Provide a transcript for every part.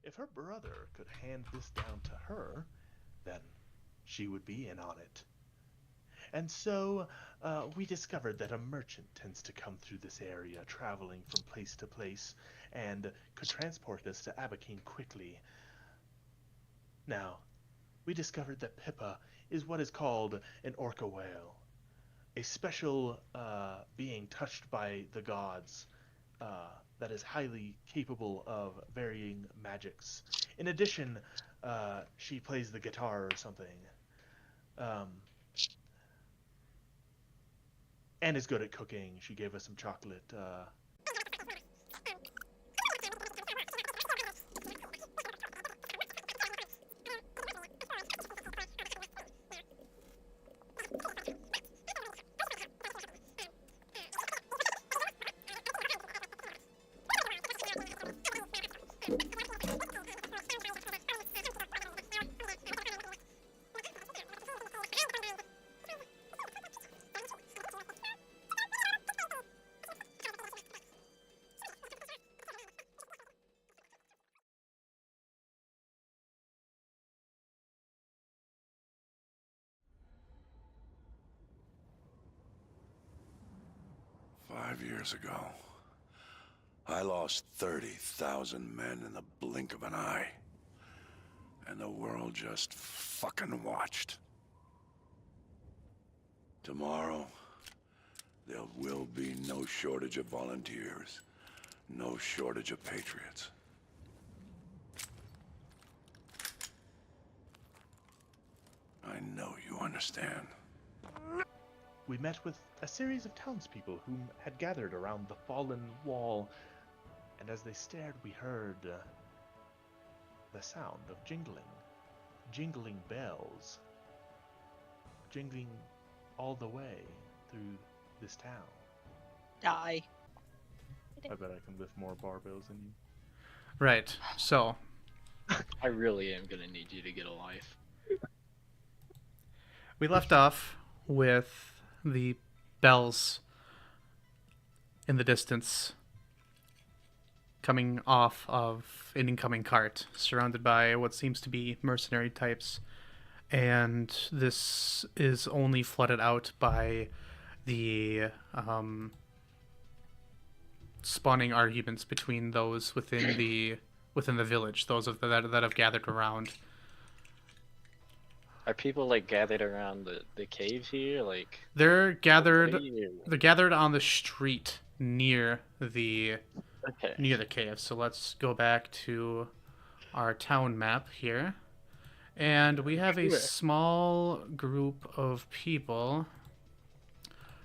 If her brother could hand this down to her, then she would be in on it. And so we discovered that a merchant tends to come through this area, traveling from place to place, and could transport us to Abakine quickly. Now, we discovered that Pippa is what is called an orca whale, a special being touched by the gods that is highly capable of varying magics. In addition, she plays the guitar or something. Um, and is good at cooking. She gave us some chocolate. "5 years ago, I lost 30,000 men in the blink of an eye. And the world just fucking watched. Tomorrow, there will be no shortage of volunteers, no shortage of patriots. I know you understand." We met with a series of townspeople whom had gathered around the fallen wall, and as they stared, we heard the sound of jingling bells, jingling all the way through this town. Die. I bet I can lift more barbells than you. Right. So I really am gonna need you to get a life. we left off with the bells in the distance coming off of an incoming cart, surrounded by what seems to be mercenary types. And this is only flooded out by the spawning arguments between those within the village, those of that have gathered around. Are people like gathered around the cave here? Like They're gathered okay. on the street near the cave. So let's go back to our town map here. And we have a small group of people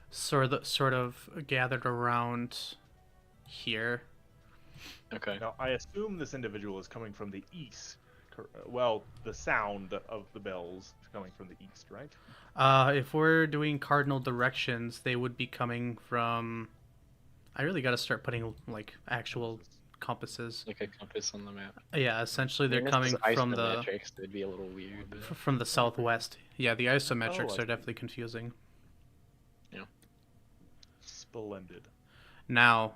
sort of gathered around here. Okay. Now, I assume this individual is coming from the east. Well, the sound of the bells is coming from the east, right? If we're doing cardinal directions, they would be coming from... I really got to start putting like actual compasses. Like a compass on the map. Yeah, essentially they're coming from the It'd be a little weird. But... from the southwest. Yeah, the isometrics Oh, I are definitely confusing. Yeah. Splendid. Now,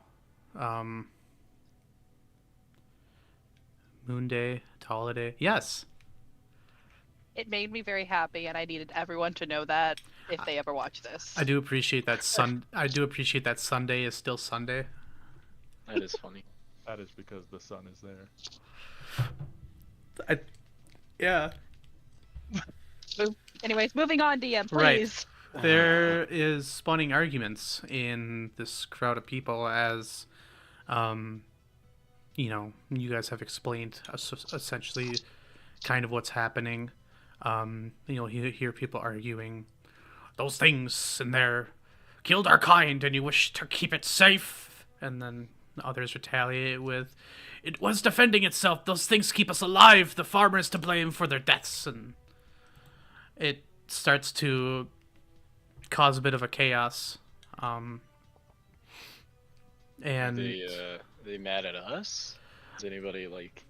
Moon Day, Holiday. Yes. It made me very happy, and I needed everyone to know that if they ever watch this. I do appreciate that Sunday is still Sunday. That is funny. That is because the sun is there. Yeah. Anyways, moving on, DM, please. Right. There is spawning arguments in this crowd of people as, you guys have explained essentially kind of what's happening. You'll hear people arguing, "Those things in there killed our kind and you wish to keep it safe." And then others retaliate with, "It was defending itself. Those things keep us alive. The farmer is to blame for their deaths." And it starts to cause a bit of a chaos. And they mad at us? Is anybody like...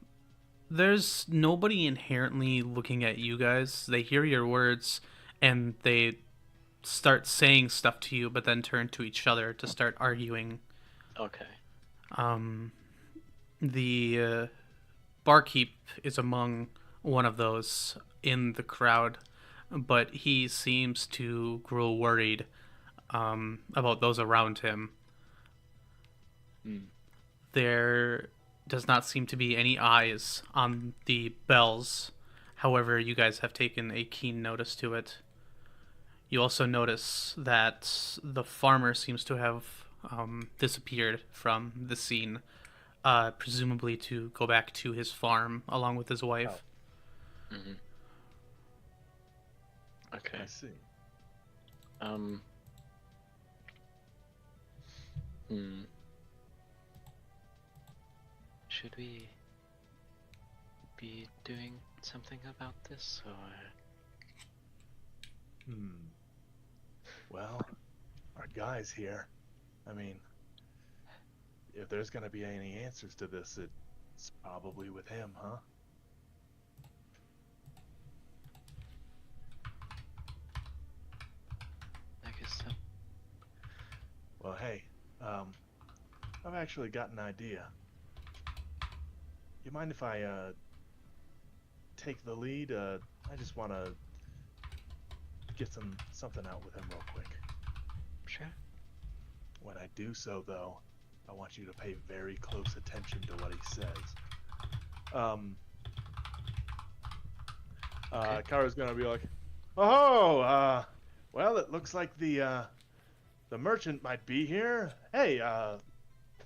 There's nobody inherently looking at you guys. They hear your words and they start saying stuff to you, but then turn to each other to start arguing. Okay. The barkeep is among one of those in the crowd, but he seems to grow worried about those around him. There does not seem to be any eyes on the bells. However, you guys have taken a keen notice to it. You also notice that the farmer seems to have disappeared from the scene, presumably to go back to his farm along with his wife. Mm-hmm. Okay. I see. Should we be doing something about this, or? Well, our guy's here. I mean, if there's gonna be any answers to this, it's probably with him, huh? I guess so. Well, hey, I've actually got an idea. You mind if I, take the lead? I just wanna get something out with him real quick. Sure. When I do so, though, I want you to pay very close attention to what he says. Kara's gonna be like, "Oh, well, it looks like the merchant might be here. Hey,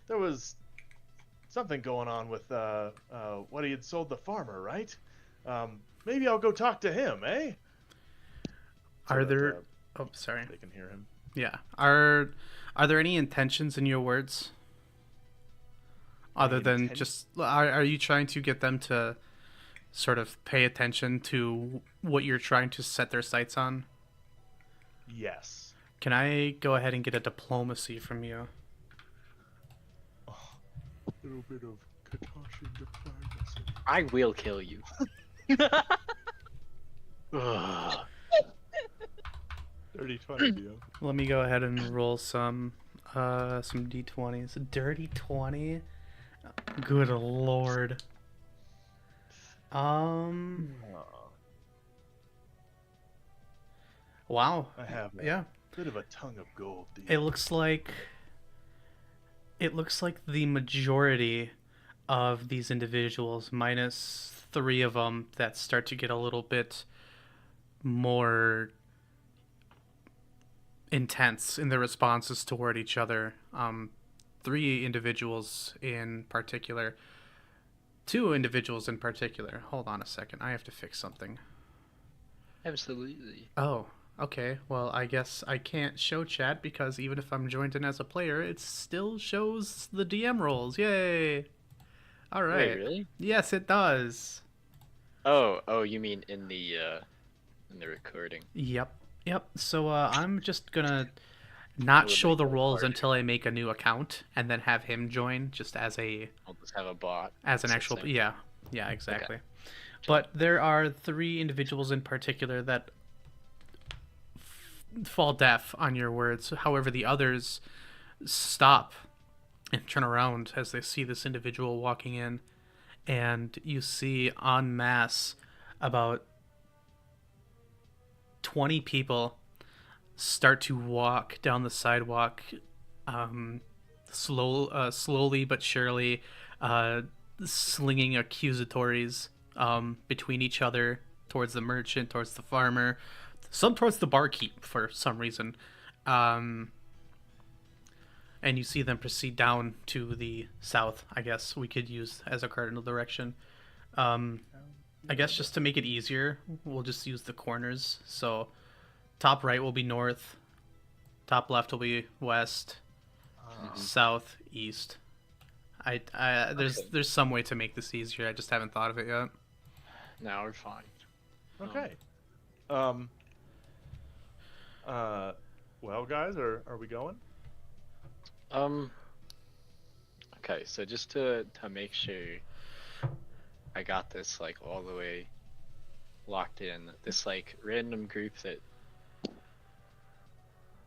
there was something going on with what he had sold the farmer, right? Maybe I'll go talk to him, eh?" So Are that, there? Oh, sorry. they can hear him. Yeah. Are there any intentions in your words? Other than just, are you trying to get them to sort of pay attention to what you're trying to set their sights on? Yes. Can I go ahead and get a diplomacy from you? A little bit of Katashi diplomacy. I will kill you. Ugh. Dirty 20, deal. Let me go ahead and roll some d20s. Dirty 20. Good lord. Wow. I have Yeah. bit of a tongue of gold, deal. It looks like the majority of these individuals, minus 3 of them that start to get a little bit more intense in their responses toward each other. 3 individuals in particular. 2 individuals in particular. Hold on a second. I have to fix something. Absolutely. Oh, okay. Well, I guess I can't show chat because even if I'm joined in as a player, it still shows the DM rolls. Yay! All right. Wait, really? Yes, it does. Oh, you mean in the recording? Yep. So I'm just gonna not We'll show make the a rolls party. until I make a new account and then have him join just as a I'll just have a bot. as an It's the actual same. yeah, exactly. But there are 3 individuals in particular that fall deaf on your words. However, the others stop and turn around as they see this individual walking in, and you see en masse about 20 people start to walk down the sidewalk, slowly but surely, slinging accusatories between each other, towards the merchant, towards the farmer, some towards the barkeep for some reason. And you see them proceed down to the south, I guess we could use as a cardinal direction. I guess just to make it easier, we'll just use the corners. So top right will be north, top left will be west, south, east. There's some way to make this easier. I just haven't thought of it yet. Now we're fine. Okay. Well, guys, are we going? Okay, so just to make sure I got this like all the way locked in, this like random group that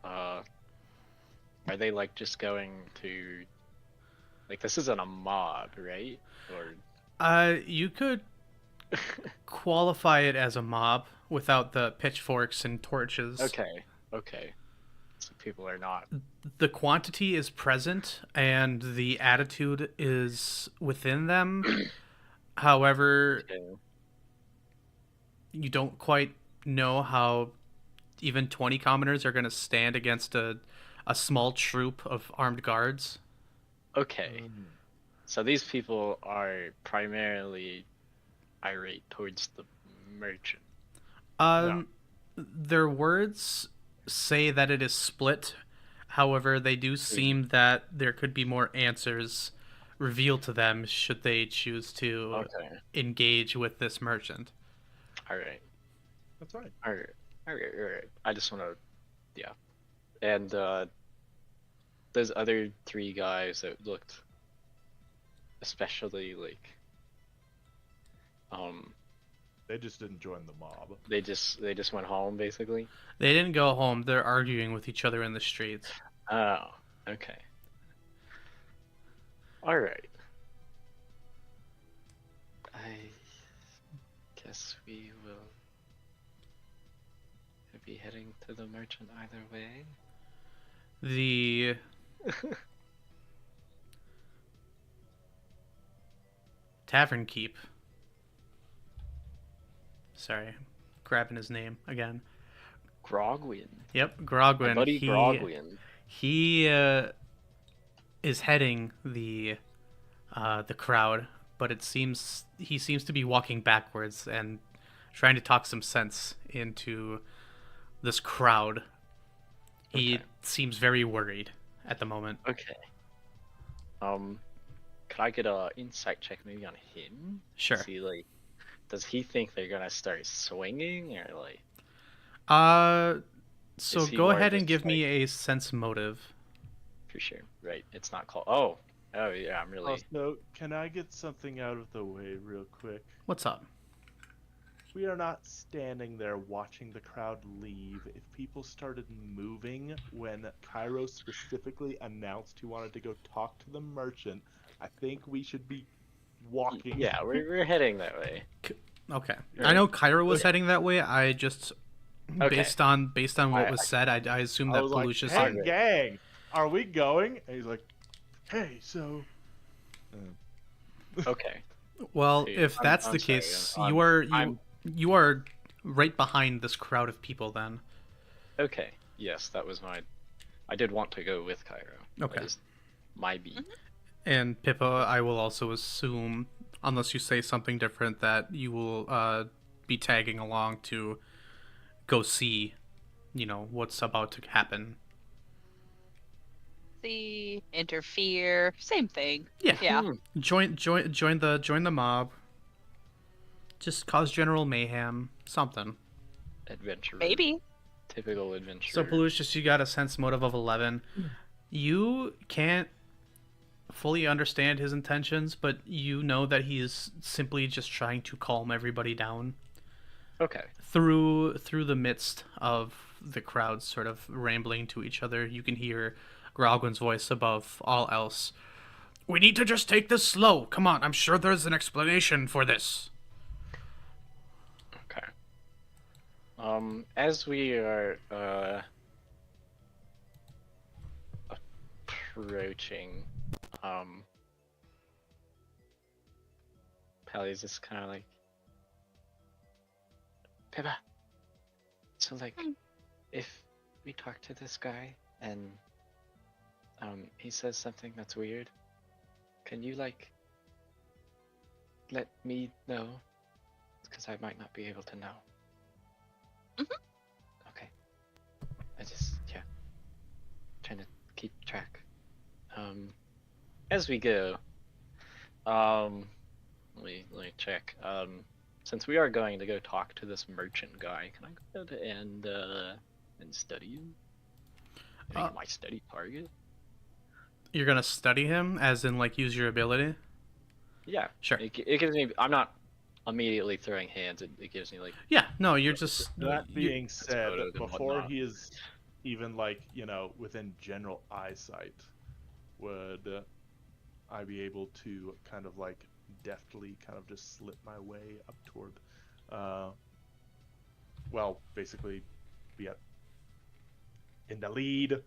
are they like just going to, like, this isn't a mob, right? Or You could qualify it as a mob without the pitchforks and torches. Okay. Okay. So people are not. The quantity is present and the attitude is within them. However, Okay. you don't quite know how even 20 commoners are going to stand against a small troop of armed guards. Okay. So these people are primarily irate towards the merchant. Their words say that it is split. However, they do seem that there could be more answers revealed to them should they choose to Okay. engage with this merchant. All right. That's right. All right. All right. All right. I just want to, yeah. And those other three guys that looked especially like, They just didn't join the mob. they just went home basically. They didn't go home. They're arguing with each other in the streets. Oh, okay. All right. I guess we will be heading to the merchant either way. The Tavern Keep. Sorry, grabbing his name again. Grogwin. Yep, Grogwin. My buddy Grogwin. He is heading the crowd, but it seems he seems to be walking backwards and trying to talk some sense into this crowd. He Okay. seems very worried at the moment. Okay. Could I get a insight check maybe on him? Sure. See, like, does he think they're gonna start swinging or like? So Is he go more ahead and just give me a sense motive. For sure. Right. It's not called. Oh. Oh yeah. I'm really. Also, can I get something out of the way real quick? What's up? We are not standing there watching the crowd leave. If people started moving when Cairo specifically announced he wanted to go talk to the merchant, I think we should be walking. Yeah, we're heading that way. Okay. Right. I know Cairo was Okay. heading that way. I just Okay. based on what I- was said, I assume I that was like, Pelusius hey, Okay. gang, are we going? And he's like, hey, so... Okay. Well, See, if I'm- that's I'm the sorry, case, I'm- you are right behind this crowd of people then. Okay. Yes, that was my. I did want to go with Cairo. Okay. That is my beat. And Pippa, I will also assume, unless you say something different, that you will be tagging along to go see, what's about to happen. See, interfere, same thing. Yeah. Yeah. Join the mob. Just cause general mayhem, something. Adventure. Maybe. Typical adventure. So Pelusius, you got a sense motive of 11. You can't fully understand his intentions, but you know that he is simply just trying to calm everybody down Okay. through the midst of the crowd sort of rambling to each other. You can hear Grogwin's voice above all else. We need to just take this slow. Come on, I'm sure there's an explanation for this. Okay. As we are approaching, Pally's just kind of like, Pippa. So like, if we talk to this guy and he says something that's weird, can you like let me know? Because I might not be able to know. Okay. I just, yeah. Trying to keep track. As we go, let me check. Since we are going to go talk to this merchant guy, can I go ahead and study him? Make my study target? You're gonna study him, as in like use your ability? Yeah. Sure. It gives me. I'm not immediately throwing hands. It gives me like. Yeah, no, you're just That you- being said, photos and before whatnot. he is even like, within general eyesight, would I be able to kind of like deftly kind of just slip my way up toward, well, basically, be in the lead.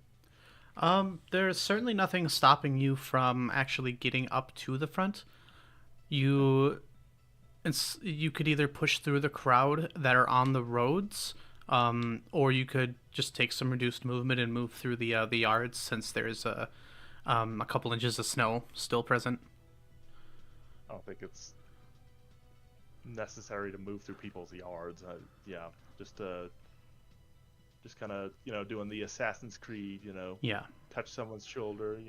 There's certainly nothing stopping you from actually getting up to the front. You you could either push through the crowd that are on the roads, or you could just take some reduced movement and move through the yards, since there's a couple inches of snow still present. I don't think it's necessary to move through people's yards. Yeah, just kind of, doing the Assassin's Creed, Yeah, touch someone's shoulder,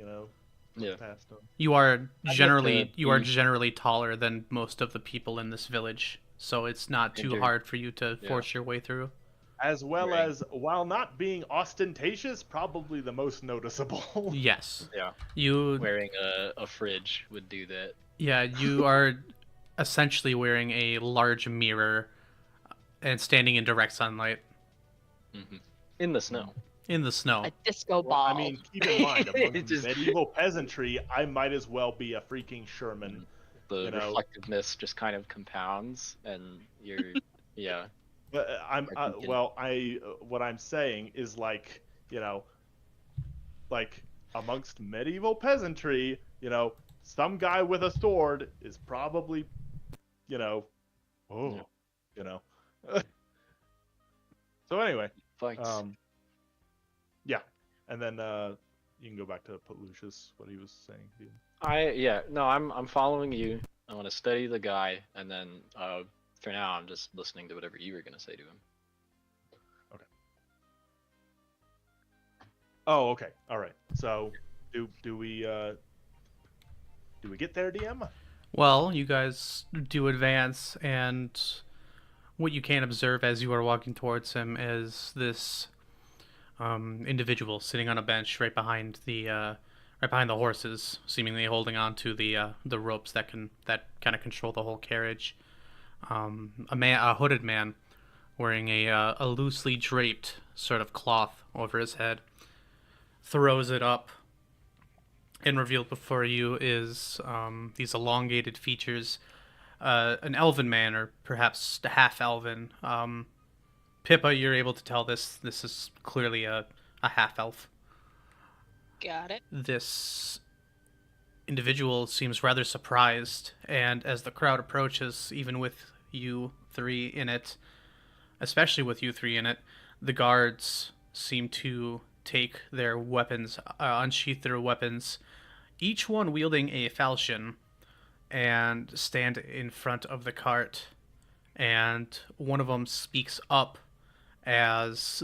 Yeah. past them. you are I get generally the you are beef. generally taller than most of the people in this village, so it's not too Indeed. hard for you to Yeah. force your way through. As well Right. as, while not being ostentatious, probably the most noticeable. Yes, Yeah. you. Wearing a fridge would do that. Yeah, you are essentially wearing a large mirror and standing in direct sunlight In the snow. in the snow. A disco Well, ball. I mean, keep in mind, among It just- medieval peasantry, I might as well be a freaking Sherman. The You know- reflectiveness just kind of compounds, and you're yeah. But I think what I'm saying is, like, like amongst medieval peasantry, some guy with a sword is probably, oh, So anyway, Fights. yeah, and then you can go back to Lucius, what he was saying. I'm following you. I want to study the guy, and then for now I'm just listening to whatever you were gonna say to him. Oh, okay, all right. So, do we get there, DM? Well, you guys do advance, and what you can observe as you are walking towards him is this individual sitting on a bench right behind the horses, seemingly holding on to the ropes that kind of control the whole carriage. A hooded man, wearing a loosely draped sort of cloth over his head, throws it up, and revealed before you is these elongated features, an elven man, or perhaps half elven. Pippa, you're able to tell this is clearly a half elf. Got it. This individual seems rather surprised, and as the crowd approaches, even with you three in it, especially with you three in it, the guards seem to take their weapons, unsheath their weapons, each one wielding a falchion, and stand in front of the cart. And one of them speaks up as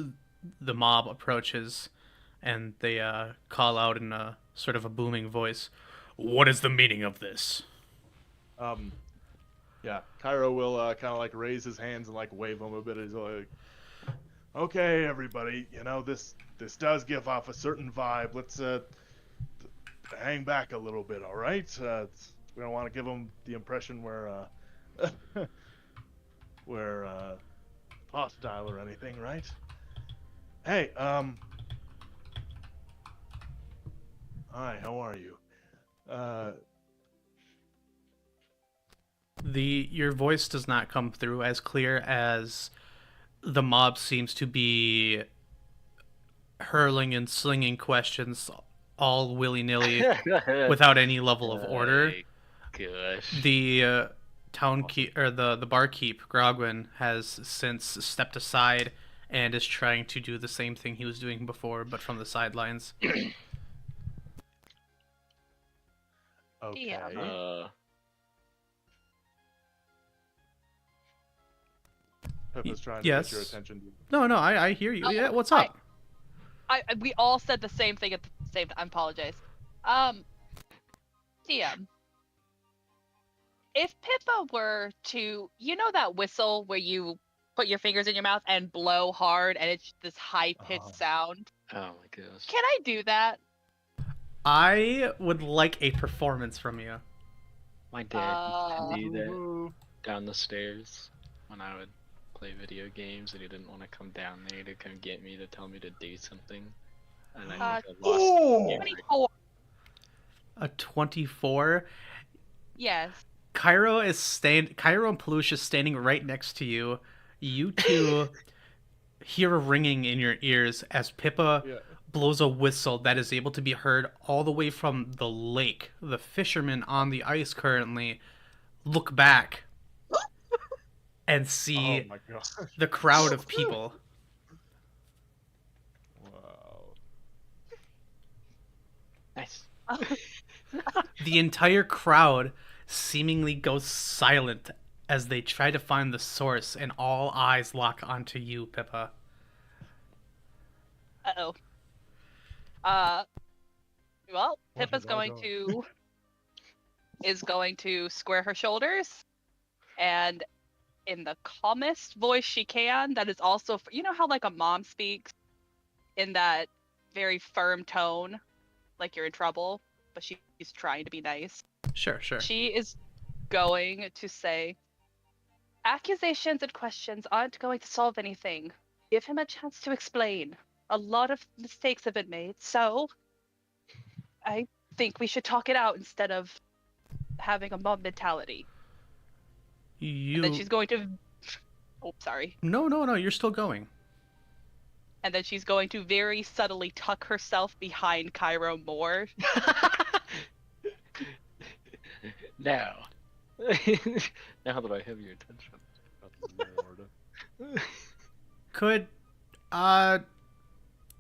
the mob approaches, and they call out in a sort of a booming voice, "What is the meaning of this?" Yeah, Cairo will kind of like raise his hands and like wave them a bit. He's like, "Okay, everybody, this does give off a certain vibe. Let's hang back a little bit, all right? We don't want to give them the impression we're we're hostile or anything, right? Hey, hi, how are you? Your voice does not come through as clear as the mob seems to be hurling and slinging questions all willy-nilly without any level of order. Gosh. The town keep, or the barkeep Grogwin, has since stepped aside and is trying to do the same thing he was doing before, but from the sidelines. Okay. Yeah. Pippa's trying to yes. get your attention. No, I hear you. Oh, Yeah, what's up? We all said the same thing at the same time. I apologize. DM. If Pippa were to, that whistle where you put your fingers in your mouth and blow hard and it's this high-pitched sound, Oh my gosh. can I do that? I would like a performance from you. My dad used to do that Ooh. down the stairs when I would play video games, and he didn't want to come down there to come get me to tell me to do something. And I think I lost. Ooh. memory. 24. A 24? Yes. Cairo and Peluche is standing right next to you. You two hear a ringing in your ears as Pippa Yeah. blows a whistle that is able to be heard all the way from the lake. The fishermen on the ice currently look back and Oh see my god. the crowd of people. Wow. Nice. The entire crowd seemingly goes silent as they try to find the source, and all eyes lock onto you, Pippa. Uh-oh. Well, What Pippa's have I going done? to is going to square her shoulders, and in the calmest voice she can, that is also, you know how like a mom speaks in that very firm tone, like you're in trouble, but she's trying to be nice. Sure. She is going to say, accusations and questions aren't going to solve anything. Give him a chance to explain. A lot of mistakes have been made, so I think we should talk it out instead of having a mom mentality. And then she's going to... Oh, sorry. No, you're still going. And then she's going to very subtly tuck herself behind Cairo more. Now. Now that I have your attention. Lord.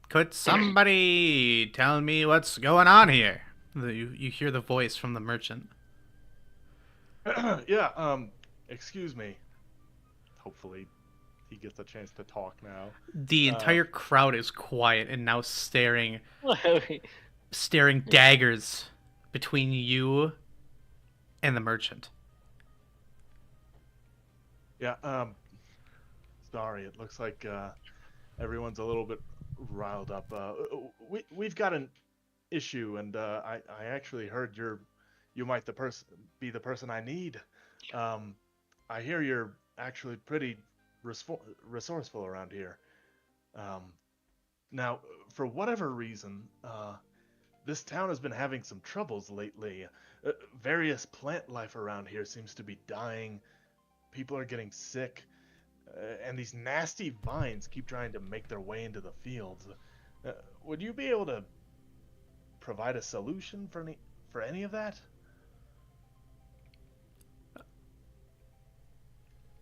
Could somebody tell me what's going on here? You hear the voice from the merchant. Yeah, excuse me. Hopefully he gets a chance to talk now. The entire crowd is quiet and now staring Yeah. daggers between you and the merchant. Yeah, sorry, it looks like everyone's a little bit riled up. We've got an issue, and I actually heard you might be the person I need. I hear you're actually pretty resourceful around here. Now, for whatever reason, this town has been having some troubles lately. Various plant life around here seems to be dying. People are getting sick, and these nasty vines keep trying to make their way into the fields. Would you be able to provide a solution for any of that?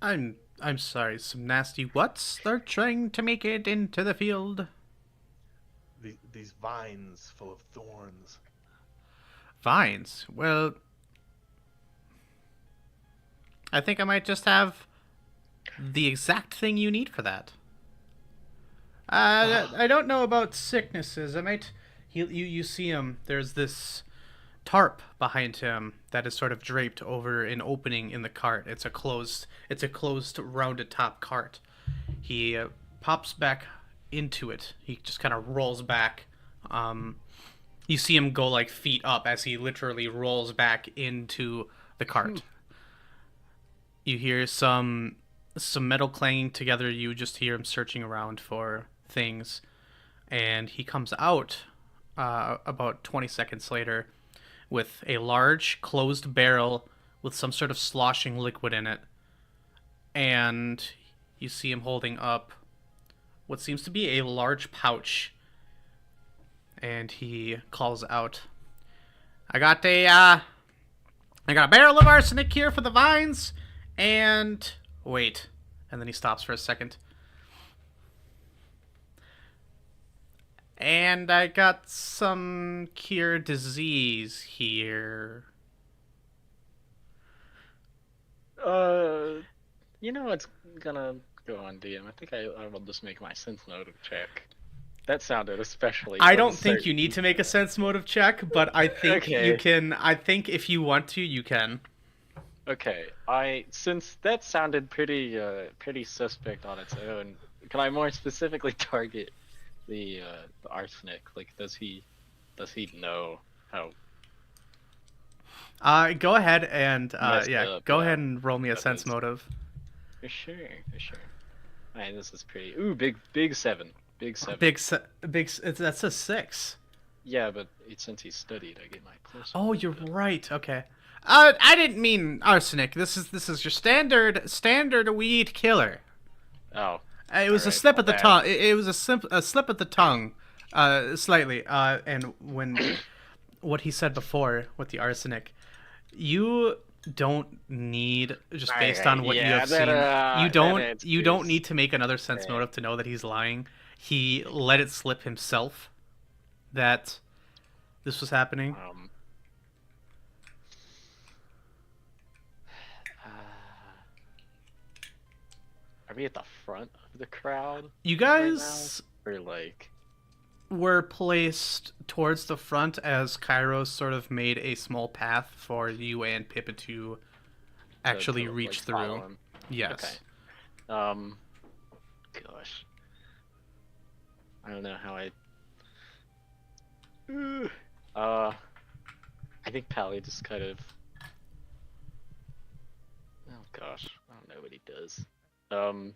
I'm sorry, some nasty what's they're trying to make it into the field? These vines full of thorns. Vines. Well, I think I might just have the exact thing you need for that. I don't know about sicknesses. I might. You see him. There's this tarp behind him that is sort of draped over an opening in the cart. It's a closed rounded top cart. He pops back into it. He just kind of rolls back. You see him go like feet up as he literally rolls back into the cart. You hear some metal clanging together. You just hear him searching around for things, and he comes out about 20 seconds later with a large closed barrel with some sort of sloshing liquid in it, and you see him holding up what seems to be a large pouch, and he calls out, I got a barrel of arsenic here for the vines, and wait, and then he stops for a second. And I got some cure disease here. You know what's gonna go on DM? I think I will just make my sense motive check. That sounded especially. I don't think you need to make a sense motive check, but I think Okay. you can. I think if you want to, you can. Okay, since that sounded pretty suspect on its own, can I more specifically target the arsenic? Like, does he know how? Go ahead and Messed up, go yeah. ahead and roll me a That sense is- motive. For sure. Alright, this is pretty. Ooh, big 7. Big 7. That's a 6. Yeah, but since he studied, I get my plus. Oh, you're right. Okay. I didn't mean arsenic. This is your standard weed killer. Oh, It was a alright, slip my of the bad. tongue. It was a slip of the tongue, slightly. And when what he said before with the arsenic, you don't need, just based on what you Yeah, have seen, you that don't answers. need to make another sense Okay. motive to know that he's lying. He let it slip himself that this was happening. Um. Uh, are we at the front of the crowd You right now, guys or like? were placed towards the front as Kairos sort of made a small path for you and Pippa to actually to, reach like, through. follow him? Yes. Okay. Gosh. I don't know how I. I think Pally just kind of. Oh gosh, I don't know what he does. I'm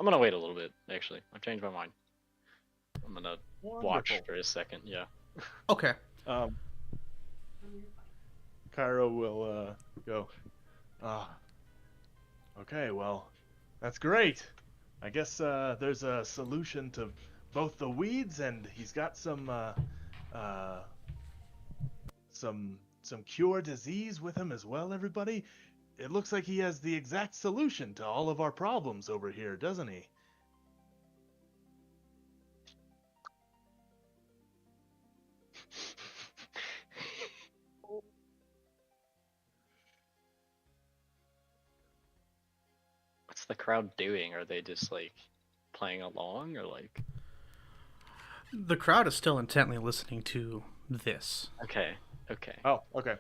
gonna wait a little bit. Actually, I've changed my mind. I'm gonna watch Wonderful. for a second. Yeah. Okay. Cairo will go. Ah, okay, well, that's great. I guess there's a solution to both the weeds, and he's got uh, some cure disease with him as well. Everybody, it looks like he has the exact solution to all of our problems over here, doesn't he? What's the crowd doing? Are they just like playing along, or like? The crowd is still intently listening to this. Okay. Okay. Oh, okay.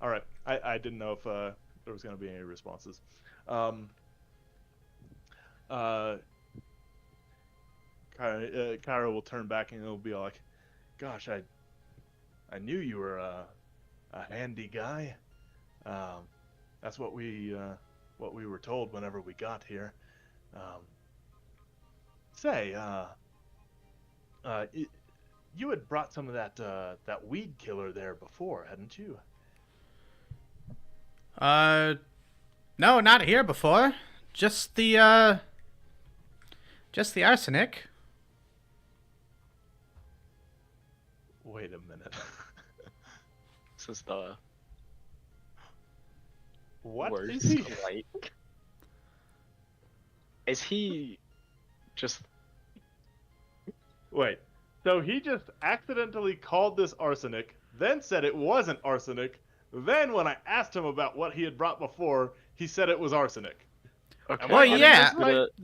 All right. I didn't know if there was going to be any responses. Kyra will turn back and it'll be like, "Gosh, I knew you were a handy guy. That's what we were told whenever we got here. Um, say, you had brought some of that weed killer there before, hadn't you?" No, not here before. Just the arsenic. Wait a minute. This is the What worst. is he? Like, is he just? Wait. So he just accidentally called this arsenic, then said it wasn't arsenic. Then when I asked him about what he had brought before, he said it was arsenic. Okay. Am Well, I getting yeah.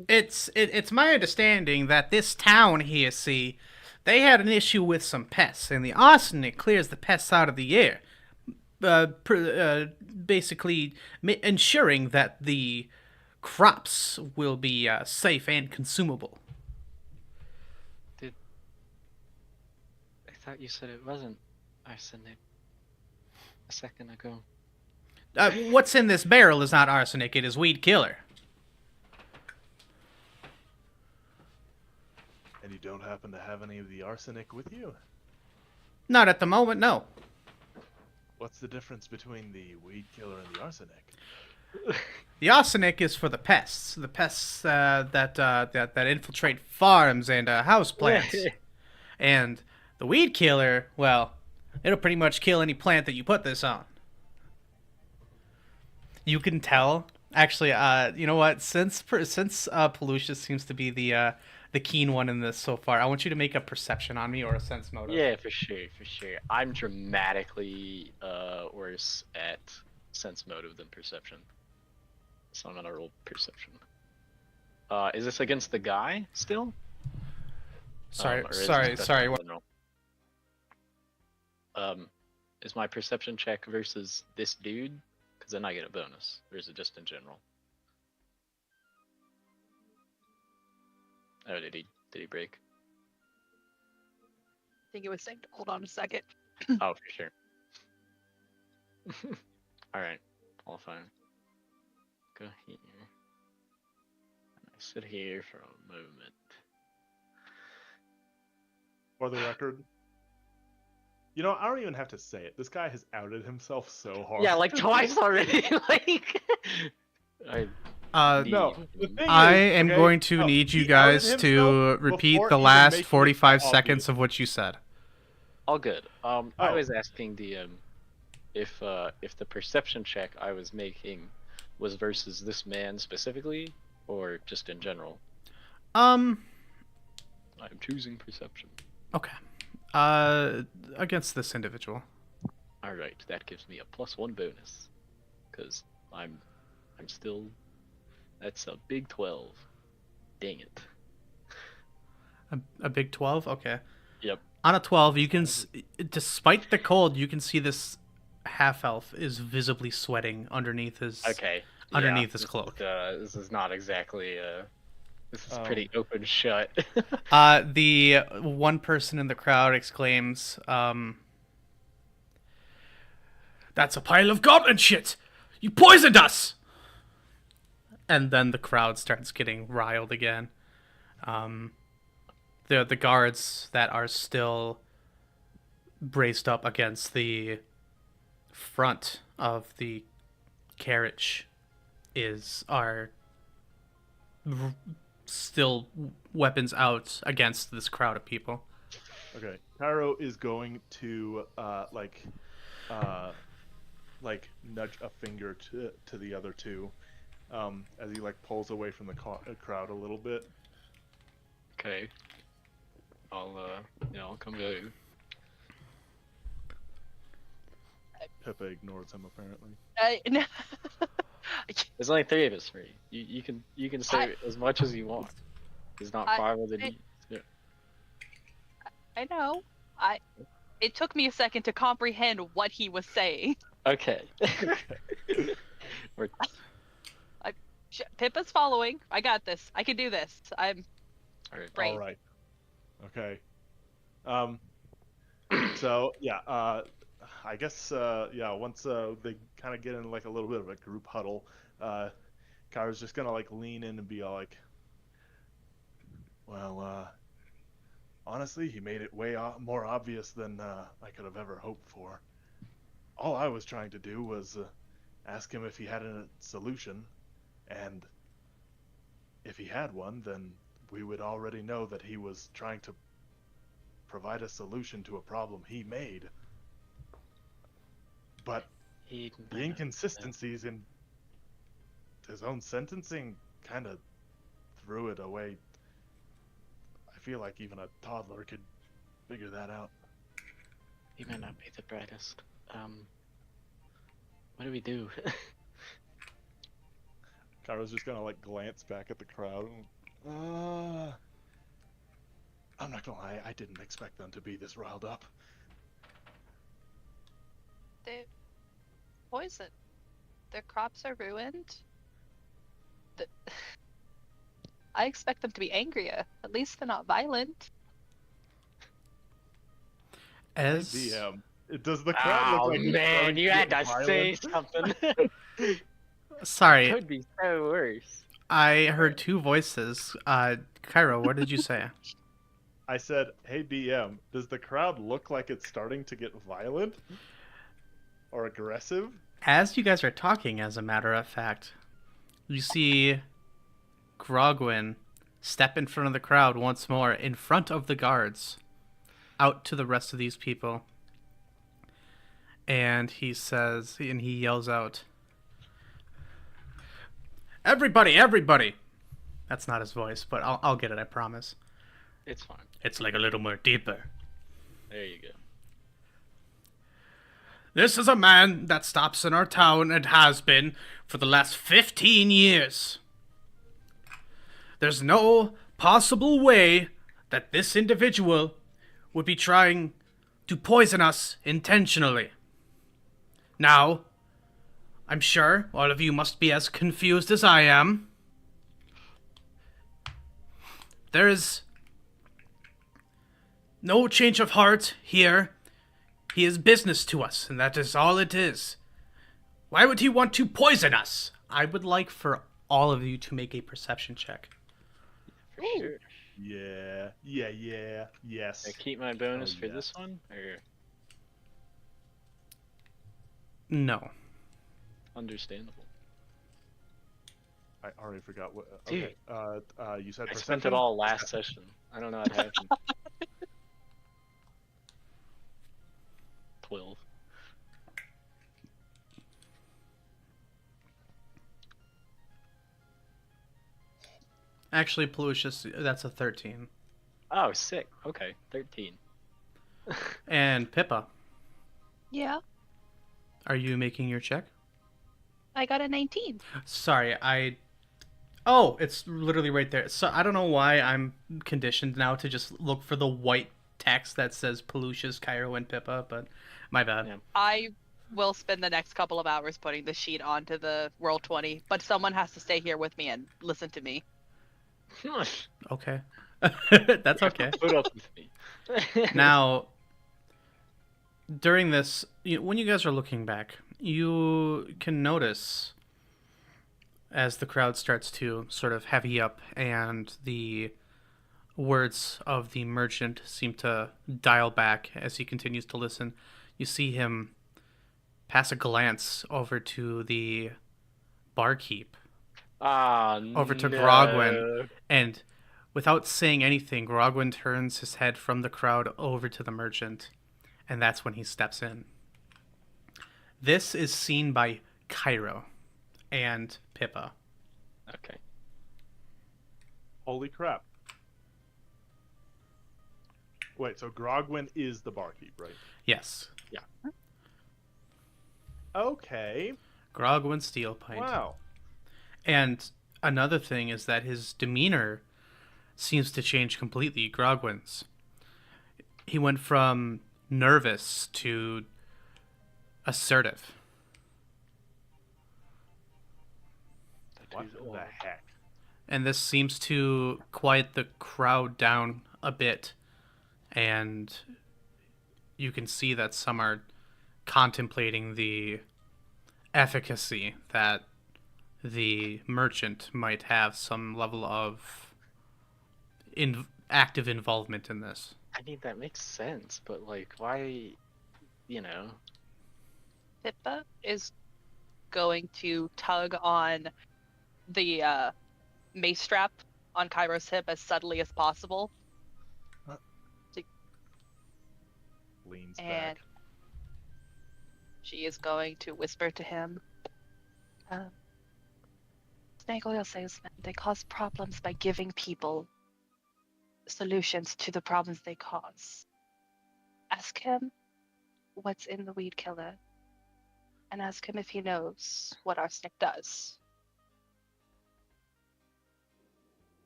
this right? It's my understanding that this town here, see, they had an issue with some pests, and the arsenic clears the pests out of the air, basically ensuring that the crops will be safe and consumable. I thought you said it wasn't arsenic a second ago. What's in this barrel is not arsenic; it is weed killer. And you don't happen to have any of the arsenic with you? Not at the moment, no. What's the difference between the weed killer and the arsenic? The arsenic is for the pests that infiltrate farms and house plants. And the weed killer, well, it'll pretty much kill any plant that you put this on. You can tell. Actually, you know what? Since Pelusius seems to be the keen one in this so far, I want you to make a perception on me or a sense motive. Yeah, for sure, for sure. I'm dramatically worse at sense motive than perception, so I'm gonna roll perception. Is this against the guy still? Sorry, Or is sorry, this sorry. in general? Is my perception check versus this dude? Because then I get a bonus. Or is it just in general? Oh, did he break? I think it was saved. Hold on a second. Oh, for sure. All right, all fine. Go here. And I sit here for a moment. For the record, You know, I don't even have to say it. This guy has outed himself so hard. Yeah, like twice already. Like, I No, need the him. thing I is, am okay, going to no, need you he outed guys to himself repeat before the even last making it 45 obvious. seconds of what you said. All good. I Oh. was asking DM if the perception check I was making was versus this man specifically, or just in general. I'm choosing perception. Okay. Against this individual. All right, that gives me a +1 bonus, because I'm still. That's a big 12. Dang it. A big 12? Okay. Yep. On a 12, you can, despite the cold, you can see this half-elf is visibly sweating underneath his Okay. underneath yeah, his cloak. This is not exactly. This is Oh. pretty open shut. The one person in the crowd exclaims, "That's a pile of goblin shit! You poisoned us!" And then the crowd starts getting riled again. The guards that are still braced up against the front of the carriage are still weapons out against this crowd of people. Okay, Cairo is going to nudge a finger to the other two, as he like pulls away from the crowd a little bit. Okay. I'll come to you. Pippa ignores him apparently. No. There's only 3 of us, Marie. You can say as much as you want. There's not 5 of the need. Yeah. I know. It took me a second to comprehend what he was saying. Okay. Pippa's following. I got this. I can do this. I'm Alright. brave. All right. Okay. So yeah. I guess once they kind of get in like a little bit of a group huddle, Kyra's just gonna like lean in and be all like, well, honestly, he made it way more obvious than I could have ever hoped for. All I was trying to do was ask him if he had a solution, and if he had one, then we would already know that he was trying to provide a solution to a problem he made. But the inconsistencies in his own sentencing kind of threw it away. I feel like even a toddler could figure that out. He might not be the brightest. What do we do? Kyra's just gonna like glance back at the crowd. I'm not gonna lie, I didn't expect them to be this riled up. They poison. Their crops are ruined. I expect them to be angrier. At least they're not violent. As DM, does the crowd look like it's man, starting you to had get to say violent? something. sorry, Could be so worse. I heard 2 voices. Cairo, what did you say? I said, hey DM, does the crowd look like it's starting to get violent? Or aggressive? As you guys are talking, as a matter of fact, you see Grogwin step in front of the crowd once more, in front of the guards, out to the rest of these people. And he yells out, "Everybody, everybody!" That's not his voice, but I'll get it, I promise. It's fine. It's like a little more deeper. There you go. This is a man that stops in our town and has been for the last 15 years. There's no possible way that this individual would be trying to poison us intentionally. Now, I'm sure all of you must be as confused as I am. There is no change of heart here. He is business to us, and that is all it is. Why would he want to poison us? I would like for all of you to make a perception check. For sure. Yeah, yes. I keep my bonus Oh, for yeah. this one, or No. Understandable. I already forgot what. Dude, Okay. You said I perception? spent it all last session. I don't know what happened. 12. Actually, Pelucius, that's a 13. Oh, sick. Okay, 13. And Pippa, Yeah, are you making your check? I got a 19. Sorry, Oh, it's literally right there. So I don't know why I'm conditioned now to just look for the white text that says Pelucius, Cairo, and Pippa, but my bad. Yeah. I will spend the next couple of hours putting the sheet onto the Roll 20, but someone has to stay here with me and listen to me. Okay. That's okay. Put up with me. Now, during this, when you guys are looking back, you can notice as the crowd starts to sort of heavy up and the words of the merchant seem to dial back as he continues to listen, you see him pass a glance over to the barkeep, over to no. Grogwin, and without saying anything, Grogwin turns his head from the crowd over to the merchant, and that's when he steps in. This is seen by Cairo and Pippa. Okay. Holy crap. Wait, so Grogwin is the barkeep, right? Yes. Okay. Grogwin Steelpint. Wow. And another thing is that his demeanor seems to change completely. Grogwin's. He went from nervous to assertive. What the heck? And this seems to quiet the crowd down a bit. And you can see that some are contemplating the efficacy that the merchant might have some level of active involvement in this. I mean, that makes sense, but like, why, you know? Pippa is going to tug on the mace strap on Cairo's hip as subtly as possible. Leans And back. she is going to whisper to him, Snake oil salesmen, they cause problems by giving people solutions to the problems they cause. Ask him what's in the weed killer, and ask him if he knows what arsenic does.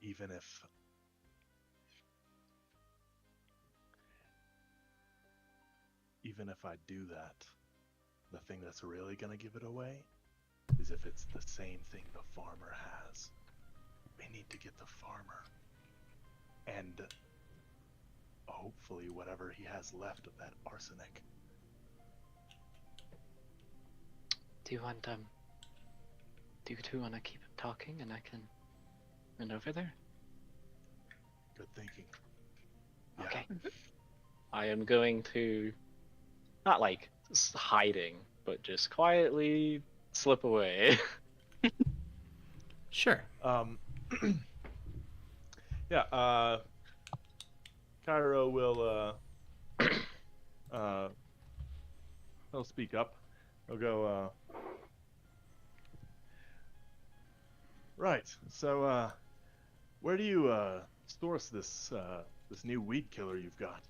Even if I do that, the thing that's really gonna give it away is if it's the same thing the farmer has. We need to get the farmer. And hopefully whatever he has left of that arsenic. Do you want do you two want to keep talking and I can run over there? Good thinking. Yeah. Okay. I am going to, not like hiding, but just quietly slip away. Sure. Yeah, Cairo will he'll speak up. He'll go, right, so where do you source this this new weed killer you've got?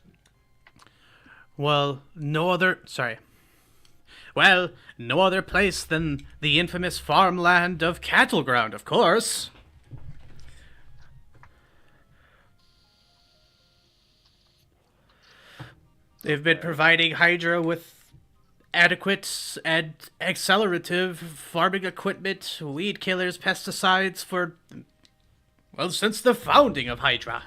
Well, no other place than the infamous farmland of Cattle Ground, of course. They've been providing Hydra with adequate and accelerative farming equipment, weed killers, pesticides for, well, since the founding of Hydra.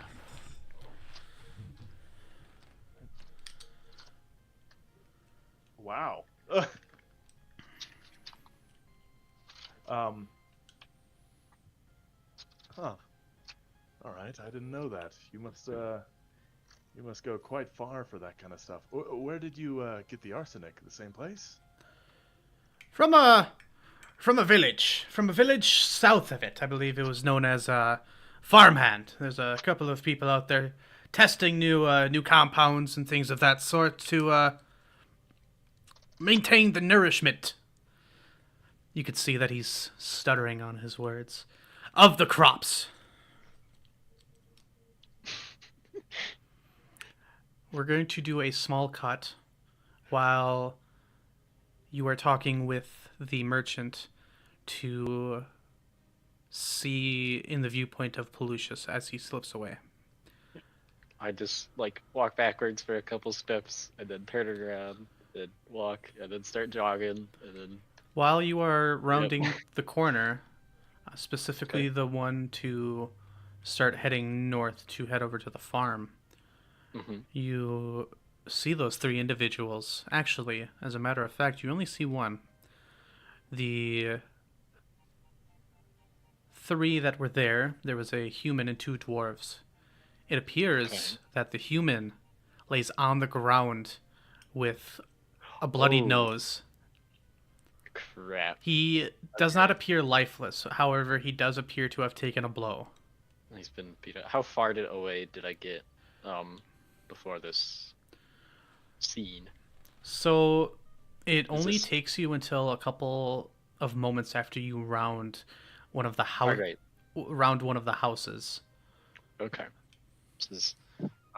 Wow. Huh. All right, I didn't know that. You must go quite far for that kind of stuff. Where did you get the arsenic? The same place? From a village south of it. I believe it was known as Farmhand. There's a couple of people out there testing new compounds and things of that sort to maintain the nourishment. You could see that he's stuttering on his words. Of the crops. We're going to do a small cut while you are talking with the merchant to see in the viewpoint of Pelusius as he slips away. I just like walk backwards for a couple steps and then turn around and walk and then start jogging and then. While you are rounding the corner, specifically Okay. the one to start heading north to head over to the farm, you see those three individuals. Actually, as a matter of fact, you only see one. The three that were there was a human and two dwarves. It appears that the human lays on the ground with a bloodied Oh. nose. Crap. He does not appear lifeless. However, he does appear to have taken a blow. He's been beat up. How far away did I get before this scene? So it only this- takes you until a couple of moments after you round one of the Alright. round one of the houses. Okay. This is,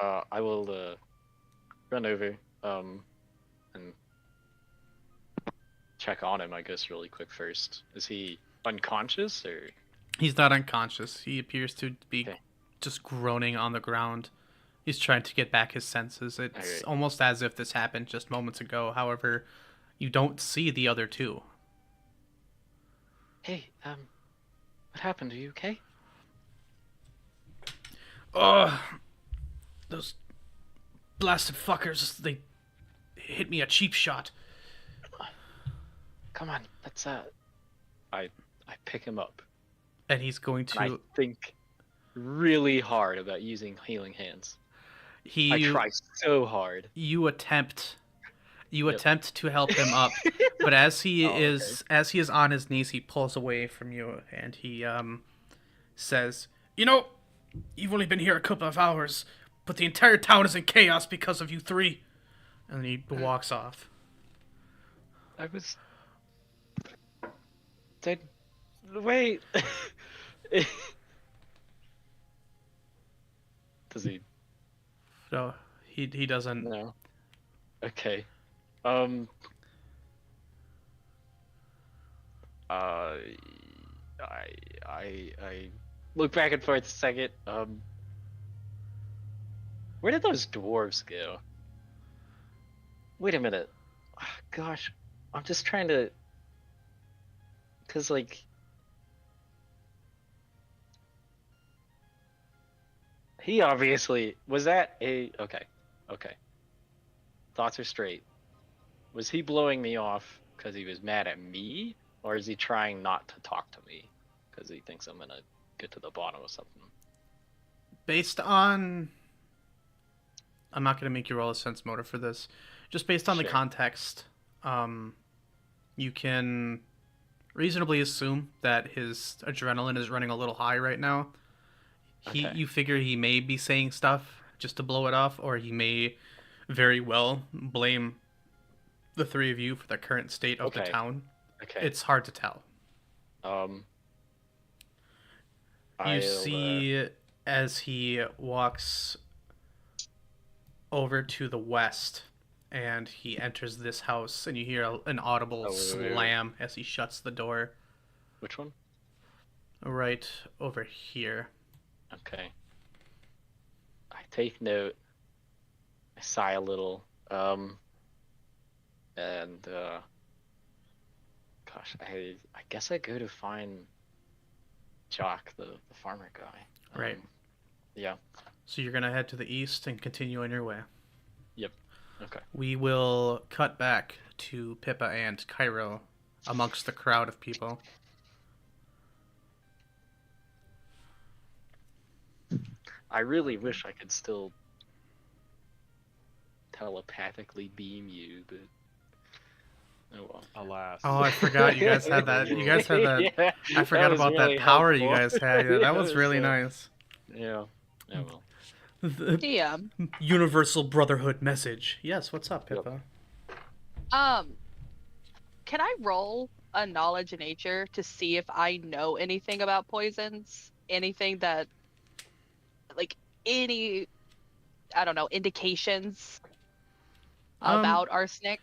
I will run over and check on him, I guess, really quick first. Is he unconscious or? He's not unconscious. He appears to be Okay. just groaning on the ground. He's trying to get back his senses. It's Alright. almost as if this happened just moments ago. However, you don't see the other two. Hey, what happened? Are you okay? Those blasted fuckers, they hit me a cheap shot. Come on, let's I pick him up. And he's going And I to think really hard about using healing hands. I he try so hard. you attempt to help him up, but as he is on his knees, he pulls away from you and he says, "You know, you've only been here a couple of hours, but the entire town is in chaos because of you three." And then he walks off. I was. Did wait. Does he? No, he doesn't. No. Okay. I look back and forth a second. Where did those dwarves go? Wait a minute. Ah, gosh, I'm just trying to. Cause like. He obviously was that a okay. Thoughts are straight. Was he blowing me off because he was mad at me, or is he trying not to talk to me because he thinks I'm gonna get to the bottom of something? Based on, I'm not going to make you roll a sense motive for this. Just based on the Sure. context, you can reasonably assume that his adrenaline is running a little high right now. Okay. You figure he may be saying stuff just to blow it off, or he may very well blame the three of you for the current state of the Okay. town. Okay. It's hard to tell. You You see as he walks over to the west and he enters this house, and you hear an audible Oh, wait. slam as he shuts the door which one? right over here. Okay. I take note. I sigh a little. And gosh, I guess I go to find Jock, the farmer guy. Right. Yeah. So you're going to head to the east and continue on your way. Yep. Okay. We will cut back to Pippa and Cairo amongst the crowd of people. I really wish I could still telepathically beam you, but Oh well. Alas. Oh, I forgot you guys had that. You guys had that. Yeah, I forgot was about really that power you helpful. guys had. Yeah, that was It really nice. Yeah. Oh well. The DM. Universal Brotherhood message. Yes, what's up, Yep. Pippa? Can I roll a knowledge in nature to see if I know anything about poisons? Anything that, like, any, I don't know, indications about arsenic?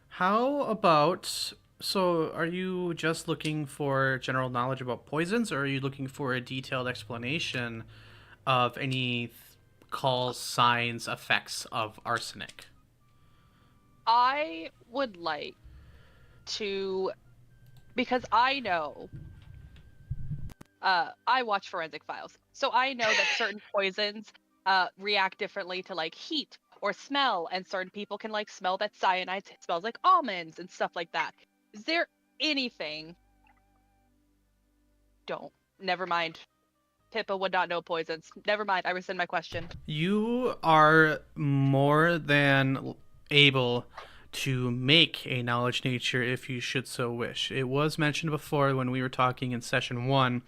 How about, so are you just looking for general knowledge about poisons, or are you looking for a detailed explanation of any cause, signs, effects of arsenic? I would like to, because I know, I watch forensic files, so I know that certain poisons react differently to like heat or smell, and certain people can like smell that cyanide smells like almonds and stuff like that. Is there anything? Don't. Never mind. Pippa would not know poisons. Never mind. I rescind my question. You are more than able to make a knowledge nature if you should so wish. It was mentioned before when we were talking in session 1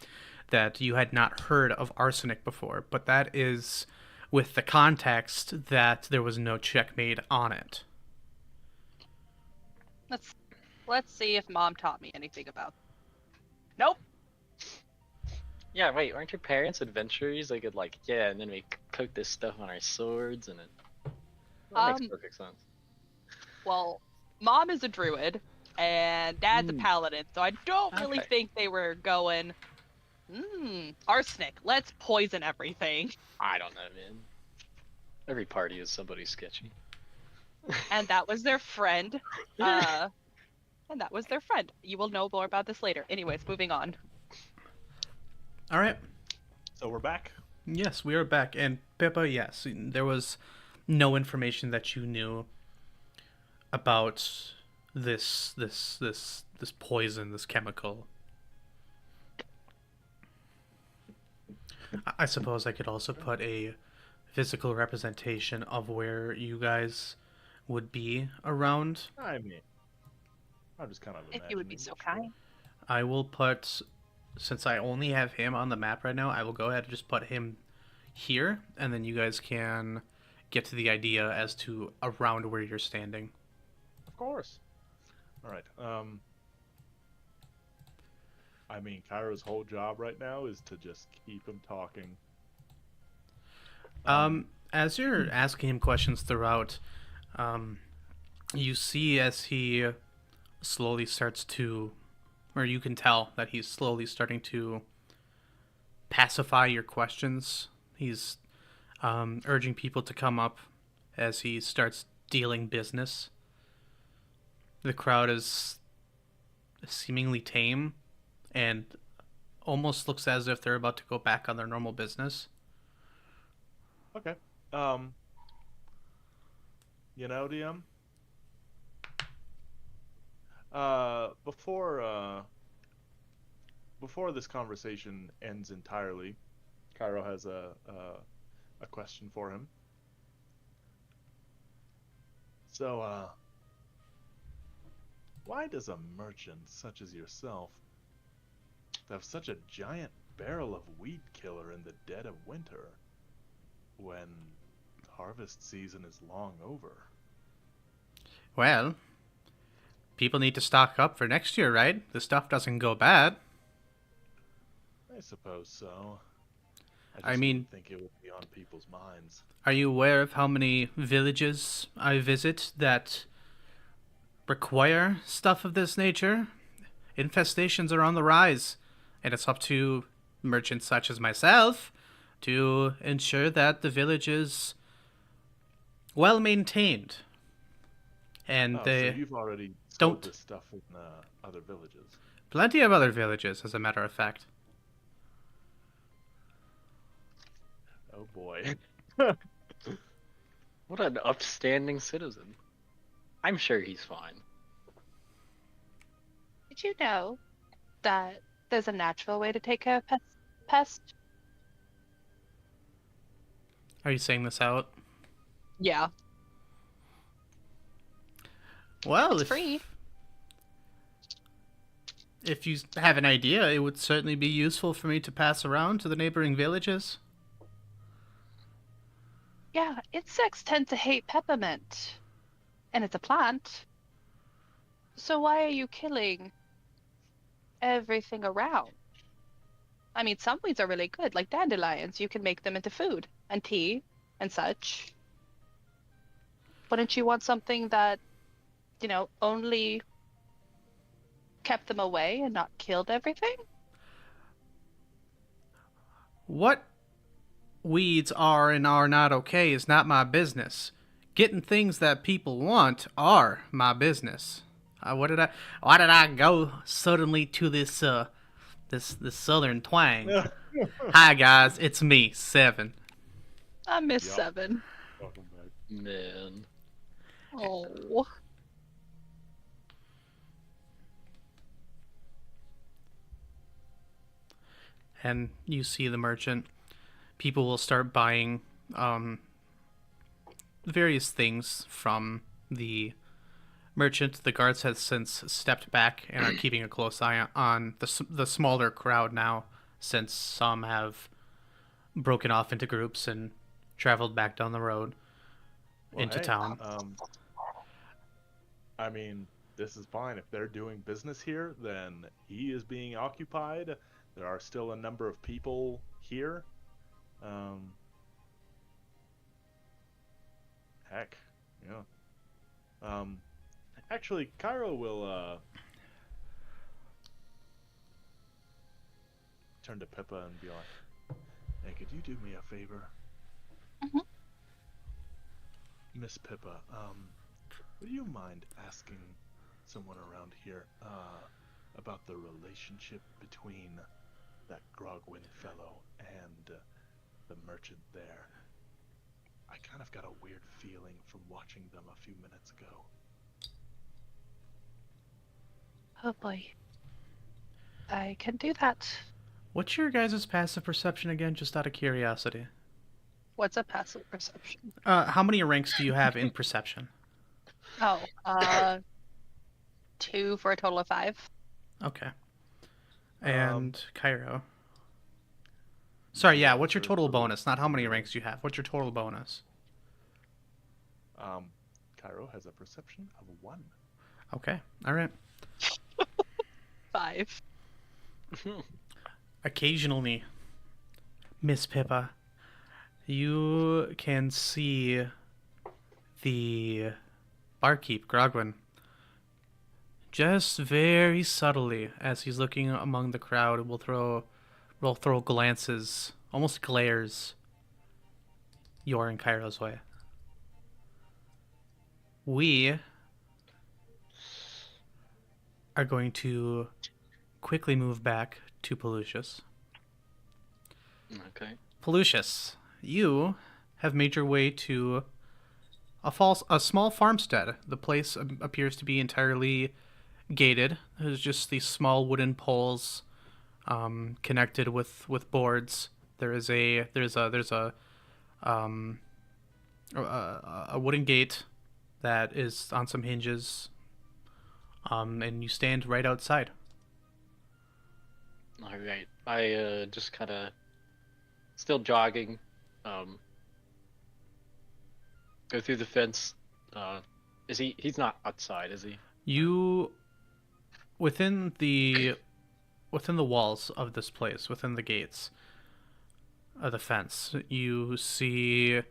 that you had not heard of arsenic before, but that is with the context that there was no check made on it. Let's see if Mom taught me anything about. Nope. Yeah, wait, aren't your parents adventurers? They could like, yeah, and then we cook this stuff on our swords, and that makes perfect sense. Well, Mom is a druid and Dad's a paladin, so I don't really Okay. think they were going, arsenic, let's poison everything. I don't know, man. Every party is somebody sketchy. And that was their friend. You will know more about this later. Anyways, moving on. All right. So we're back. Yes, we are back. And Pippa, yes, there was no information that you knew about this poison, this chemical. I suppose I could also put a physical representation of where you guys would be around. I mean, I'm just kind of If you would be so imagining, kind. I will put, since I only have him on the map right now, I will go ahead and just put him here, and then you guys can get to the idea as to around where you're standing. Of course. All right. I mean, Kyra's whole job right now is to just keep him talking. As you're asking him questions throughout, you see as he slowly starts to, or you can tell that he's slowly starting to pacify your questions. He's urging people to come up as he starts dealing business. The crowd is seemingly tame and almost looks as if they're about to go back on their normal business. Okay. You know, DM. Before this conversation ends entirely, Cairo has a question for him. So, why does a merchant such as yourself have such a giant barrel of weed killer in the dead of winter when harvest season is long over? Well, people need to stock up for next year, right? The stuff doesn't go bad. I suppose so. I mean, didn't think it would be on people's minds. Are you aware of how many villages I visit that require stuff of this nature? Infestations are on the rise, and it's up to merchants such as myself to ensure that the village is well maintained. And So they you've already don't- sold this stuff in other villages. plenty of other villages, as a matter of fact. Oh boy. What an upstanding citizen. I'm sure he's fine. Did you know that there's a natural way to take care of pests? Are you saying this out? Yeah. Well, It's free. If you have an idea, it would certainly be useful for me to pass around to the neighboring villages. Yeah, insects tend to hate peppermint. And it's a plant. So why are you killing everything around? I mean, some weeds are really good, like dandelions. You can make them into food and tea and such. Wouldn't you want something that, only kept them away and not killed everything? What weeds are and are not okay is not my business. Getting things that people want are my business. Why did I go suddenly to this southern twang? Hi guys, it's me, Seven. I miss Yup. 7. Welcome back. Man. Oh. And you see the merchant. People will start buying various things from the merchant. The guards have since stepped back and are keeping a close eye on the smaller crowd now, since some have broken off into groups and traveled back down the road into Hey, town. I mean, this is fine. If they're doing business here, then he is being occupied. There are still a number of people here. Heck, yeah. Actually, Cairo will turn to Pippa and be like, "Hey, could you do me a favor, Mhm. Miss Pippa? Would you mind asking someone around here about the relationship between that Grogwin fellow and the merchant there? I kind of got a weird feeling from watching them a few minutes ago." Oh boy. I can do that. What's your guys' passive perception again, just out of curiosity? What's a passive perception? How many ranks do you have in perception? Oh, 2 for a total of 5. Okay. And Cairo. Sorry, yeah, what's your total bonus? Not how many ranks you have. What's your total bonus? Cairo has a perception of 1. Okay, all right. 5. Occasionally, Miss Pippa, you can see the barkeep, Grogwin, just very subtly as he's looking among the crowd, will throw glances, almost glares, your and Cairo's way. We are going to quickly move back to Pelucius. Okay. Pelucius, you have made your way to a small farmstead. The place appears to be entirely gated. There's just these small wooden poles connected with boards. There's a wooden gate that is on some hinges, and you stand right outside. All right. I just kind of still jogging. Go through the fence. Is he? He's not outside, is he? You within the walls of this place, within the gates of the fence, you see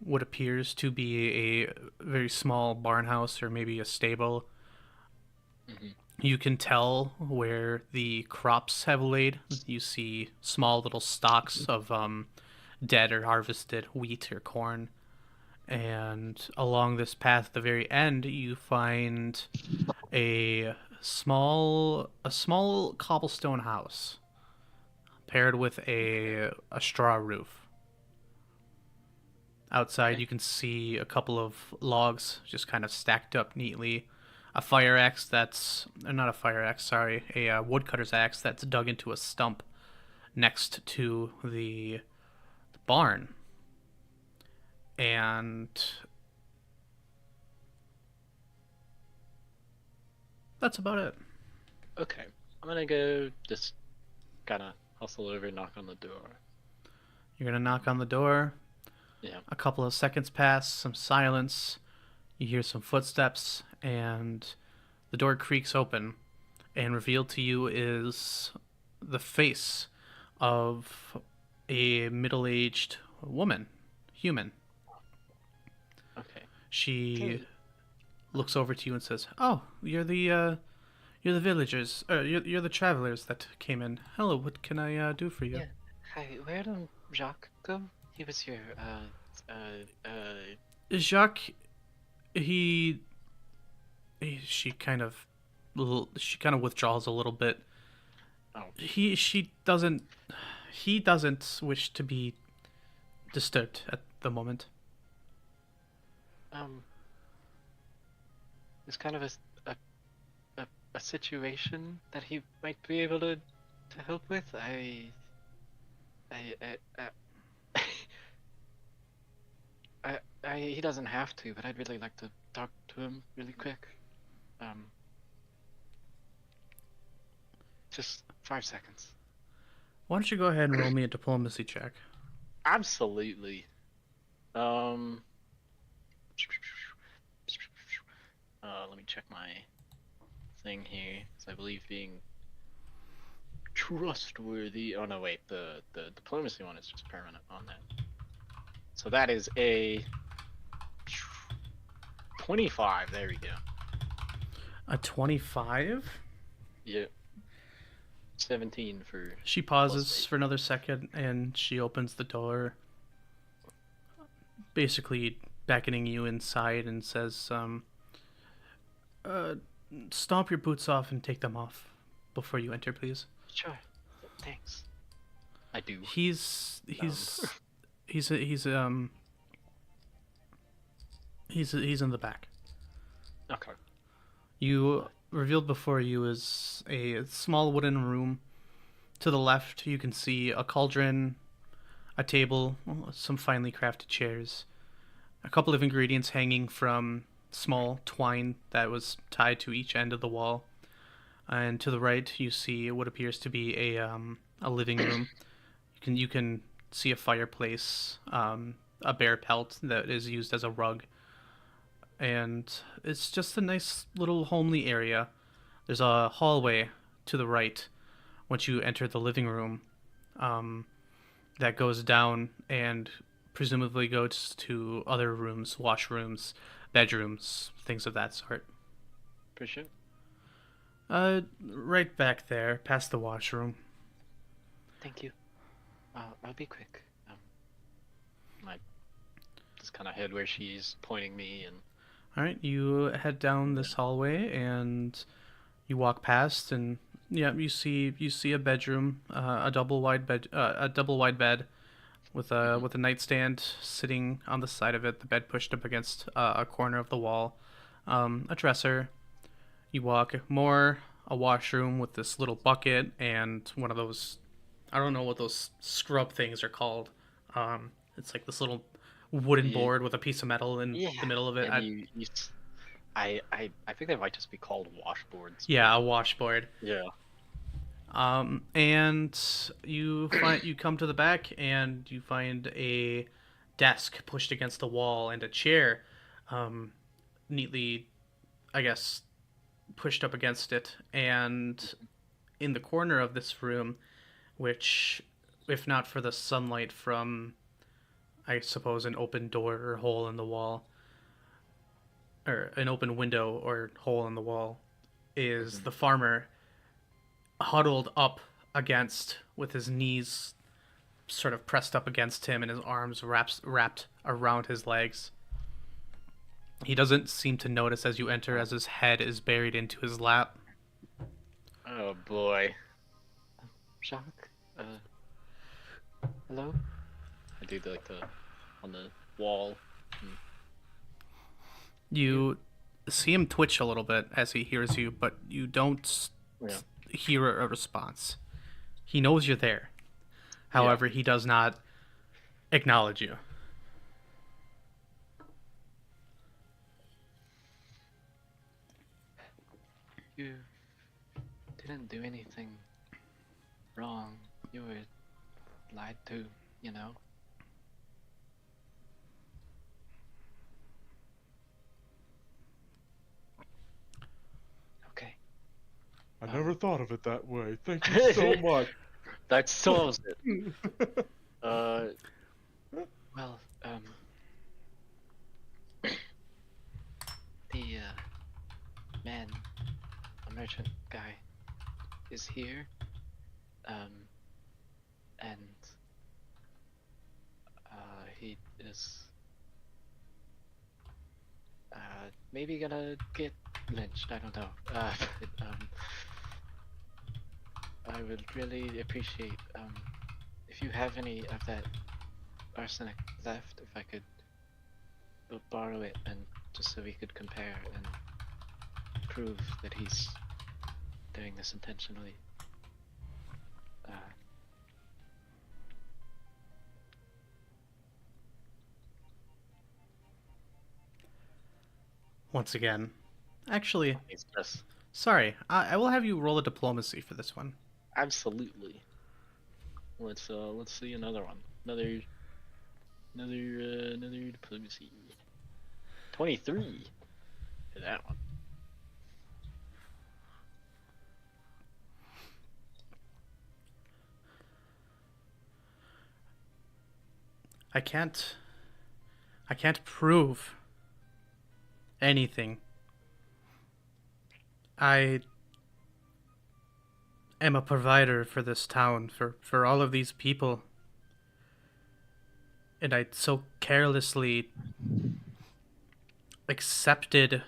what appears to be a very small barn house or maybe a stable. Mm-hmm. You can tell where the crops have laid. You see small little stalks of dead or harvested wheat or corn. And along this path at the very end, you find a small cobblestone house paired with a straw roof. Outside, you can see a couple of logs just kind of stacked up neatly. A fire axe that's not a fire axe, sorry, a woodcutter's axe that's dug into a stump next to the barn. And that's about it. Okay, I'm gonna go just kind of hustle over and knock on the door. You're gonna knock on the door. Yeah. A couple of seconds pass, some silence. You hear some footsteps, and the door creaks open, and revealed to you is the face of a middle-aged woman, human. Okay. She looks over to you and says, "Oh, you're the villagers, or you're the travelers that came in. Hello, what can I do for you?" Yeah. Hi. Where did Jacques go? He was here. Jacques, she kind of withdraws a little bit. Oh. He doesn't wish to be disturbed at the moment. It's kind of a situation that he might be able to help with. He doesn't have to, but I'd really like to talk to him really quick. Just 5 seconds. Why don't you go ahead and roll me a diplomacy check? Absolutely. Let me check my thing here. So I believe being trustworthy. Oh no, wait. The diplomacy one is just permanent on that. So that is a 25. There we go. A 25? Yep. 17 for. She pauses for another second and she opens the door, basically beckoning you inside, and says, stomp your boots off and take them off before you enter, please. Sure. Thanks. I do. He's in the back. Okay. You revealed before you is a small wooden room. To the left, you can see a cauldron, a table, some finely crafted chairs, a couple of ingredients hanging from small twine that was tied to each end of the wall. And to the right, you see what appears to be a living room. You can see a fireplace, a bear pelt that is used as a rug, and it's just a nice little homely area. There's a hallway to the right once you enter the living room, that goes down and presumably goes to other rooms, washrooms, bedrooms, things of that sort. For sure. Right back there, past the washroom. Thank you. I'll be quick. I just kind of head where she's pointing me, and All right, you head down this hallway and you walk past, and yeah, you see a bedroom, a double wide bed with a nightstand sitting on the side of it, the bed pushed up against a corner of the wall, a dresser. You walk more, a washroom with this little bucket and one of those, I don't know what those scrub things are called. It's like this little wooden board with a piece of metal in the middle of it. And I think they might just be called washboards. Yeah, a washboard. Yeah. And you come to the back and you find a desk pushed against the wall and a chair, neatly, I guess, pushed up against it. And in the corner of this room, which, if not for the sunlight from, I suppose, an open door or hole in the wall, or an open window or hole in the wall, is the farmer huddled up against, with his knees sort of pressed up against him and his arms wrapped around his legs. He doesn't seem to notice as you enter, as his head is buried into his lap. Oh boy. Jacques? Hello? I do the on the wall. You see him twitch a little bit as he hears you, but you don't hear a response. He knows you're there. However, he does not acknowledge you. You didn't do anything wrong. You were lied to, you know? Okay. I never thought of it that way. Thank you so much. That solves it. Well, the man, a merchant guy, is here. And he is maybe gonna get lynched. I don't know. But, I would really appreciate if you have any of that arsenic left, if I could borrow it, and just so we could compare and prove that he's doing this intentionally. Once again. Actually, It's just sorry. I will have you roll a diplomacy for this one. absolutely. Let's see another one. Another diplomacy. 23 for that one. I can't prove anything. I am a provider for this town, for all of these people. And I so carelessly accepted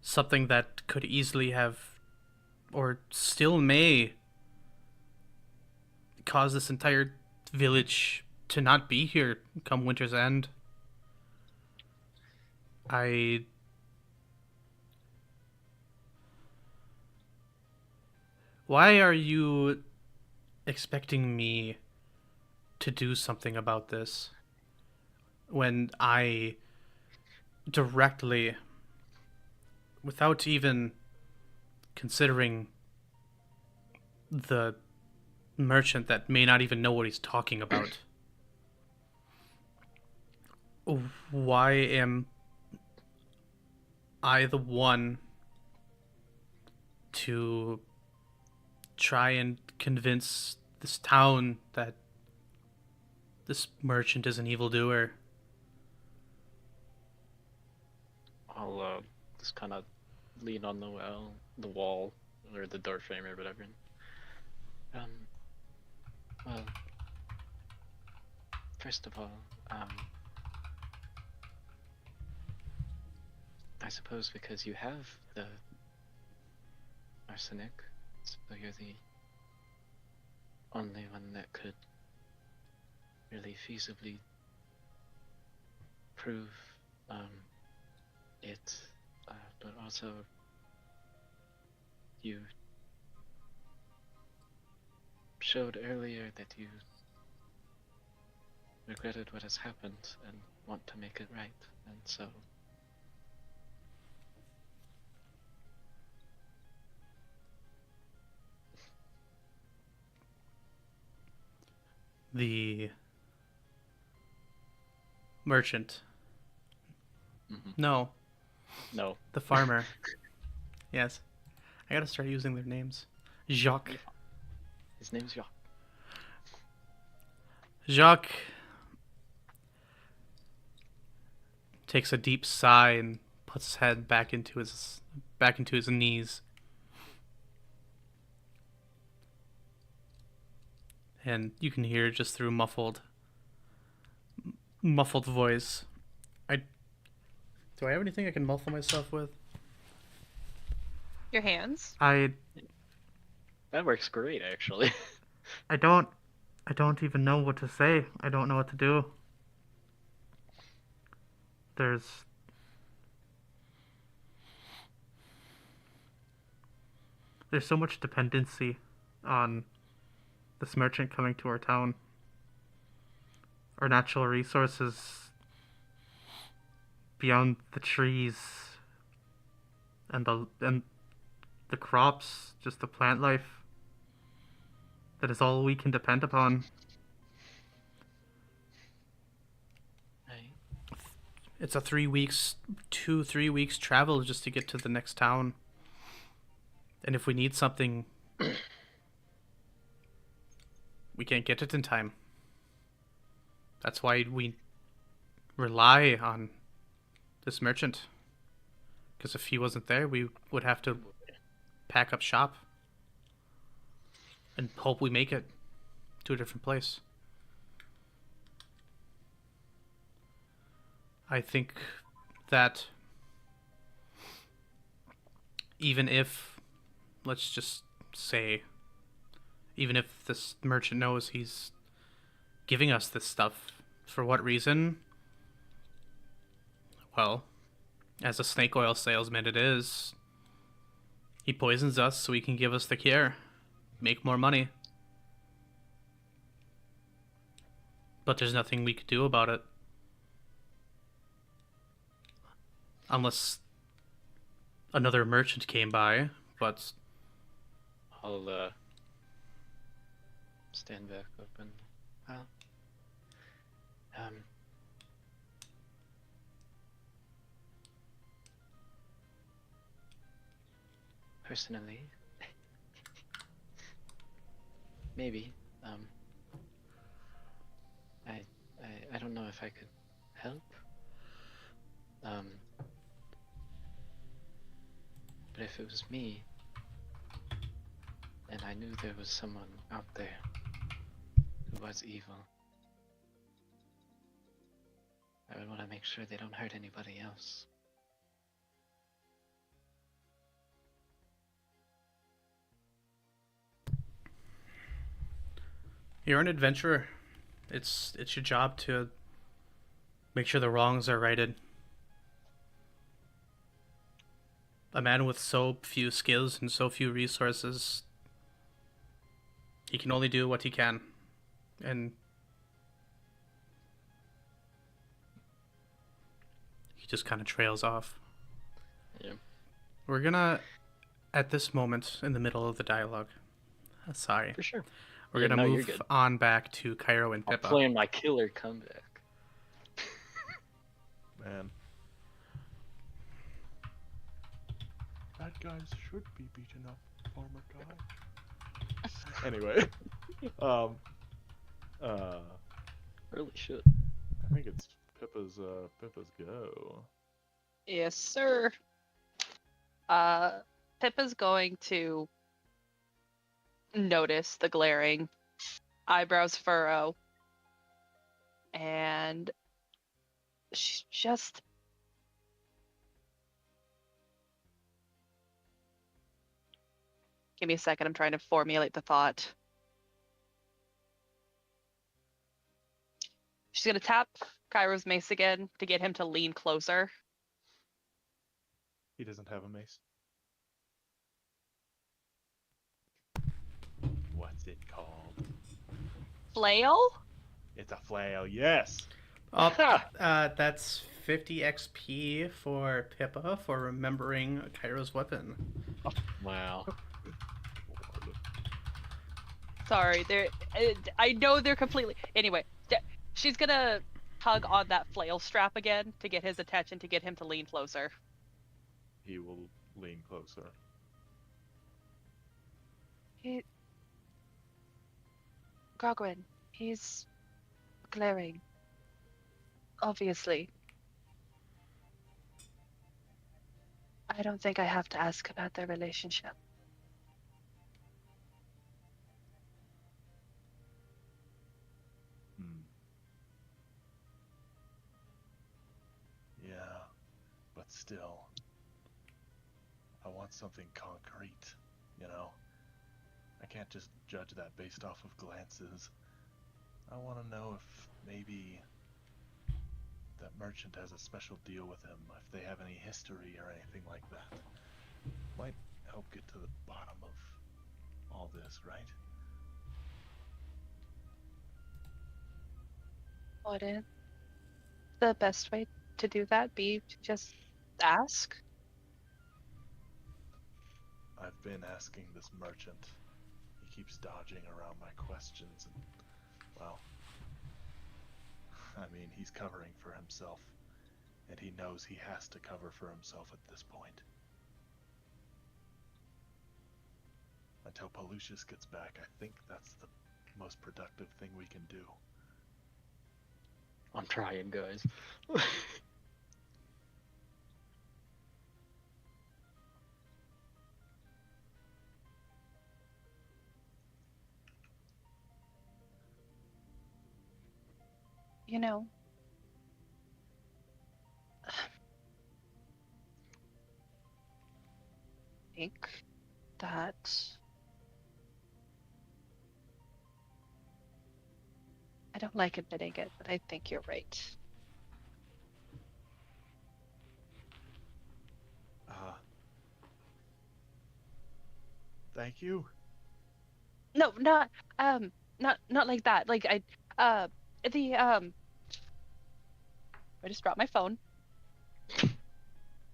something that could easily have, or still may, cause this entire village to not be here come winter's end. Why are you expecting me to do something about this when I directly, without even considering the merchant that may not even know what he's talking about, why am I the one to try and convince this town that this merchant is an evildoer? I'll just kind of lean on the wall, or the door frame or whatever. Well, first of all, I suppose because you have the arsenic, so you're the only one that could really feasibly prove it, but also you showed earlier that you regretted what has happened and want to make it right, and so The merchant. No, no. the farmer. Yes. I gotta start using their names. Jacques. His name's Jacques. Jacques takes a deep sigh and puts his head back into his knees. And you can hear just through muffled voice. Do I have anything I can muffle myself with? Your hands? That works great, actually. I don't even know what to say. I don't know what to do. There's so much dependency on this merchant coming to our town. Our natural resources beyond the trees and the crops, just the plant life. That is all we can depend upon. Right. It's a 3 weeks, 2-3 weeks travel just to get to the next town. And if we need something, we can't get it in time. That's why we rely on this merchant. Because if he wasn't there, we would have to pack up shop and hope we make it to a different place. I think that even if, let's just say, even if this merchant knows he's giving us this stuff, for what reason? Well, as a snake oil salesman it is, he poisons us so he can give us the cure, make more money. But there's nothing we could do about it. Unless another merchant came by, but I'll stand back up and personally, maybe I don't know if I could help. But if it was me, and I knew there was someone out there who was evil, I would want to make sure they don't hurt anybody else. you're an adventurer. It's your job to make sure the wrongs are righted. A man with so few skills and so few resources, he can only do what he can. And he just kind of trails off. Yeah. We're gonna, at this moment in the middle of the dialogue, sorry, For sure. we're Yeah, gonna no, you're move good. on back to Cairo and I'm Pippa. playing my killer comeback. Man. Bad guys should be beaten up, farmer guy. Anyway, Really should. I think it's Pippa's go. Yes, sir. Pippa's going to notice the glaring eyebrows furrow, and she's just give me a second. I'm trying to formulate the thought. She's gonna tap Cairo's mace again to get him to lean closer. He doesn't have a mace. What's it called? Flail? It's a flail, yes! Oh, that's 50 XP for Pippa for remembering Cairo's weapon. Wow. Sorry, they're. I know they're completely. Anyway, she's gonna tug on that flail strap again to get his attention, to get him to lean closer. He will lean closer. Grogwin, he's glaring. Obviously. I don't think I have to ask about their relationship. Yeah, but still, I want something concrete, you know? I can't just judge that based off of glances. I want to know if maybe that merchant has a special deal with him, if they have any history or anything like that. Might help get to the bottom of all this, right? Wouldn't the best way to do that be to just ask? I've been asking this merchant. He keeps dodging around my questions, and, well, I mean, he's covering for himself, and he knows he has to cover for himself at this point. Until Lucius gets back, I think that's the most productive thing we can do. I'm trying, guys. You know, I think that I don't like admitting it, but I think you're right. Thank you. No, not like that. Like the I just dropped my phone.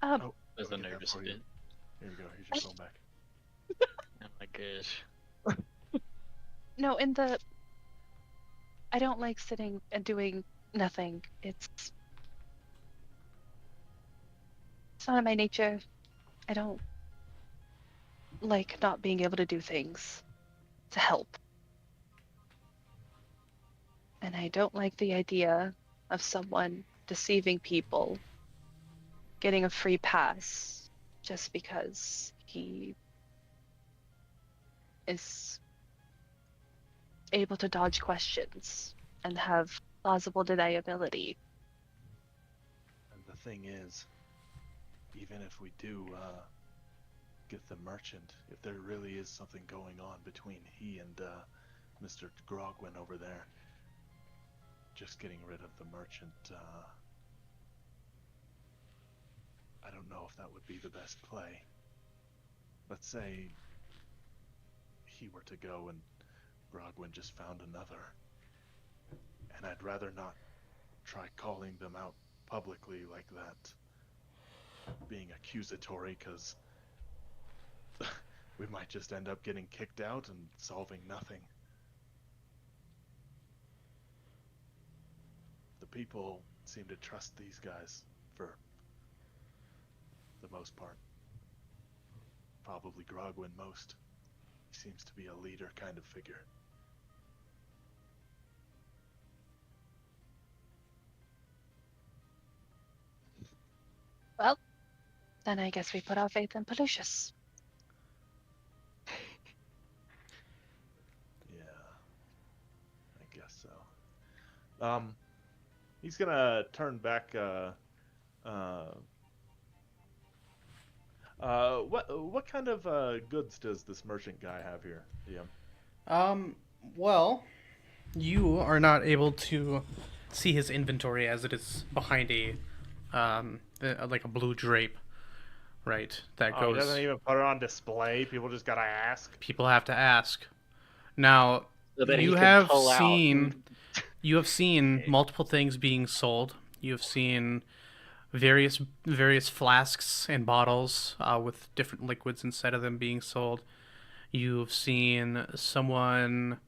Oh, There's go a get that nervous for you. bit. Here we go. Here's your phone back. Oh my gosh. No, I don't like sitting and doing nothing. It's not in my nature. I don't like not being able to do things to help. And I don't like the idea of someone deceiving people, getting a free pass just because he is able to dodge questions and have plausible deniability. And the thing is, even if we do get the merchant, if there really is something going on between he and Mr. Grogwin over there, just getting rid of the merchant, I don't know if that would be the best play. Let's say he were to go and Grogwin just found another. And I'd rather not try calling them out publicly like that, being accusatory, because we might just end up getting kicked out and solving nothing. The people seem to trust these guys for the most part. Probably Grogwin most. He seems to be a leader kind of figure. Well, then I guess we put our faith in Lucius. Yeah, I guess so. He's gonna turn back. What kind of goods does this merchant guy have here, DM? Well, you are not able to see his inventory as it is behind like a blue drape, right? That He goes. doesn't even put it on display. People just gotta ask. People have to ask. Now, So that he you can have pull out. seen you have seen Okay. multiple things being sold. You have seen various flasks and bottles with different liquids inside of them being sold. You've seen someone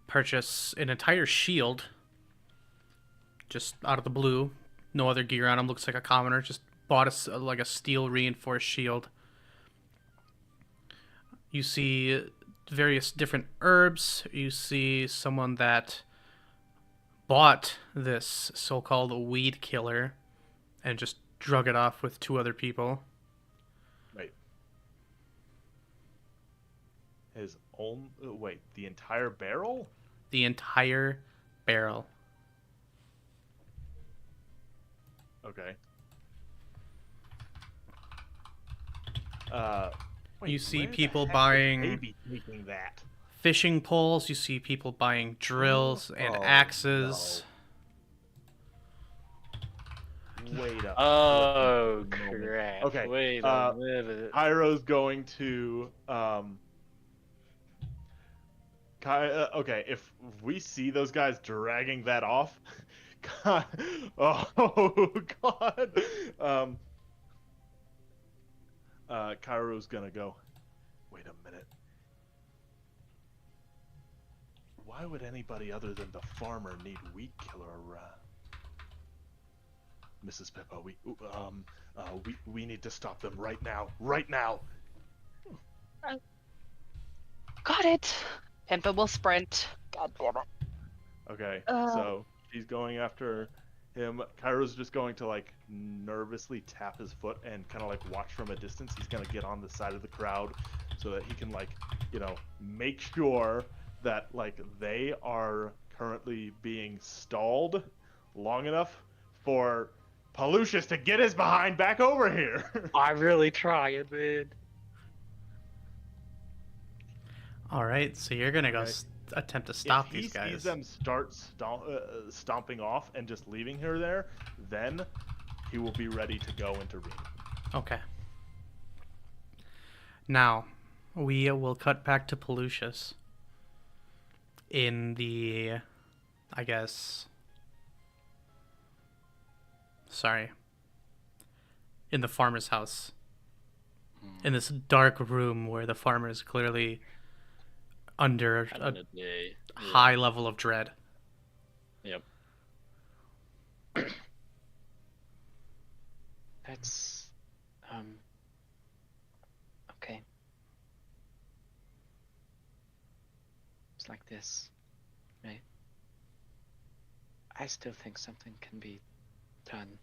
purchase an entire shield just out of the blue. No other gear on him. Looks like a commoner. Just bought like a steel reinforced shield. You see various different herbs. You see someone that bought this so-called weed killer and just drug it off with two other people. Wait. His own. Wait, the entire barrel? The entire barrel. Okay. You see where the people heck buying- would they be taking that? Fishing poles. You see people buying drills and axes. No. Wait up. Oh flipping moment. crap! Okay, Wait a minute. Pyro's going to okay, if we see those guys dragging that off, God, oh God, Cairo's gonna go. Why would anybody other than the farmer need weed killer, Mrs. Pippa? We need to stop them right now. Right now. Got it. Pimpa will sprint. God damn it. Okay, Uh. so she's going after him. Cairo's just going to like nervously tap his foot and kind of like watch from a distance. He's gonna get on the side of the crowd so that he can like, make sure that like they are currently being stalled long enough for Palucius to get his behind back over here. I'm really trying, man. All right, so you're gonna go Okay. attempt to stop if he these guys. sees them start stomping off and just leaving her there, then he will be ready to go intervene. Okay. Now, we will cut back to Palucius in the, I guess, sorry, in the farmer's house. In this dark room where the farmer is clearly under a day. high level of dread. Yep. That's okay. It's like this, right? I still think something can be done.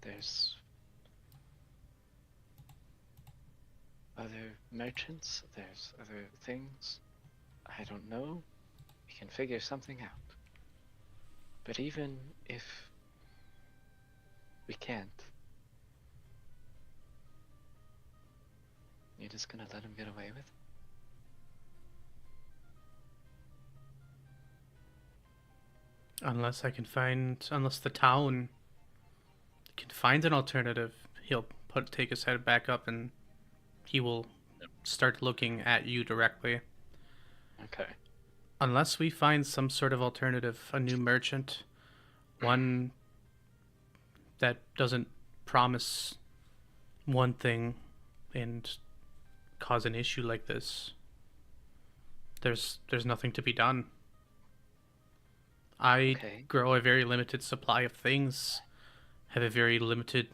There's other merchants, there's other things. I don't know. We can figure something out. But even if we can't, you're just gonna let him get away with it? Unless the town can find an alternative, he'll take his head back up and he will start looking at you directly. Okay. Unless we find some sort of alternative, a new merchant, one that doesn't promise one thing and cause an issue like this, there's nothing to be done. I Okay. grow a very limited supply of things, have a very limited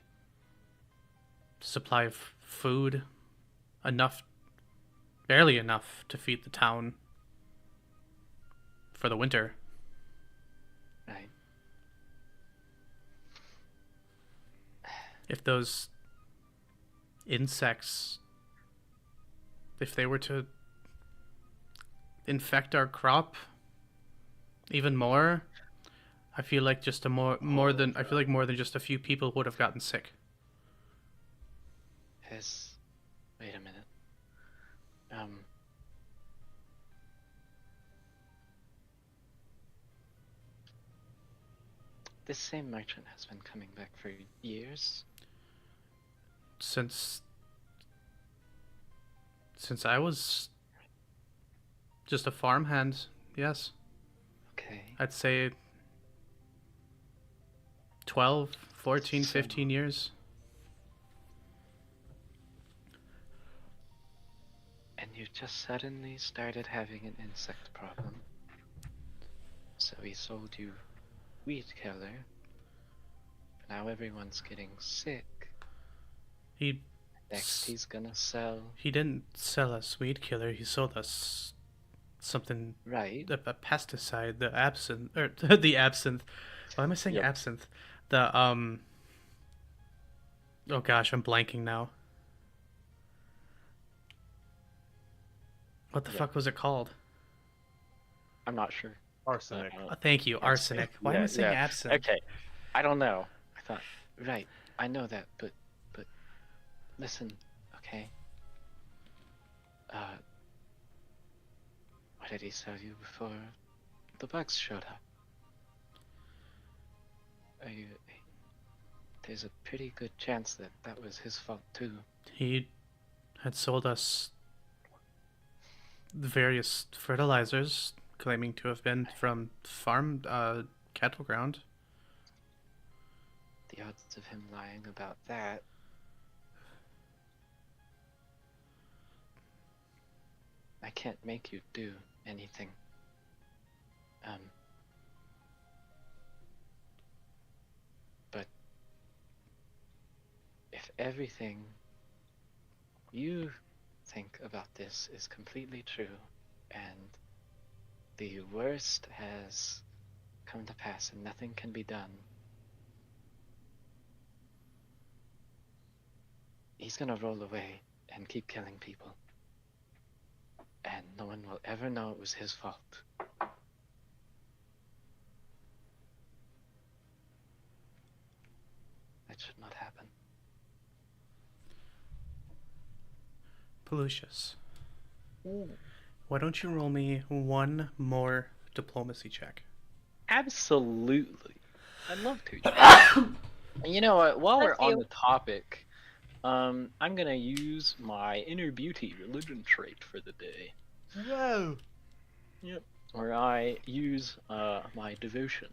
supply of food, barely enough to feed the town for the winter. Right. If those insects, if they were to infect our crop even more, I feel like just more than just a few people would have gotten sick. Wait a minute. This same merchant has been coming back for years. Since I was just a farmhand, yes. Okay. I'd say 12, 14, So- 15 years. And you just suddenly started having an insect problem. So he sold you weed killer. Now everyone's getting sick. He Next he's gonna sell. He didn't sell us weed killer. He sold us something, Right. a pesticide, the absinthe, or the absinthe. Why am I saying Yep. absinthe? The Oh gosh, I'm blanking now. What the Yeah. fuck was it called? I'm not sure. Arsenic. Thank you, arsenic. Why am I saying absinthe? Okay. I don't know. I thought, right. I know that, but listen, okay? What did he sell you before the bugs showed up? There's a pretty good chance that was his fault too. He had sold us the various fertilizers, claiming to have been from farm cattle ground. The odds of him lying about that. can't make you do anything. But if everything you think about this is completely true, and the worst has come to pass and nothing can be done, he's gonna roll away and keep killing people. And no one will ever know it was his fault. That should not happen. Pelucius, why don't you roll me one more diplomacy check? Absolutely. I'd love to. And you know what? While we're Bless on you. the topic, I'm gonna use my inner beauty religion trait for the day. Whoa! Yep. Where I use my devotion.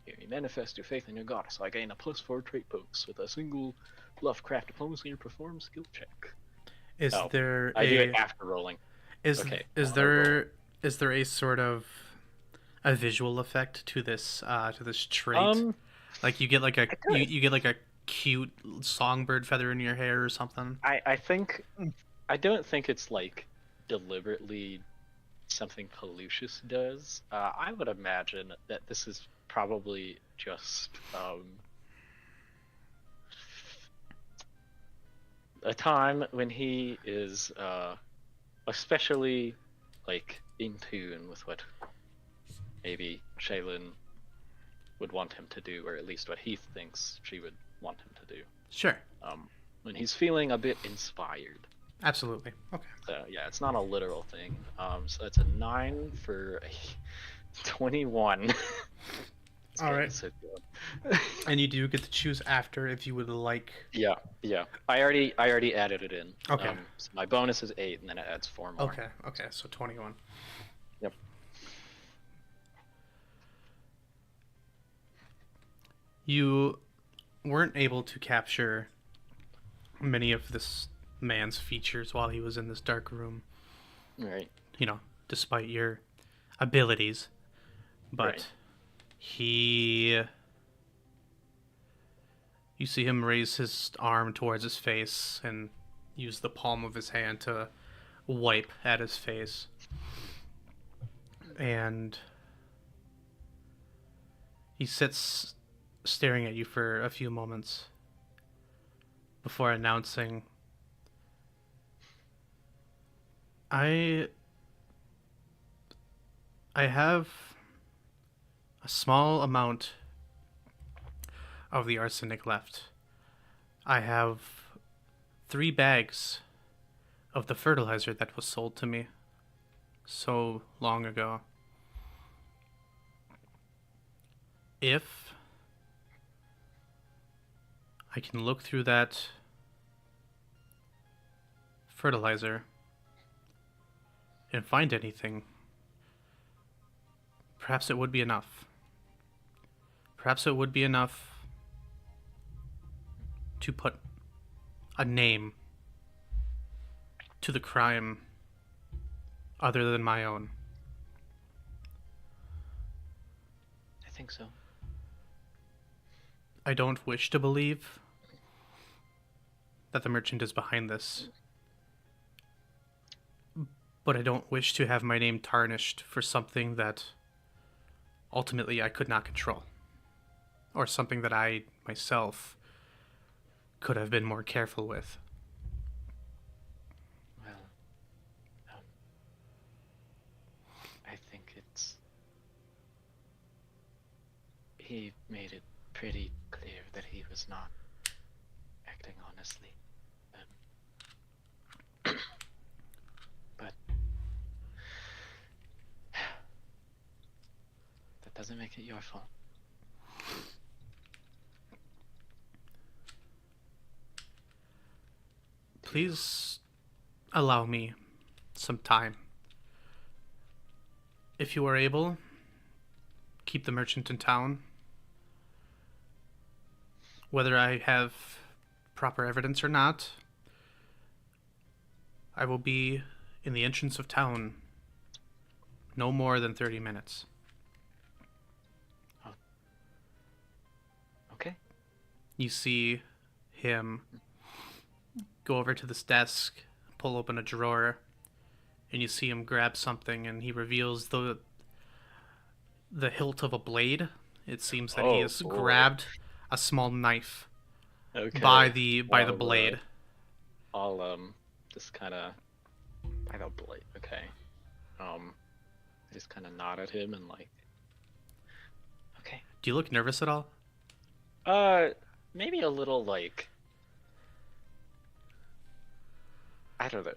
Here, you manifest your faith in your goddess. I gain a +4 trait bonus with a single Lovecraft diplomacy or perform skill check. Is Oh, there I do a it after rolling. is Okay, is I'll there is there a sort of a visual effect to this trait? Like you get like a you get like a cute songbird feather in your hair or something? I think I don't think it's like deliberately something Pelucius does. I would imagine that this is probably just a time when he is especially like in tune with what maybe Shaylin would want him to do, or at least what he thinks she would want him to do. Sure. When he's feeling a bit inspired. Absolutely. Okay. So yeah, it's not a literal thing. So that's a 9 for a 21. All right. So good. And you do get to choose after if you would like. Yeah. I already added it in. Okay. So my bonus is 8, and then it adds 4 more. Okay. So 21. Yep. You weren't able to capture many of this man's features while he was in this dark room, Right. you know, despite your abilities. But Right. you see him raise his arm towards his face and use the palm of his hand to wipe at his face. And he sits staring at you for a few moments before announcing, I have a small amount of the arsenic left. I have 3 bags of the fertilizer that was sold to me so long ago. If I can look through that fertilizer and find anything, perhaps it would be enough. Perhaps it would be enough to put a name to the crime other than my own. I think so. I don't wish to believe that the merchant is behind this, but I don't wish to have my name tarnished for something that ultimately I could not control, or something that I myself could have been more careful with. Well, I think he made it pretty clear that he was not acting honestly. But that doesn't make it your fault. Please allow me some time. If you are able, keep the merchant in town. Whether I have proper evidence or not, I will be in the entrance of town. No more than 30 minutes. Okay. You see him go over to this desk, pull open a drawer, and you see him grab something, and he reveals the hilt of a blade. It seems that he Oh, has boy. grabbed a small knife Okay. by the Well, blade. I'll just kind of by the blade. Okay. I just kind of nod at him and like. Okay. Do you look nervous at all? Maybe a little like. I don't know.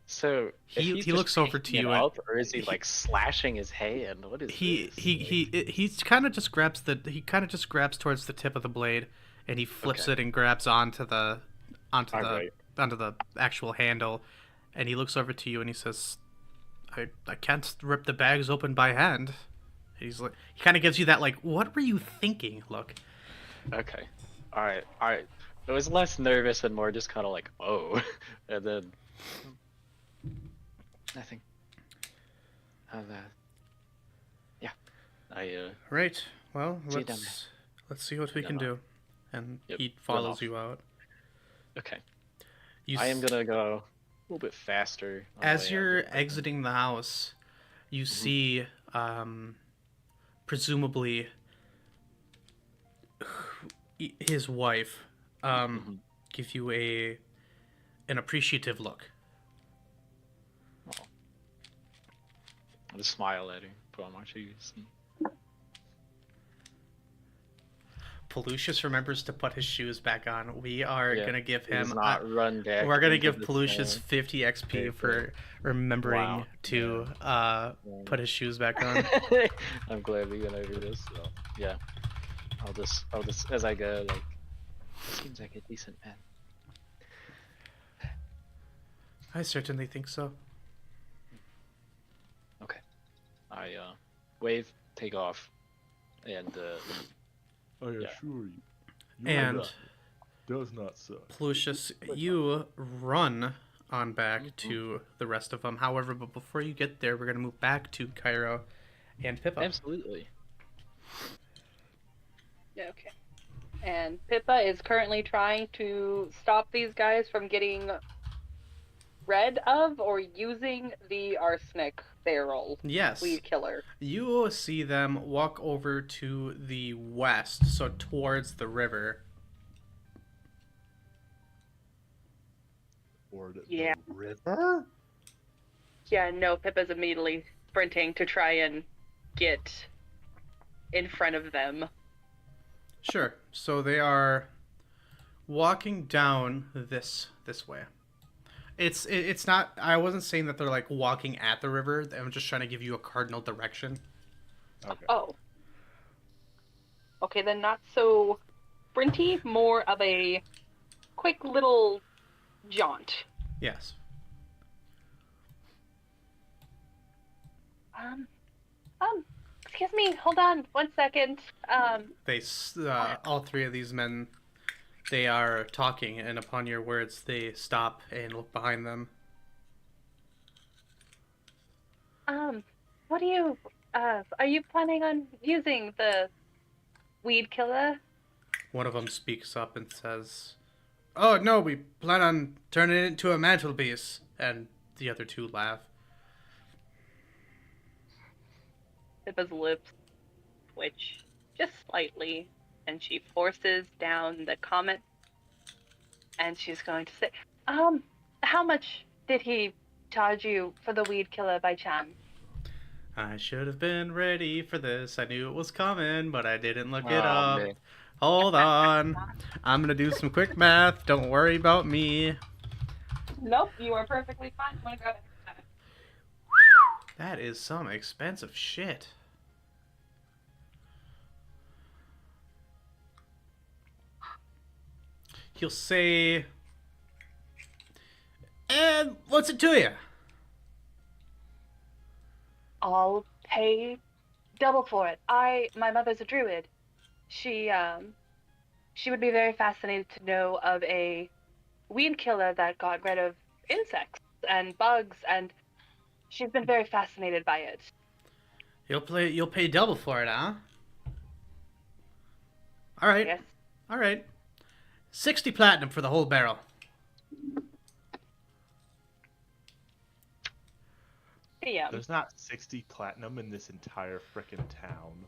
So if He he's he just looks over to picking it you and up, or is he like slashing his hand? What is he this? he's kind of just grabs towards the tip of the blade, and he flips Okay. it and grabs onto the Alright. onto the actual handle, and he looks over to you and he says, I can't rip the bags open by hand. He's like, he kind of gives you that like, what were you thinking look. Okay. Alright. Alright. It was less nervous and more just kind of like, oh, and then nothing. Yeah. Right. Well, See you down let's see what we No, can no. do. And Yep, he run follows off. you out. Okay. You I am s- gonna go a little bit faster. On the As way out, you're just like- exiting the house, you Mhm. see, presumably, his wife, Mhm. give you an appreciative look. I'll just smile at her, put on my shoes. Pelusius remembers to put his shoes back on. We are Yeah, gonna give He does him. not run back. We're gonna into give the Pelusius sand. 50 XP Okay, for remembering Wow, to put his shoes back on. I'm glad we went over this. So, yeah. I'll just as I go, like, seems like a decent man. I certainly think so. Okay. I wave, take off, and I Yeah. assure you. And does not suck. Pelusius, you run on back Mhm. to the rest of them. However, but before you get there, we're gonna move back to Cairo and Pippa. absolutely. Yeah, okay. And Pippa is currently trying to stop these guys from getting rid of or using the arsenic barrel Yes. weed killer. You see them walk over to the west, so towards the river. Or the Yeah. river? Yeah, no, Pippa's immediately sprinting to try and get in front of them. Sure. So they are walking down this way. It's not. I wasn't saying that they're like walking at the river. I'm just trying to give you a cardinal direction. Okay. Oh. Okay, then not so sprinty, more of a quick little jaunt. Yes. Excuse me, hold on 1 second. All three of these men, they are talking, and upon your words, they stop and look behind them. What are you planning on using the weed killer? One of them speaks up and says, "Oh no, we plan on turning it into a mantelpiece." And the other two laugh. Pippa's lips twitch just slightly, and she forces down the comment, and she's going to say, how much did he charge you for the weed killer by chance? I should have been ready for this. I knew it was coming, but I didn't look it Oh, up. man. Hold on. I'm gonna do some quick math. Don't worry about me. Nope, you are perfectly fine. I'm gonna go ahead. That is some expensive shit. He'll say, "And what's it to you?" I'll pay double for it. My mother's a druid. She would be very fascinated to know of a weed killer that got rid of insects and bugs and She's been very fascinated by it. You'll pay double for it, huh? All right. Yes. All right. 60 platinum for the whole barrel. Yeah. There's not 60 platinum in this entire frickin' town.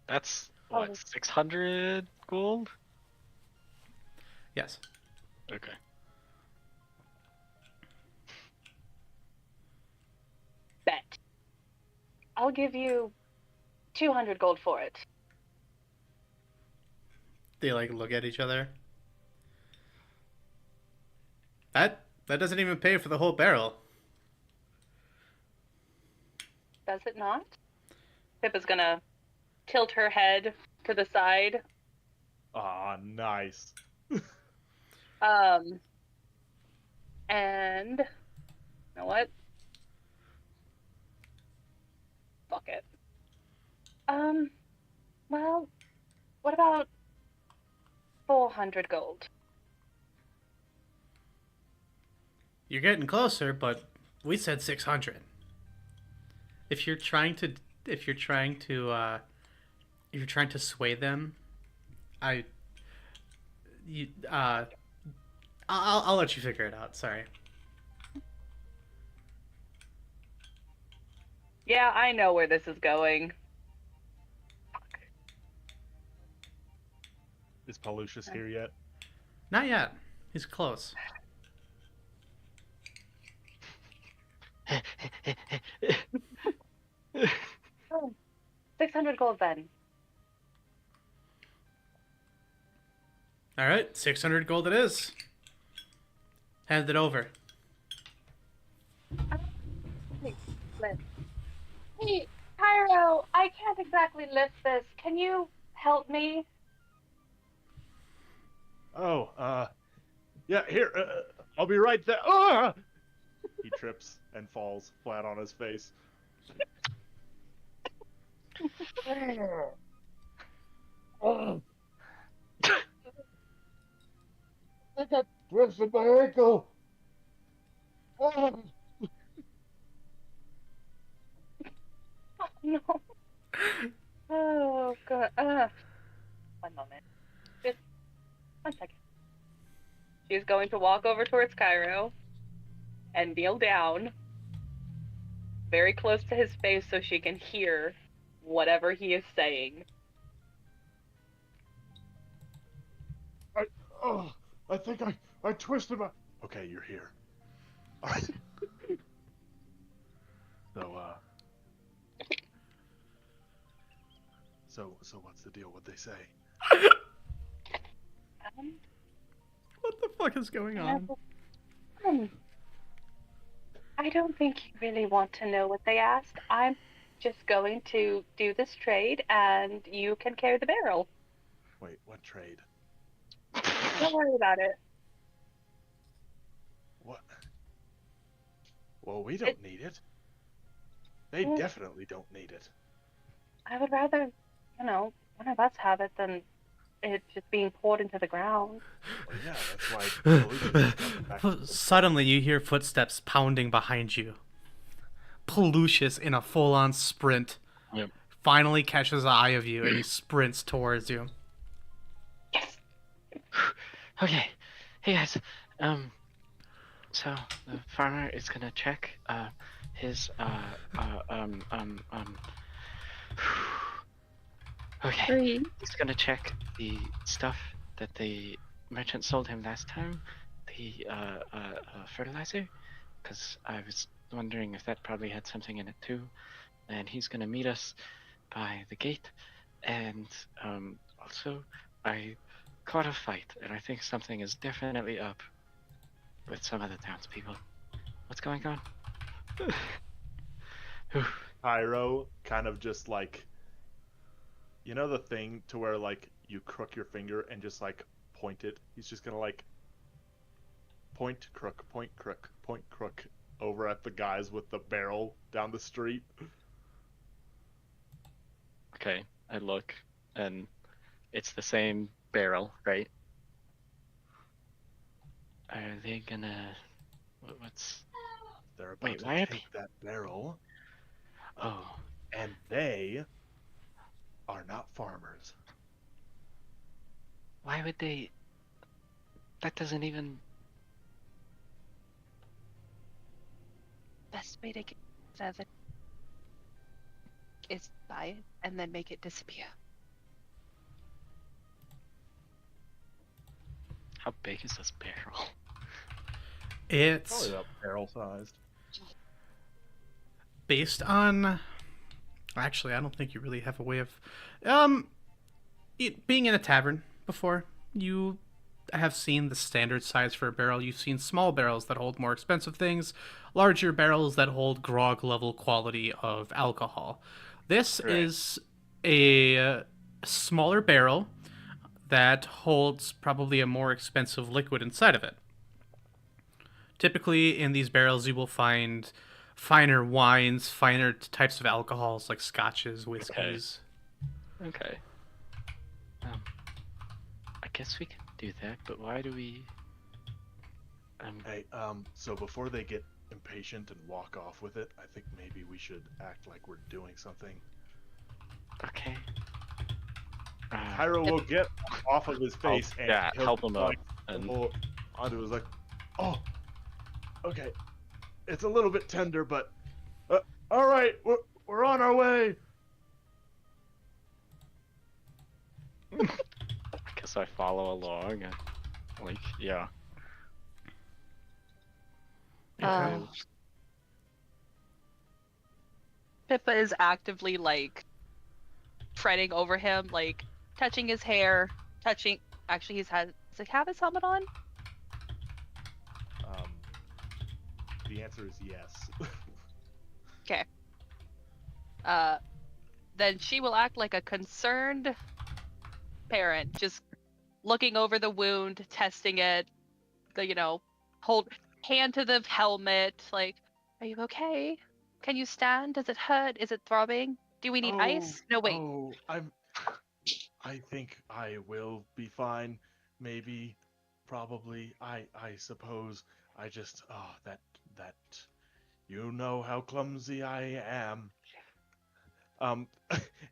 That's Oh. what, 600 gold? Yes. Okay. Bet. I'll give you 200 gold for it. They like look at each other. That doesn't even pay for the whole barrel. Does it not? Pippa's gonna tilt her head to the side. Ah, nice. And you know what? Fuck it. Well, what about 400 gold? You're getting closer, but we said 600. If you're trying to sway them, I'll let you figure it out. Sorry. Yeah, I know where this is going. Is Palucius here yet? Not yet. He's close. 600 gold then. All right, 600 gold it is. Hand it over. Hey, Cairo, I can't exactly lift this. Can you help me? Oh, yeah, here, I'll be right there. Ah! He trips and falls flat on his face. I got twisted my ankle. Oh, no. Oh, God. One moment. Just 1 second. She's going to walk over towards Cairo and kneel down very close to his face so she can hear whatever he is saying. I think I twisted my... Okay, you're here. All right. So what's the deal? What'd they say? What the fuck is going on? I don't think you really want to know what they asked. I'm just going to do this trade and you can carry the barrel. Wait, what trade? Don't worry about it. What? Well, we don't need it. They definitely don't need it. I would rather, one of us have it than it just being poured into the ground. Well, yeah, that's why Palucius is coming back to the... Suddenly, you hear footsteps pounding behind you. Palucius, in a full-on sprint, finally catches the eye of you, and he sprints towards you. Yes. Okay. Hey guys. So the farmer is gonna check his Okay. He's gonna check the stuff that the merchant sold him last time, the fertilizer, because I was wondering if that probably had something in it too. And he's gonna meet us by the gate, and also I caught a fight, and I think something is definitely up with some of the townspeople. What's going on? Pyro kind of just like... You know the thing to where, like, you crook your finger and just, like, point it? He's just gonna, like, point, crook, over at the guys with the barrel down the street. Okay, I look, and it's the same barrel, right? Are they gonna? What's? They're about Wait, to why are take that barrel, Oh, and they are not farmers. why would they? That doesn't even. Best way to get out of it is buy it and then make it disappear. How big is this barrel? It's Probably about barrel sized. based on. Actually, I don't think you really have a way of. Being in a tavern before, you have seen the standard size for a barrel. You've seen small barrels that hold more expensive things, larger barrels that hold grog level quality of alcohol. This Right. is a smaller barrel that holds probably a more expensive liquid inside of it. Typically, in these barrels, you will find finer wines, finer types of alcohols like scotches, whiskeys. Okay. I guess we can do that, but why do we? Hey, so before they get impatient and walk off with it, I think maybe we should act like we're doing something. Okay. Hyro will get off of his face and yeah, he'll help him up. like, And hold onto his like, oh, okay, it's a little bit tender, but all right, we're on our way. I guess I follow along and like, yeah. Uh, Pippa is actively like treading over him, like touching his hair, touching. Actually, does he have his helmet on? The answer is yes. Okay. Then she will act like a concerned parent, just looking over the wound, testing it. Hold hand to the helmet, like, are you okay? Can you stand? Does it hurt? Is it throbbing? Do we need ice? No, wait. Oh, I think I will be fine. Maybe, probably. I suppose. I just, that, you know how clumsy I am.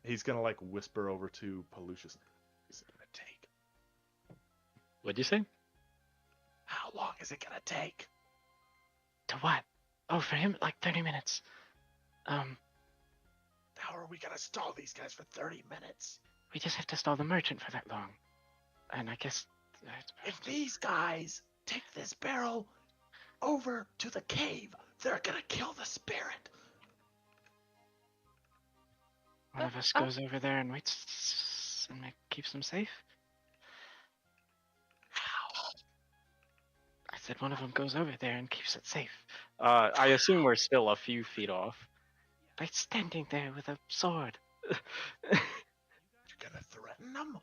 He's gonna like whisper over to Pelucius. Is it gonna take? What'd you say? How long is it gonna take? To what? Oh, for him, like 30 minutes. How are we gonna stall these guys for 30 minutes? We just have to stall the merchant for that long. And I guess. If these guys take this barrel over to the cave, they're gonna kill the spirit. One of us goes over there and waits and keeps them safe. How? I said one of them goes over there and keeps it safe. I assume we're still a few feet off. By standing there with a sword. You're gonna threaten them?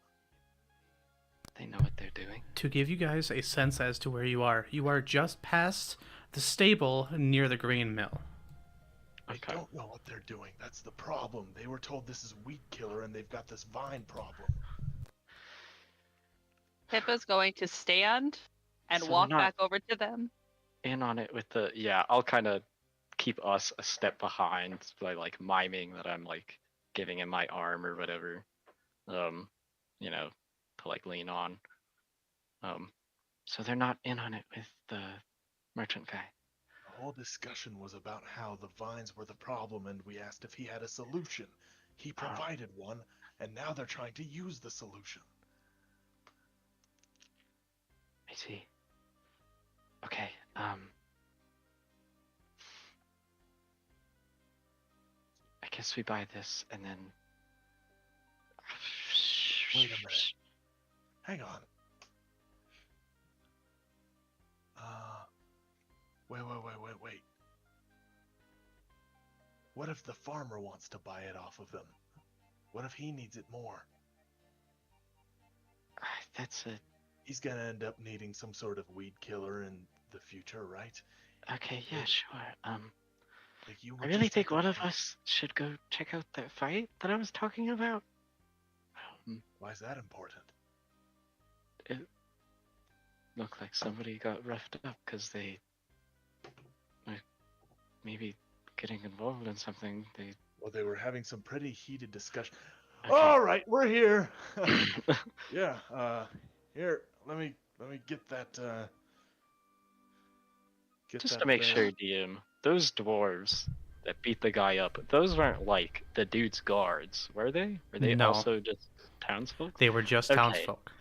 They know what they're doing. To give you guys a sense as to where you are just past the stable near the grain mill. They Okay. don't know what they're doing. That's the problem. They were told this is weed killer and they've got this vine problem. Pippa's going to stand and So walk not- back over to them. In on it with the I'll kind of keep us a step behind by like miming that I'm like giving him my arm or whatever, to like lean on. So they're not in on it with the merchant guy. The whole discussion was about how the vines were the problem and we asked if he had a solution. He provided one, and now they're trying to use the solution. I see. Okay, I guess we buy this and then. Wait a minute. Hang on. Wait. What if the farmer wants to buy it off of them? What if he needs it more? That's a. He's gonna end up needing some sort of weed killer in the future, right? Okay, yeah, sure. Like you I really think one of us should go check out that fight that I was talking about. Why is that important? look like somebody got roughed up because they were maybe getting involved in something. They Well, they were having some pretty heated discussion. okay. All right, we're here. Yeah. Here, let me get that. Get Just that to make there. sure, DM, those dwarves that beat the guy up, those weren't like the dude's guards, were they? Were they No. also just townsfolk? They were just Okay. townsfolk.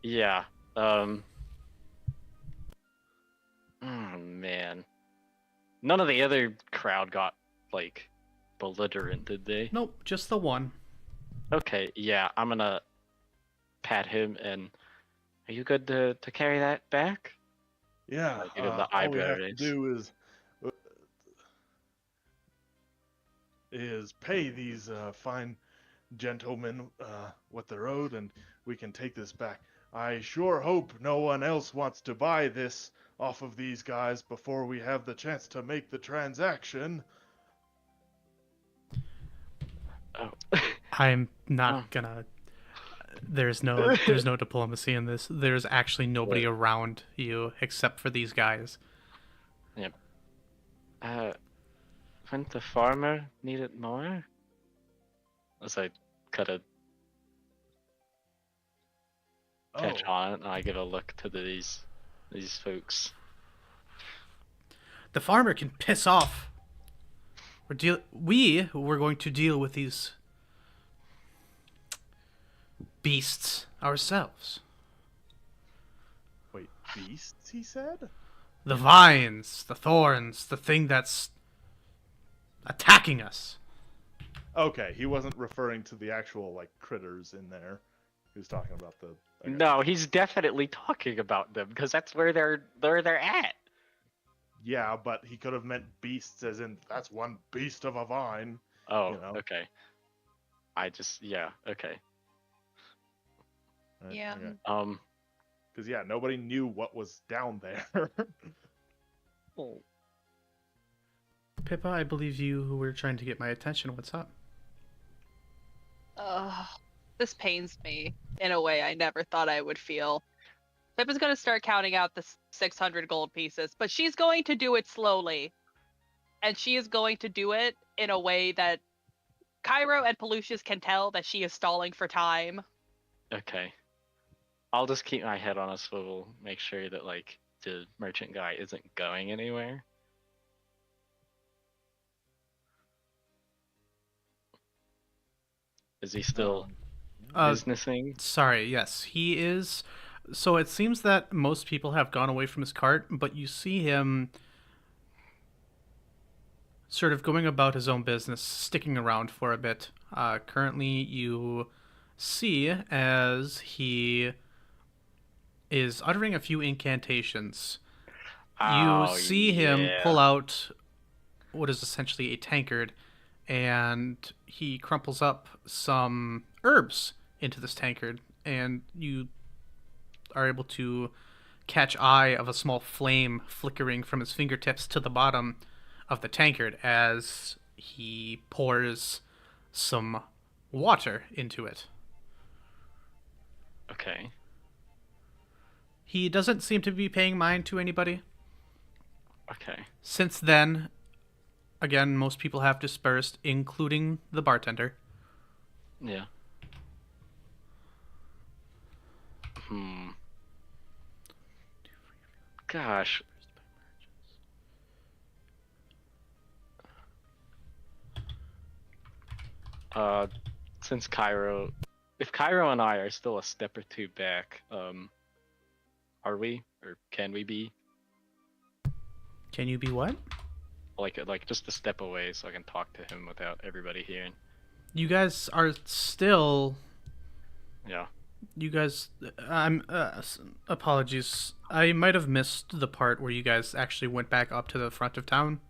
Yeah. Oh man. None of the other crowd got like belligerent, did they? Nope, just the one. Okay, yeah, I'm gonna pat him and are you good to carry that back? Yeah. I give him the All we eyebrow have to raise. do is pay these fine gentlemen what they're owed, and we can take this back. I sure hope no one else wants to buy this off of these guys before we have the chance to make the transaction. Oh. I'm not Oh. gonna. There's no diplomacy in this. There's actually nobody Yeah. around you except for these guys. Yep. Wouldn't the farmer need it more? As I cut a catch Oh, on it, and I give a look to these folks. The farmer can piss off. We're going to deal with these beasts ourselves. wait, beasts, he said? The vines, the thorns, the thing that's attacking us. Okay, he wasn't referring to the actual, like, critters in there. He was talking about the... okay. No, he's definitely talking about them because that's where they're at. Yeah, but he could have meant beasts as in, that's one beast of a vine. Oh, You know? okay. Okay. Right, Yeah. okay. Because, yeah, nobody knew what was down there. Oh. Pippa, I believe you were trying to get my attention. What's up? This pains me in a way I never thought I would feel. Pippa's gonna start counting out the 600 gold pieces, but she's going to do it slowly. And she is going to do it in a way that Cairo and Pelucius can tell that she is stalling for time. Okay. I'll just keep my head on a swivel, make sure that like the merchant guy isn't going anywhere. Is he still businessing? Sorry, yes, he is. So it seems that most people have gone away from his cart, but you see him sort of going about his own business, sticking around for a bit. Currently, you see as he is uttering a few incantations. You Oh, see him yeah. pull out what is essentially a tankard, and he crumples up some herbs into this tankard, and you are able to catch eye of a small flame flickering from his fingertips to the bottom of the tankard as he pours some water into it. Okay. He doesn't seem to be paying mind to anybody. Okay. Since then, again, most people have dispersed, including the bartender. Yeah. Gosh. Since if Cairo and I are still a step or two back, are we or can we be Can you be what? like just a step away so I can talk to him without everybody hearing? You guys are still. Yeah. You guys, apologies. I might have missed the part where you guys actually went back up to the front of town.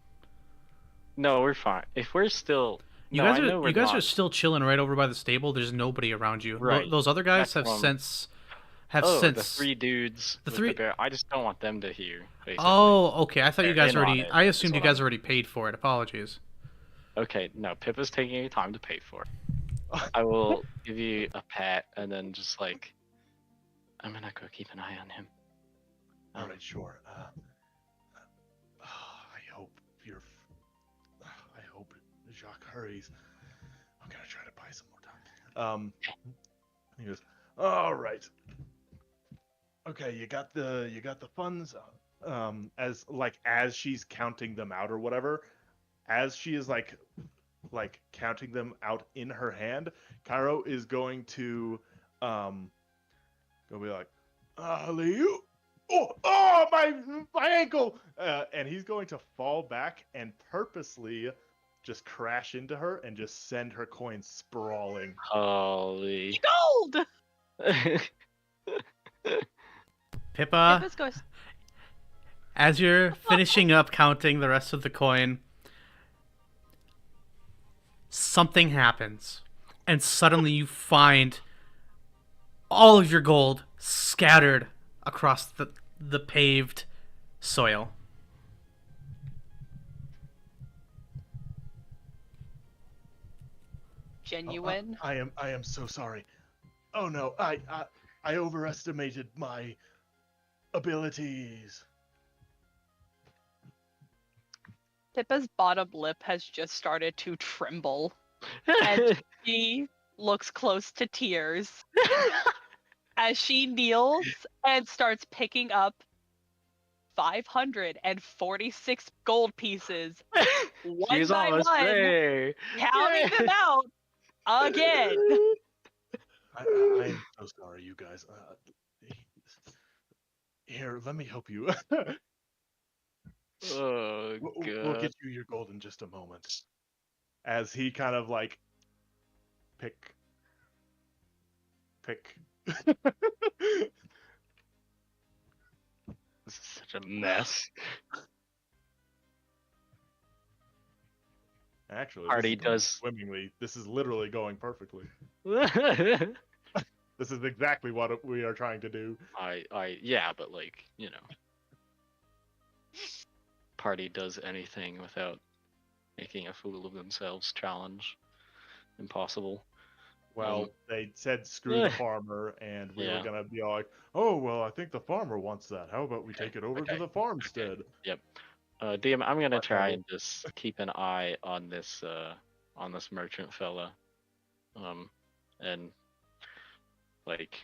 No, we're fine. If we're still, You no, guys I know are we're you guys not. are still chilling right over by the stable. There's nobody around you. Right. Those other guys That's have the since. three dudes. The with three- The bear. I just don't want them to hear. Basically. Oh, okay. I thought you They're guys in on already. it, I is assumed you what guys I'm- already paid for it. Apologies. Okay, no, Pippa's taking your time to pay for it. I will give you a pat and then just like, I'm gonna go keep an eye on him. All right, sure. I hope you're. I hope Jacques hurries. I'm gonna try to buy some more time. He goes, all right. Okay, you got the funds. As she's counting them out or whatever, as she is like counting them out in her hand, Cairo is going to go be like, Liu, my ankle, and he's going to fall back and purposely just crash into her and just send her coins sprawling. Holy. Gold! Pippa, Pippa's goes. as you're finishing up counting the rest of the coin, something happens, and suddenly you find all of your gold scattered across the paved soil. Genuine. I am so sorry. Oh no, I overestimated my abilities. Pippa's bottom lip has just started to tremble, and she looks close to tears as she kneels and starts picking up 546 gold pieces one She's by almost one, there. counting them out again. I am so sorry, you guys. Here, let me help you. Oh We'll god. get you your gold in just a moment. As he kind of like pick. This is such a mess. Actually, Party this is going does. swimmingly. This is literally going perfectly. I This is exactly what we are trying to do. yeah, but like, you know. Party does anything without making a fool of themselves challenge. Impossible. Well, they said screw the farmer, and we were Yeah. gonna be all like, oh, well, I think the farmer wants that. How about we Okay, take it over okay, to the farmstead? Yep. DM, I'm gonna try Whatever. and just keep an eye on this merchant fella. And like,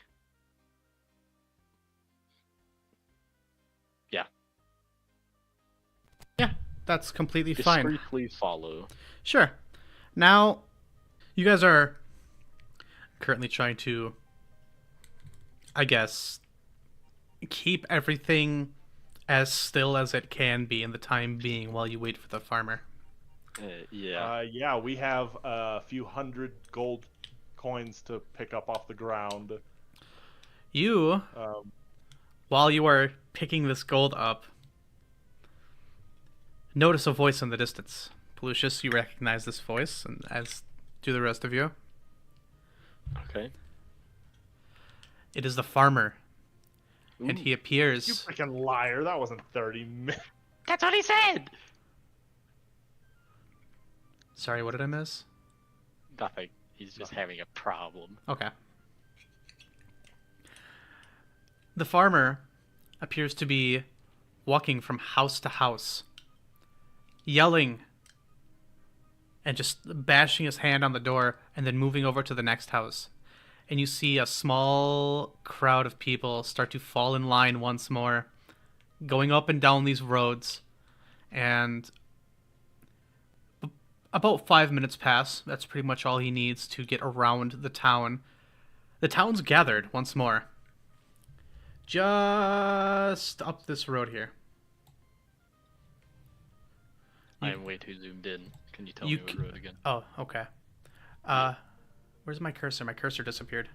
yeah, Yeah, that's completely fine. discreetly follow. Sure. Now, you guys are currently trying to, I guess, keep everything as still as it can be in the time being while you wait for the farmer. Yeah. Yeah, we have a few hundred gold coins to pick up off the ground. You, while you are picking this gold up, notice a voice in the distance. Lucius, you recognize this voice, and as do the rest of you. Okay. It is the farmer, and Ooh. he You appears. freaking liar! That wasn't 30 minutes. That's what he said. Sorry, what did I miss? Nothing. He's just having a problem. Okay. The farmer appears to be walking from house to house, yelling and just bashing his hand on the door and then moving over to the next house. And you see a small crowd of people start to fall in line once more, going up and down these roads. And about 5 minutes pass. That's pretty much all he needs to get around the town. The town's gathered once more. Just up this road here. I am way too zoomed in. Can you tell you me what c- road again? Oh, okay. Where's my cursor? My cursor disappeared.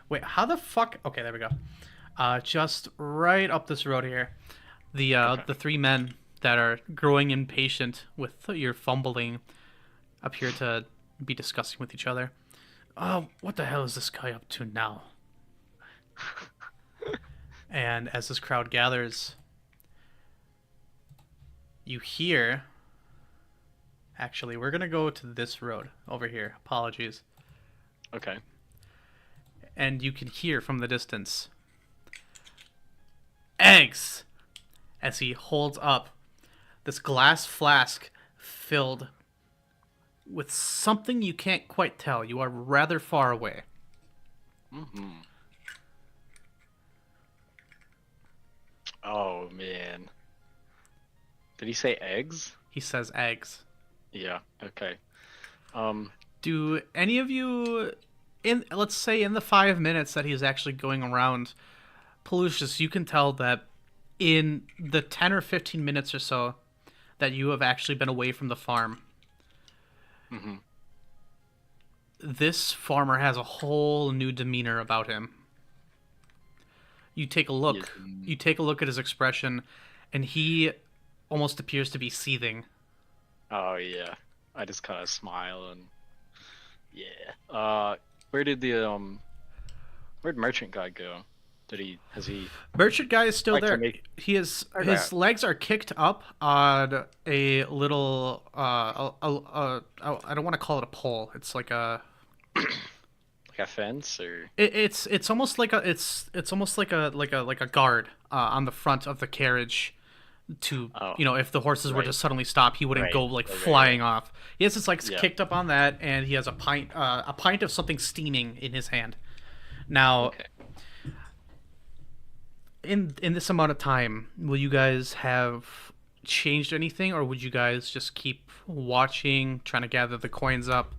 Wait, how the fuck? Okay, there we go. Just right up this road here. The three men that are growing impatient with your fumbling appear to be discussing with each other. What the hell is this guy up to now? And as this crowd gathers, you hear... Actually, we're going to go to this road over here. Apologies. Okay. And you can hear from the distance eggs, as he holds up this glass flask filled with something you can't quite tell. You are rather far away. Mm-hmm. Oh man. Did he say eggs? He says eggs. Yeah. Okay. Do any of you, let's say in the 5 minutes that he's actually going around, Pelusius, you can tell that in the 10 or 15 minutes or so that you have actually been away from the farm, Mm-hmm. this farmer has a whole new demeanor about him. You take a look. Yes. You take a look at his expression, and he almost appears to be seething. Oh yeah. I just kind of smile and yeah. Where'd merchant guy go? Has he? Merchant guy is still Like to there. make- He is. Okay. His legs are kicked up on a little. I don't want to call it a pole. It's like a. Like a fence or? It's almost like it's almost like a guard on the front of the carriage. To Oh. if the horses were to Right. suddenly stop, he wouldn't Right. go like Right. flying off. He has his legs Yeah. kicked up on that, and he has a pint of something steaming in his hand. Now, Okay. in this amount of time, will you guys have changed anything, or would you guys just keep watching, trying to gather the coins up?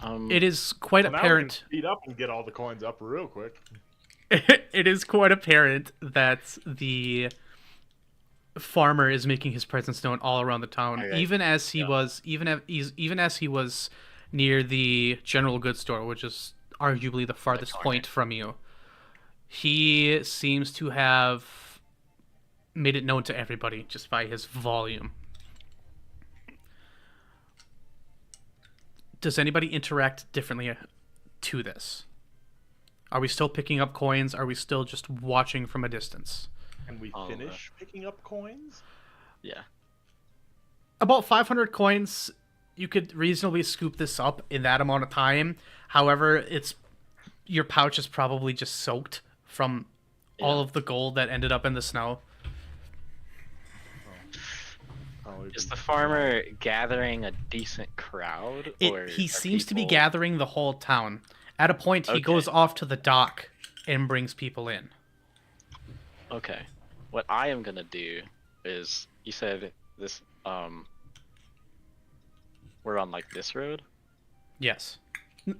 It is quite Well, now we can apparent. speed up and get all the coins up real quick. It is quite apparent that the farmer is making his presence known all around the town, Okay. even as he Yeah. was even as he was near the general goods store, which is arguably the farthest corner. point from you. He seems to have made it known to everybody just by his volume. Does anybody interact differently to this? Are we still picking up coins? Are we still just watching from a distance? Can we I'll, finish picking up coins? Yeah. About 500 coins, you could reasonably scoop this up in that amount of time. However, your pouch is probably just soaked from all Yeah. of the gold that ended up in the snow. Probably Is be- the farmer gathering a decent crowd, or He are seems to be people- gathering the whole town. At a point, he Okay. goes off to the dock and brings people in. Okay. What I am gonna do is, you said this. We're on like this road. Yes.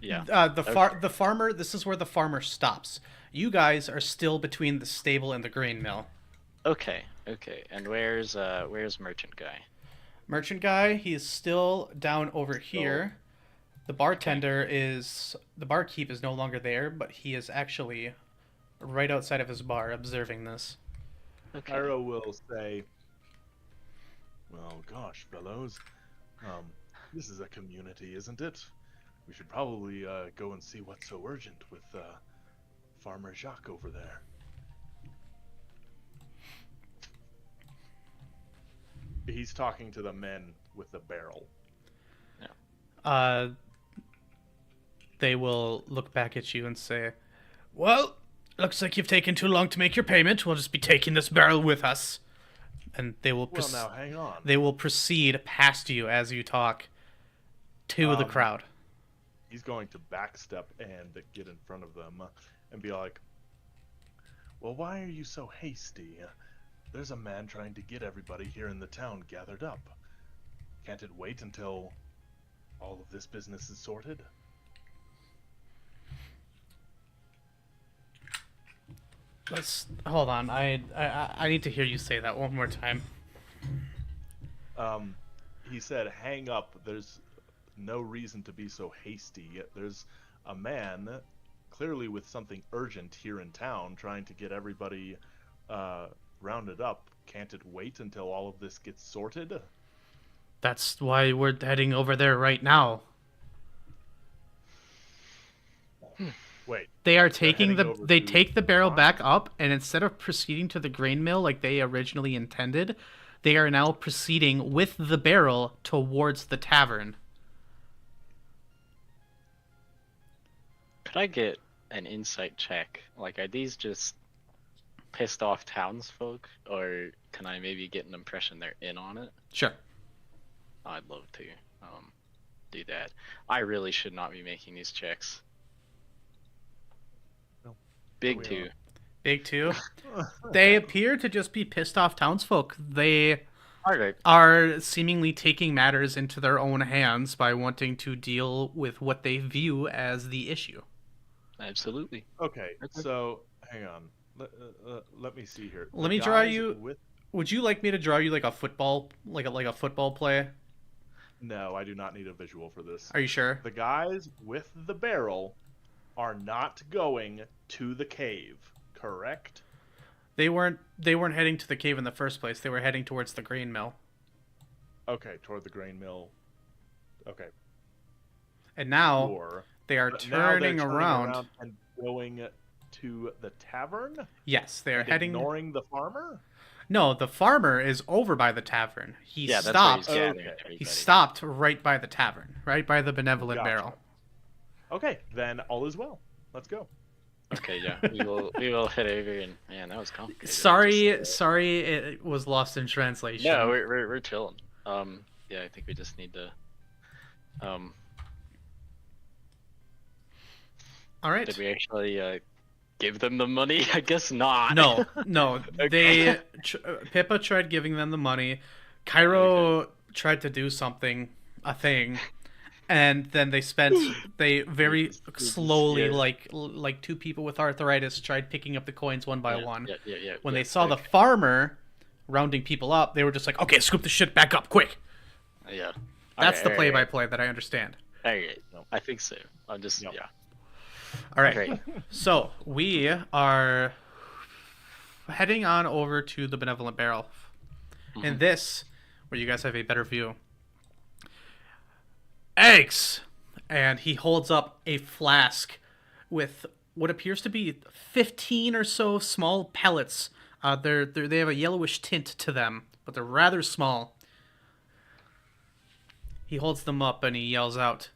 Yeah. The farmer. This is where the farmer stops. You guys are still between the stable and the grain mill. Okay. Okay. And where's merchant guy? Merchant guy, he is still down over here. The barkeep is no longer there, but he is actually right outside of his bar observing this. Okay. Pyro will say, "Well, gosh, fellows, this is a community, isn't it? We should probably go and see what's so urgent with Farmer Jacques over there." He's talking to the men with the barrel. They will look back at you and say, "Well, looks like you've taken too long to make your payment. We'll just be taking this barrel with us." And they will Well, now hang on. they will proceed past you as you talk to the crowd. He's going to backstep and get in front of them and be like, "Well, why are you so hasty? There's a man trying to get everybody here in the town gathered up. Can't it wait until all of this business is sorted?" Let's hold on. I need to hear you say that one more time. He said, "Hang up. There's no reason to be so hasty. There's a man, clearly with something urgent here in town, trying to get everybody rounded up. Can't it wait until all of this gets sorted?" That's why we're heading over there right now. Wait. They are taking heading over they to take the barrel farm? back up, and instead of proceeding to the grain mill like they originally intended, they are now proceeding with the barrel towards the tavern. Could I get an insight check? Like, are these just pissed off townsfolk, or can I maybe get an impression they're in on it? Sure. I'd love to do that. I really should not be making these checks. No. Big We two. Big two. They appear to just be pissed off townsfolk. They Alright. are seemingly taking matters into their own hands by wanting to deal with what they view as the issue. Absolutely. Okay, so hang on. Let me see here. Let The me draw guys you- With... Would you like me to draw you like a football, like a football play? No, I do not need a visual for this. Are you sure? The guys with the barrel are not going to the cave, correct? They weren't heading to the cave in the first place. They were heading towards the grain mill. Okay, toward the grain mill. Okay. And now Sure. they are But now they're turning around. and going to the tavern? Yes, they are And heading. ignoring the farmer? No, the farmer is over by the tavern. He Yeah, that's where he's stopped. gathering Okay. everybody. He stopped right by the tavern, right by the benevolent Gotcha. barrel. Okay, then all is well. Let's go. Okay, yeah, we will head over and man, that was complicated. Sorry, Just, sorry, it was lost in translation. no, we're chilling. Yeah, I think we just need to. All right. Did we actually give them the money? I guess not. No. Okay. Pippa tried giving them the money. Cairo tried to do something, a thing, and then they very slowly, Yeah. like two people with arthritis, tried picking up the coins one by Yeah, one. Yeah. When they saw the farmer rounding people up, they were just like, "Okay, scoop the shit back up, quick!" Yeah. That's the Alright, play-by-play that I understand. alright. I think so. I'm just Yep. yeah. All right. Okay. So we are heading on over to the benevolent barrel. In this, where you guys have a better view, eggs, and he holds up a flask with what appears to be 15 or so small pellets. They have a yellowish tint to them, but they're rather small. He holds them up and he yells out,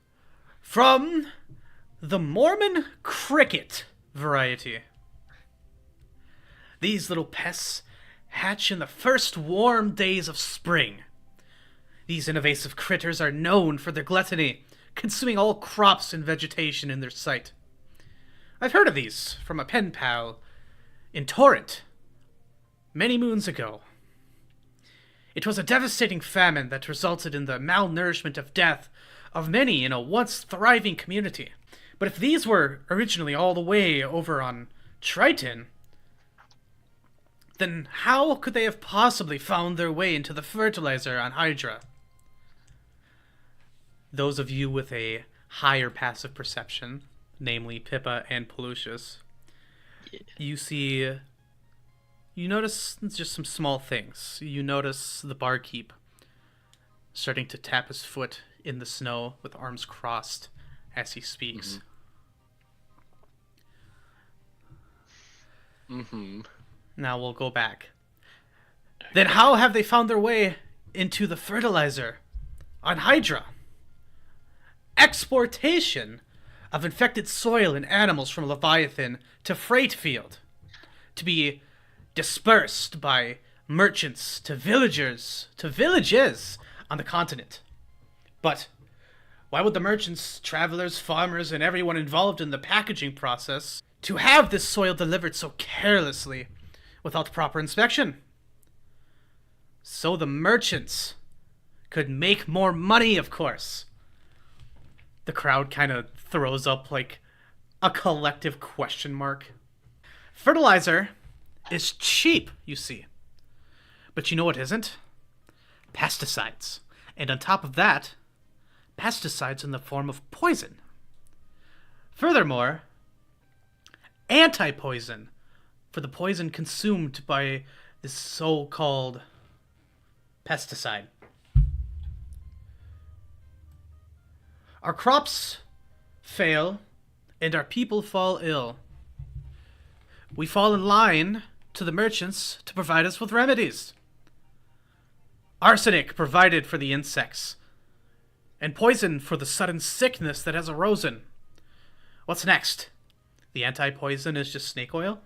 "From the Mormon cricket variety. These little pests hatch in the first warm days of spring. These invasive critters are known for their gluttony, consuming all crops and vegetation in their sight. I've heard of these from a pen pal in Torrent many moons ago. It was a devastating famine that resulted in the malnourishment of death of many in a once thriving community. But if these were originally all the way over on Triton, then how could they have possibly found their way into the fertilizer on Hydra?" Those of you with a higher passive perception, namely Pippa and Pelucius, you notice just some small things. You notice the barkeep starting to tap his foot in the snow with arms crossed as he speaks. Now we'll go back. Then how have they found their way into the fertilizer on Hydra? Exportation of infected soil and animals from Leviathan to freight field, to be dispersed by merchants to villages on the continent. But why would the merchants, travelers, farmers, and everyone involved in the packaging process to have this soil delivered so carelessly without proper inspection? So the merchants could make more money, of course. The crowd kind of throws up like a collective question mark. Fertilizer is cheap, you see. But you know what isn't? Pesticides. And on top of that, pesticides in the form of poison. Furthermore, anti-poison for the poison consumed by this so-called pesticide. Our crops fail and our people fall ill. We fall in line to the merchants to provide us with remedies. Arsenic provided for the insects, and poison for the sudden sickness that has arisen. What's next? The anti-poison is just snake oil?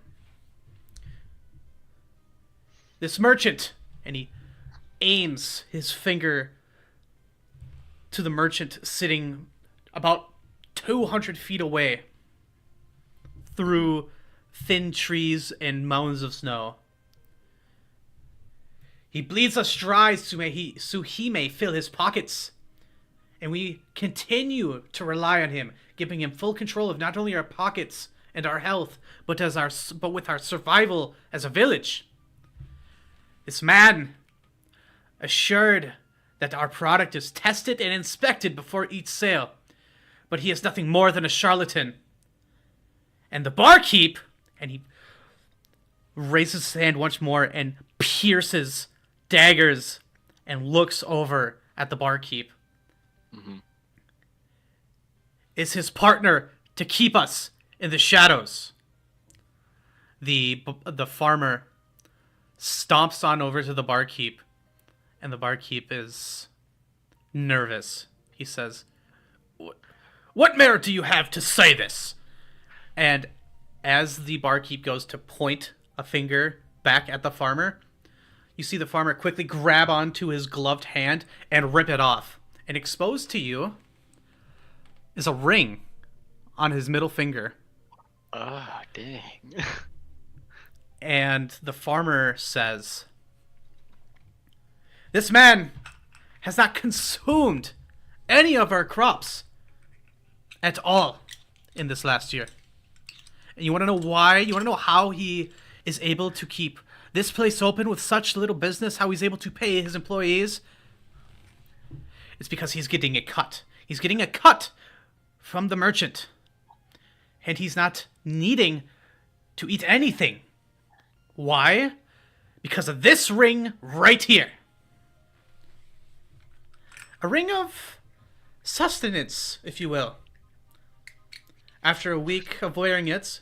This merchant, and he aims his finger to the merchant sitting about 200 feet away through thin trees and mounds of snow. He bleeds us dry so he may fill his pockets. And we continue to rely on him, giving him full control of not only our pockets and our health, but with our survival as a village. This man assured that our product is tested and inspected before each sale, but he is nothing more than a charlatan. And the barkeep, and he raises his hand once more and pierces daggers and looks over at the barkeep. Mm-hmm. Is his partner to keep us in the shadows. The farmer stomps on over to the barkeep, and the barkeep is nervous. He says, "What merit do you have to say this?" And as the barkeep goes to point a finger back at the farmer, you see the farmer quickly grab onto his gloved hand and rip it off. And exposed to you is a ring on his middle finger. Oh, dang. And the farmer says, "This man has not consumed any of our crops at all in this last year. And you want to know why? You want to know how he is able to keep this place open with such little business? How he's able to pay his employees? It's because he's getting a cut. He's getting a cut from the merchant. And he's not needing to eat anything. Why? Because of this ring right here. A ring of sustenance, if you will. After a week of wearing it,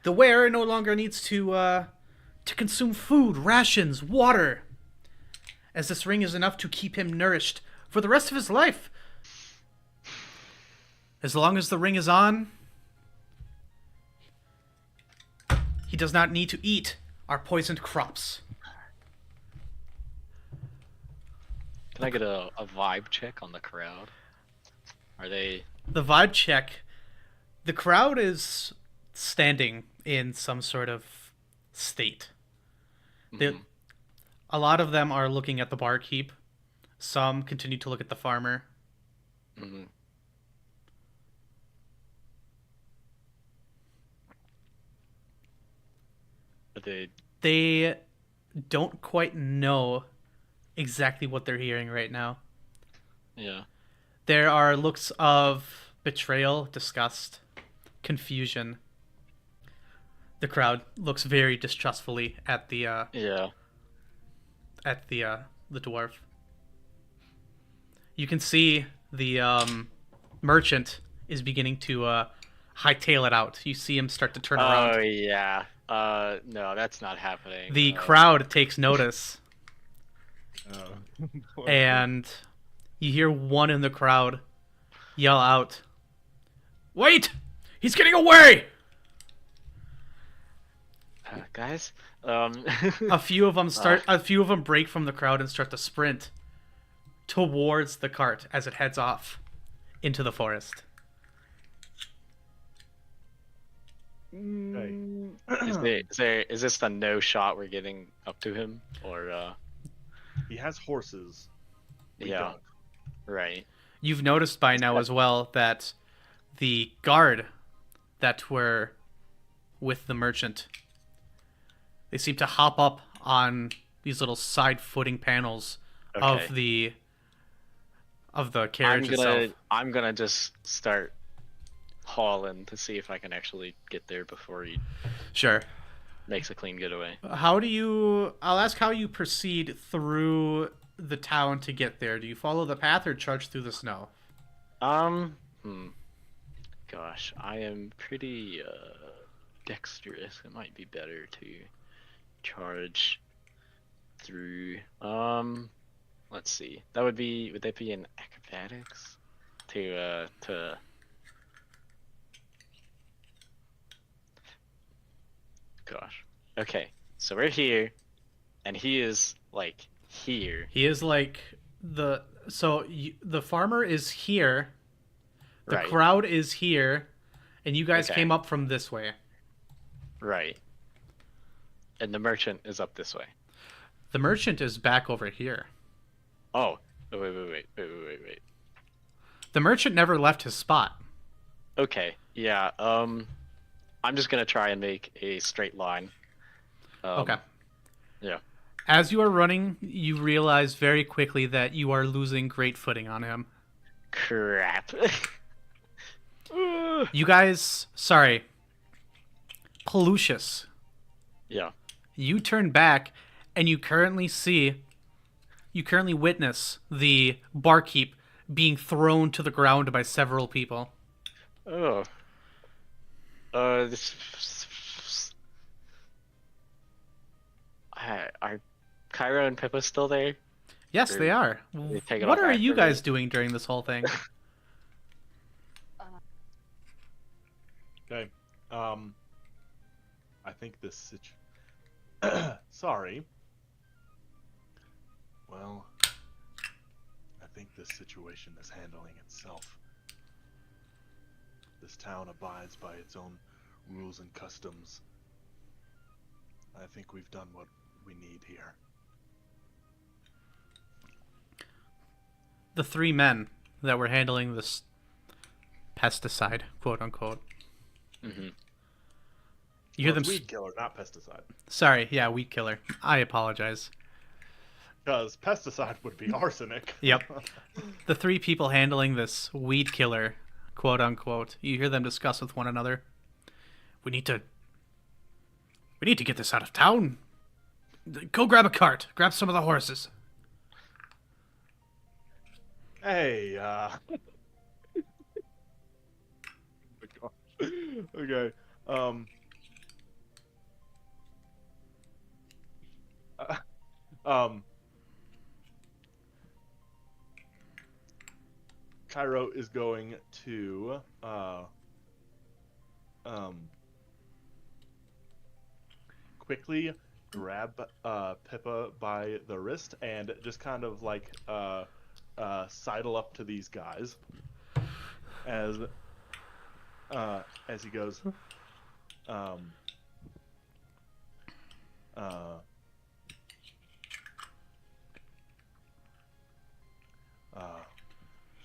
the wearer no longer needs to consume food, rations, water, as this ring is enough to keep him nourished for the rest of his life. As long as the ring is on, he does not need to eat our poisoned crops." Can I get a vibe check on the crowd? Are they... The vibe check. The crowd is standing in some sort of state. Mhm. A lot of them are looking at the barkeep. Some continue to look at the farmer. Mhm. Are they... They don't quite know exactly what they're hearing right now. Yeah. There are looks of betrayal, disgust, confusion. The crowd looks very distrustfully at the Yeah. the dwarf. You can see the merchant is beginning to hightail it out. You see him start to turn around. Oh, yeah. No, that's not happening. The crowd takes notice, Oh. and you hear one in the crowd yell out, "Wait! He's getting away!" Guys, A few of them break from the crowd and start to sprint towards the cart as it heads off into the forest. Is this the no shot we're getting up to him, or He has horses. We yeah, don't. right? You've noticed by now as well that the guard that were with the merchant, they seem to hop up on these little side footing panels Okay. of the carriage itself. I'm gonna just start hauling to see if I can actually get there before he Sure. makes a clean getaway. I'll ask how you proceed through the town to get there. Do you follow the path or charge through the snow? Gosh, I am pretty dexterous. It might be better to charge through. Let's see. Would that be in acrobatics? To Gosh. Okay, so we're here. and he is like here. He is like the farmer is here, the Right. crowd is here, and you guys Okay. came up from this way. Right. And the merchant is up this way. The merchant is back over here. Oh, wait. The merchant never left his spot. Okay, yeah. I'm just gonna try and make a straight line. Okay. Yeah. As you are running, you realize very quickly that you are losing great footing on him. Crap. You guys, sorry, Pelucius, Yeah. you turn back and you currently witness the barkeep being thrown to the ground by several people. Oh. This. Are Cairo and Pippa still there? Yes, they are. They take it What off are you after me. guys doing during this whole thing? Okay. I think this sorry. Well, I think this situation is handling itself. This town abides by its own rules and customs. I think we've done what we need here. The three men that were handling this pesticide, quote unquote. Mm-hmm. You hear Well, them. it's weed killer, not pesticide. Sorry, yeah, weed killer. I apologize. Because pesticide would be arsenic. Yep. The three people handling this weed killer, quote unquote. You hear them discuss with one another. We need to get this out of town. Go grab a cart. Grab some of the horses. Hey, oh my gosh. Okay. Cairo is going to quickly grab Pippa by the wrist and just kind of like sidle up to these guys as he goes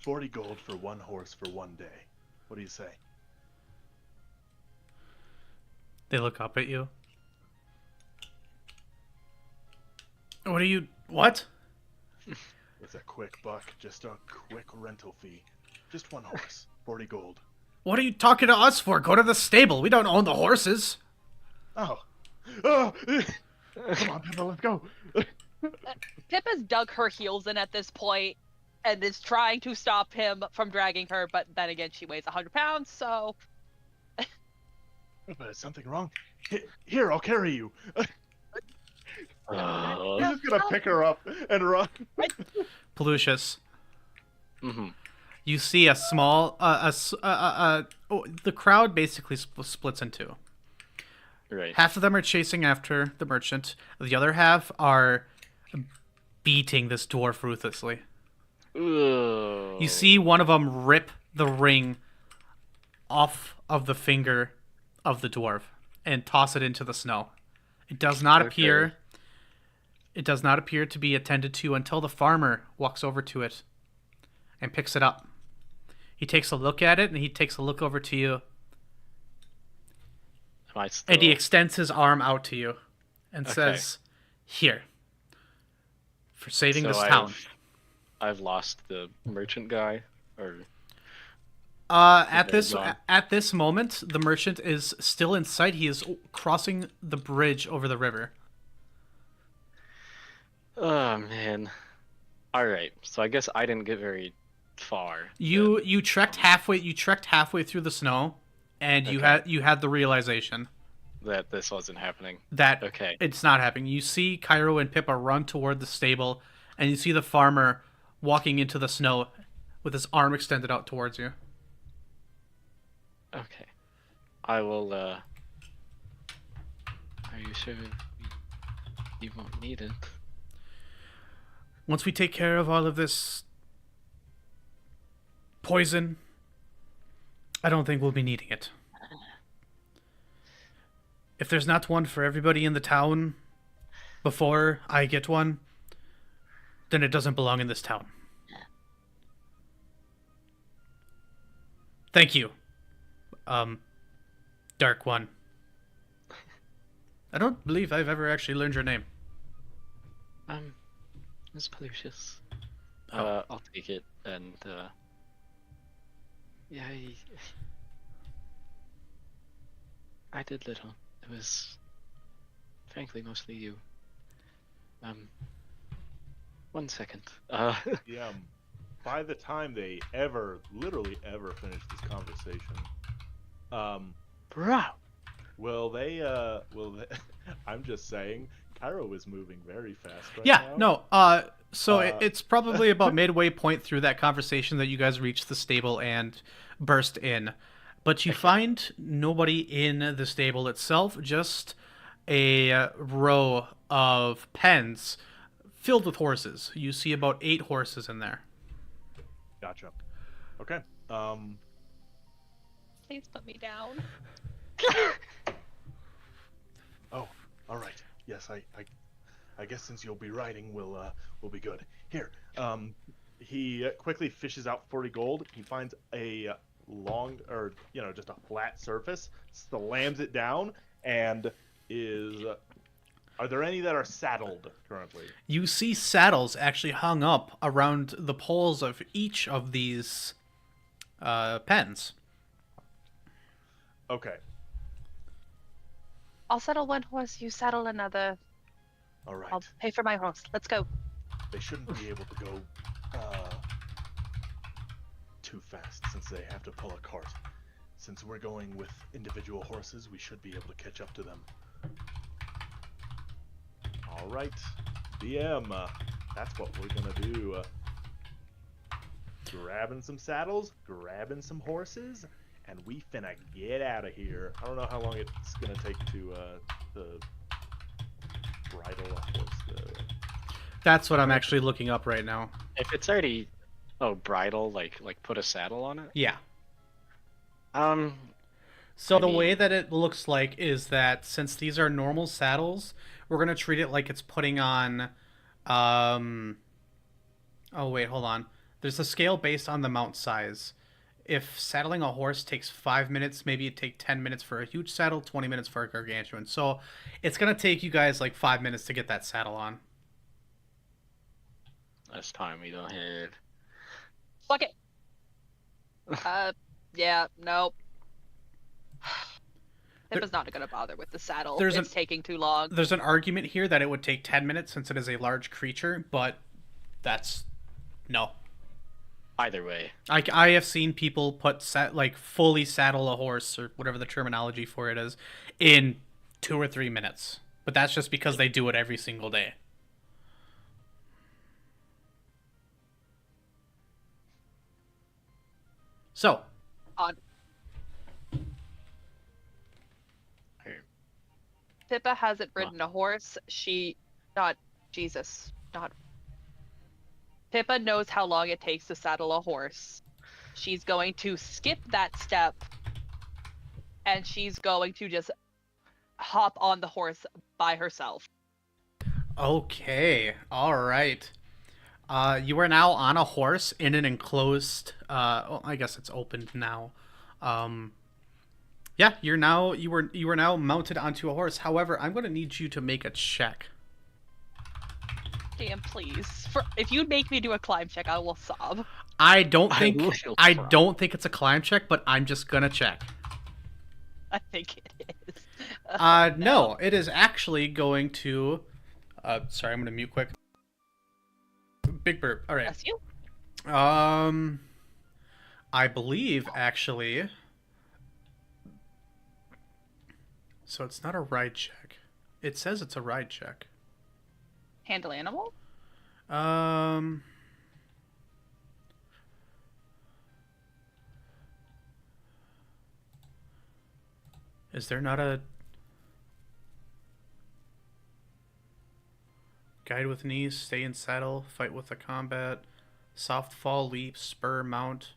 40 gold for one horse for one day. What do you say? They look up at you. What? It's a quick buck, just a quick rental fee. Just one horse, 40 gold. What are you talking to us for? Go to the stable. We don't own the horses. Oh. Come on, Pippa, let's go. Pippa's dug her heels in at this point and is trying to stop him from dragging her, but then again, she weighs 100 pounds, so... But is something wrong? Here, I'll carry you. Oh. I'm just gonna pick her up and run. Pelucius, Mm-hmm. you see a small... the crowd basically splits in two. Right. Half of them are chasing after the merchant. The other half are beating this dwarf ruthlessly. Ooh. You see one of them rip the ring off of the finger of the dwarf and toss it into the snow. It does not appear to be attended to until the farmer walks over to it and picks it up. He takes a look at it and he takes a look over to you. Am I still... And he extends his arm out to you and says, "Here, for saving So this town." I've lost the merchant guy, or At gone. this moment, the merchant is still in sight. He is crossing the bridge over the river. oh man. All right, so I guess I didn't get very far. You trekked halfway. You trekked halfway through the snow, and you had the realization That this wasn't happening. that Okay. it's not happening. You see Cairo and Pippa run toward the stable, and you see the farmer walking into the snow with his arm extended out towards you. Okay. I will. Are you sure? you won't need it. Once we take care of all of this poison, I don't think we'll be needing it. If there's not one for everybody in the town before I get one, then it doesn't belong in this town. Thank you, Dark One. I don't believe I've ever actually learned your name. It's Pollucious. Oh. I'll take it, and, yeah, I did little. It was, frankly, mostly you. 1 second. Yeah. By the time they literally ever finish this conversation, Bro! I'm just saying, Cairo is moving very fast right Yeah, now. no. So it's probably about midway point through that conversation that you guys reach the stable and burst in. But you find nobody in the stable itself, just a row of pens filled with horses. You see about 8 horses in there. Gotcha. Okay. Please put me down. Oh, all right. Yes, I guess since you'll be riding, we'll be good. Here. He quickly fishes out 40 gold. He finds a just a flat surface, slams it down, and are there any that are saddled currently? You see saddles actually hung up around the poles of each of these pens. Okay. I'll saddle one horse, you saddle another. All right. I'll pay for my horse. Let's go. They shouldn't be able to go too fast since they have to pull a cart. Since we're going with individual horses, we should be able to catch up to them. All right, DM, that's what we're gonna do. Grabbing some saddles, grabbing some horses, and we finna get out of here. I don't know how long it's gonna take to the bridle a horse. That's what I'm actually looking up right now. If it's already, bridle, like put a saddle on it? Yeah. So the way that it looks like is that since these are normal saddles, we're going to treat it like it's putting on... Oh, wait, hold on. There's a scale based on the mount size. If saddling a horse takes 5 minutes, maybe it'd take 10 minutes for a huge saddle, 20 minutes for a gargantuan. So it's going to take you guys like 5 minutes to get that saddle on. That's time we don't have. Fuck it. Yeah, nope. Pippa's not gonna bother with the saddle. It's taking too long. There's an argument here that it would take 10 minutes since it is a large creature, but that's... no. Either way. I have seen people put fully saddle a horse, or whatever the terminology for it is, in 2 or 3 minutes. But that's just because they do it every single day. So. On. Pippa hasn't ridden a horse. Pippa knows how long it takes to saddle a horse. She's going to skip that step, and she's going to just hop on the horse by herself. Okay, all right. You are now on a horse in an enclosed. I guess it's opened now. Yeah, you are now mounted onto a horse. However, I'm going to need you to make a check. Damn, please. If you make me do a climb check, I will sob. I don't think it's a climb check, but I'm just gonna check. I think it is. No, it is actually going to. Sorry, I'm gonna mute quick. Big burp. All right. That's you. I believe actually. So it's not a ride check. It says it's a ride check. Handle animal? Is there not a... Guide with knees, stay in saddle, fight with the combat, soft fall, leap, spur, mount.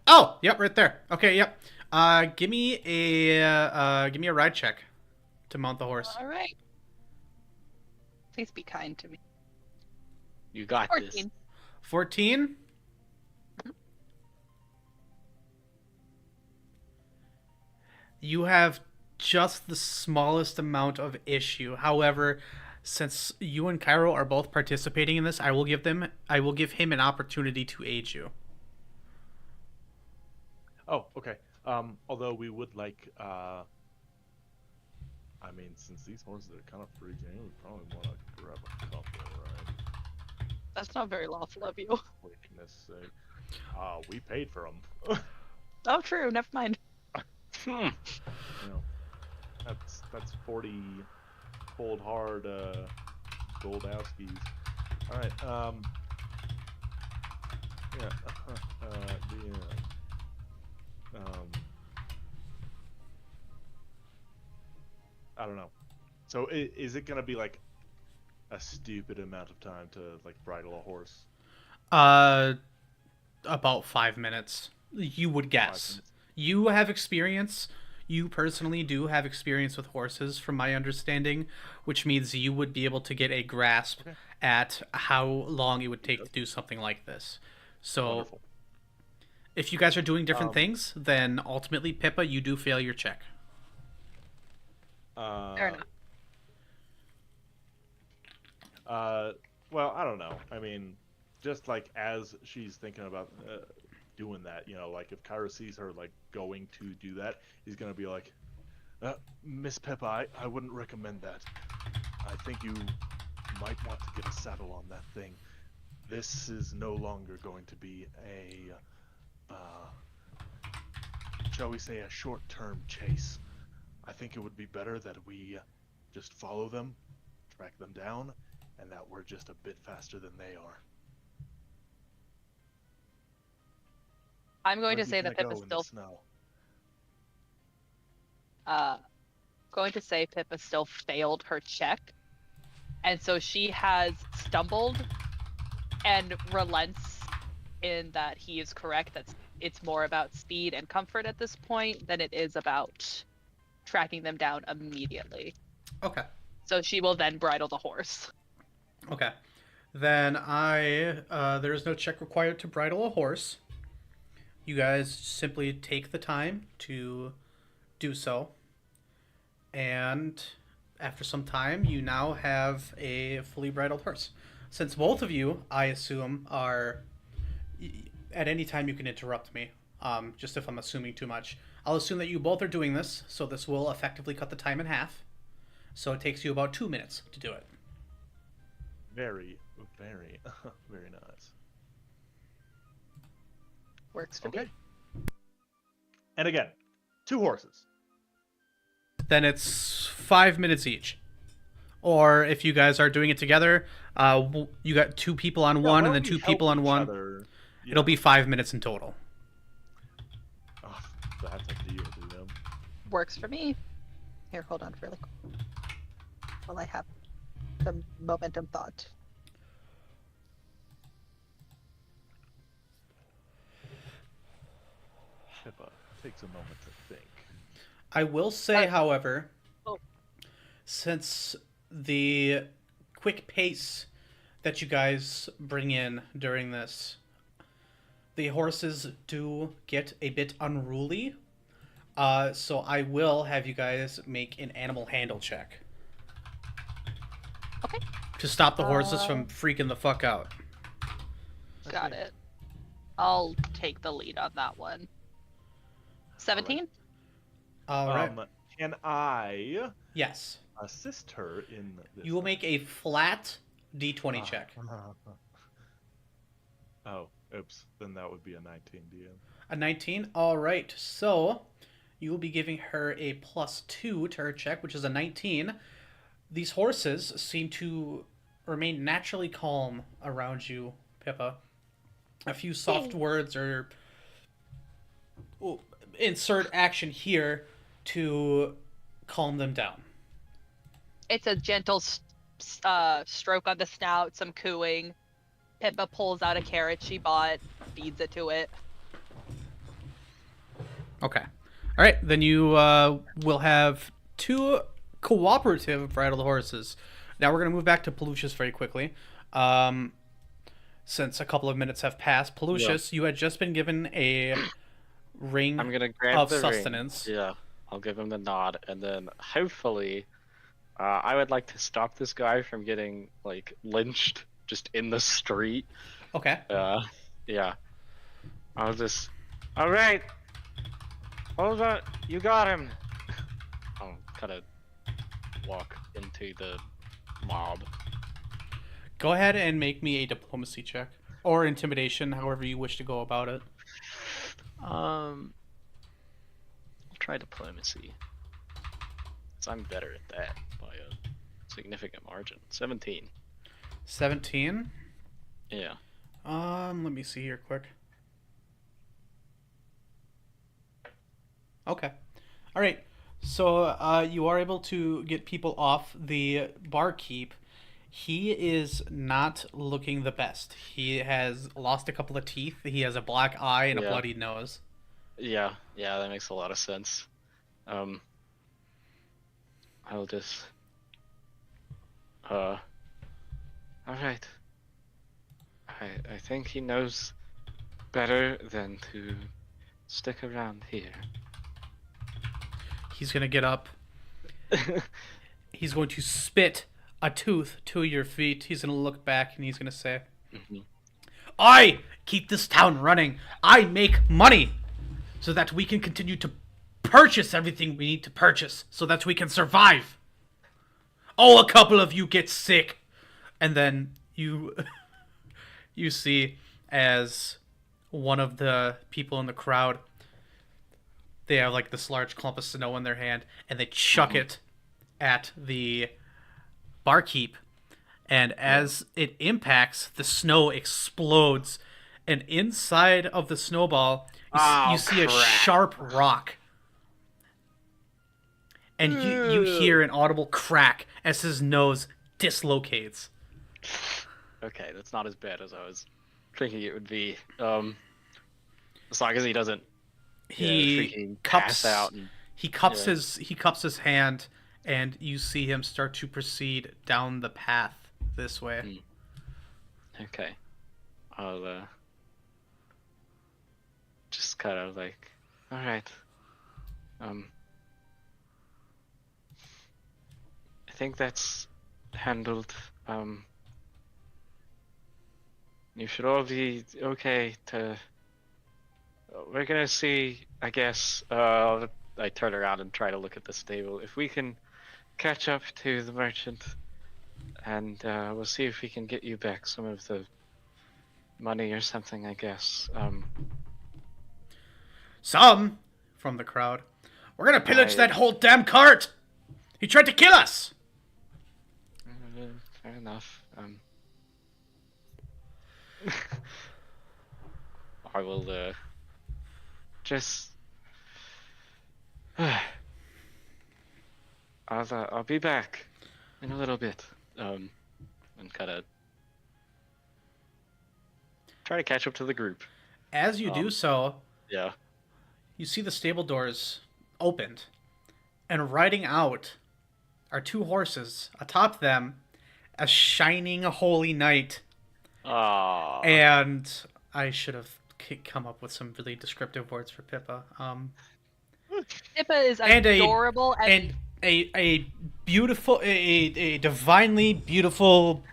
Oh, yep, right there. Okay, yep. Give me a ride check to mount the horse. All right. Please be kind to me. You got this. 14. 14. You have just the smallest amount of issue. However, since you and Cairo are both participating in this, I will give him an opportunity to aid you. Oh, okay. Although we would like, I mean, since these horses are kind of free game, we probably want to grab a couple, right? That's not very lawful of you. Quickness sake. We paid for them. Oh, true. Never mind. You know, that's 40 cold hard Goldowskis. All right. Yeah. I don't know. So is it gonna be like a stupid amount of time to like bridle a horse? About 5 minutes. You would 5 guess. minutes? You have experience. You personally do have experience with horses, from my understanding, which means you would be able to get a grasp Okay. at how long it would take to do something like this. So, Wonderful. if you guys are doing different things, then ultimately, Pippa, you do fail your check. Fair enough. Well, I don't know. I mean, just like as she's thinking about doing that, you know, like if Kyra sees her like going to do that, he's gonna be like, Miss Pippa, I wouldn't recommend that. I think you might want to get a saddle on that thing. This is no longer going to be a, shall we say, a short-term chase. I think it would be better that we just follow them, track them down, and that we're just a bit faster than they are. I'm going to Where's he say that gonna Pippa's go in the still snow? going to say Pippa still failed her check, and so she has stumbled and relents in that he is correct that it's more about speed and comfort at this point than it is about tracking them down immediately. Okay. So she will then bridle the horse. Okay. Then there is no check required to bridle a horse. You guys simply take the time to do so. And after some time, you now have a fully bridled horse. Since both of you, I assume, are... At any time you can interrupt me, just if I'm assuming too much. I'll assume that you both are doing this, so this will effectively cut the time in half. So it takes you about 2 minutes to do it. Very, very, very nice. Works for Okay. me. And again, 2 horses. Then it's 5 minutes each. Or if you guys are doing it together, you got 2 people on one and then 2 people on one. It'll be 5 minutes in total. Oh, that's up to you, Liam. Works for me. Here, hold on really quick. While I have some momentum thought. Pippa takes a moment to think. I will say, however, Oh. since the quick pace that you guys bring in during this, the horses do get a bit unruly. So I will have you guys make an animal handle check. Okay. To stop the horses from freaking the fuck out. Got it. I'll take the lead on that one. 17? All right. Can I Yes. assist her in this? You will make a flat D20 check. Oh, oops. Then that would be a 19, DM. A 19? All right. So you will be giving her a +2 to her check, which is a 19. These horses seem to remain naturally calm around you, Pippa. A few soft words or insert action here to calm them down. It's a gentle stroke on the snout, some cooing. Pippa pulls out a carrot she bought, feeds it to it. Okay. All right, then you will have 2 cooperative bridled horses. Now we're going to move back to Pelucius very quickly. Since a couple of minutes have passed, Pelucius, you had just been given a ring I'm gonna grab of the sustenance. ring. Yeah, I'll give him the nod, and then hopefully, I would like to stop this guy from getting like lynched just in the street. Okay. Yeah. I'll just. All right. Hold on. You got him. I'll kind of walk into the mob. Go ahead and make me a diplomacy check. Or intimidation, however you wish to go about it. I'll try diplomacy. 'Cause I'm better at that by a significant margin. 17. 17. Yeah. Let me see here quick. Okay. All right. So you are able to get people off the barkeep. He is not looking the best. He has lost a couple of teeth. He has a black eye and a Yeah. bloody nose. Yeah, that makes a lot of sense. I'll just. All right. I think he knows better than to stick around here. He's going to get up. He's going to spit a tooth to your feet. He's going to look back and he's going to say, Mhm. I keep this town running. I make money so that we can continue to purchase everything we need to purchase so that we can survive. Oh, a couple of you get sick. And then you you see as one of the people in the crowd, they have like this large clump of snow in their hand and they chuck it at the barkeep. And as it impacts, the snow explodes. And inside of the snowball, you see a sharp rock. And you hear an audible crack as his nose dislocates. Okay, that's not as bad as I was thinking it would be. As long as he doesn't He freaking cups pass out. And, he cups yeah. he cups his hand, and you see him start to proceed down the path this way. Okay. I'll just kind of like, all right. I think that's handled. You should all be okay to. We're gonna see, I guess. I turn around and try to look at the stable. If we can catch up to the merchant, and we'll see if we can get you back some of the money or something, I guess. Some from the crowd. We're gonna pillage I- that whole damn cart. He tried to kill us. Fair enough. I will just. I'll be back in a little bit. And kind of try to catch up to the group. As you do so, Yeah. you see the stable doors opened, and riding out are 2 horses. Atop them, a shining holy knight. Ah. And I should have come up with some really descriptive words for Pippa. Pippa is And adorable and a beautiful, a divinely beautiful,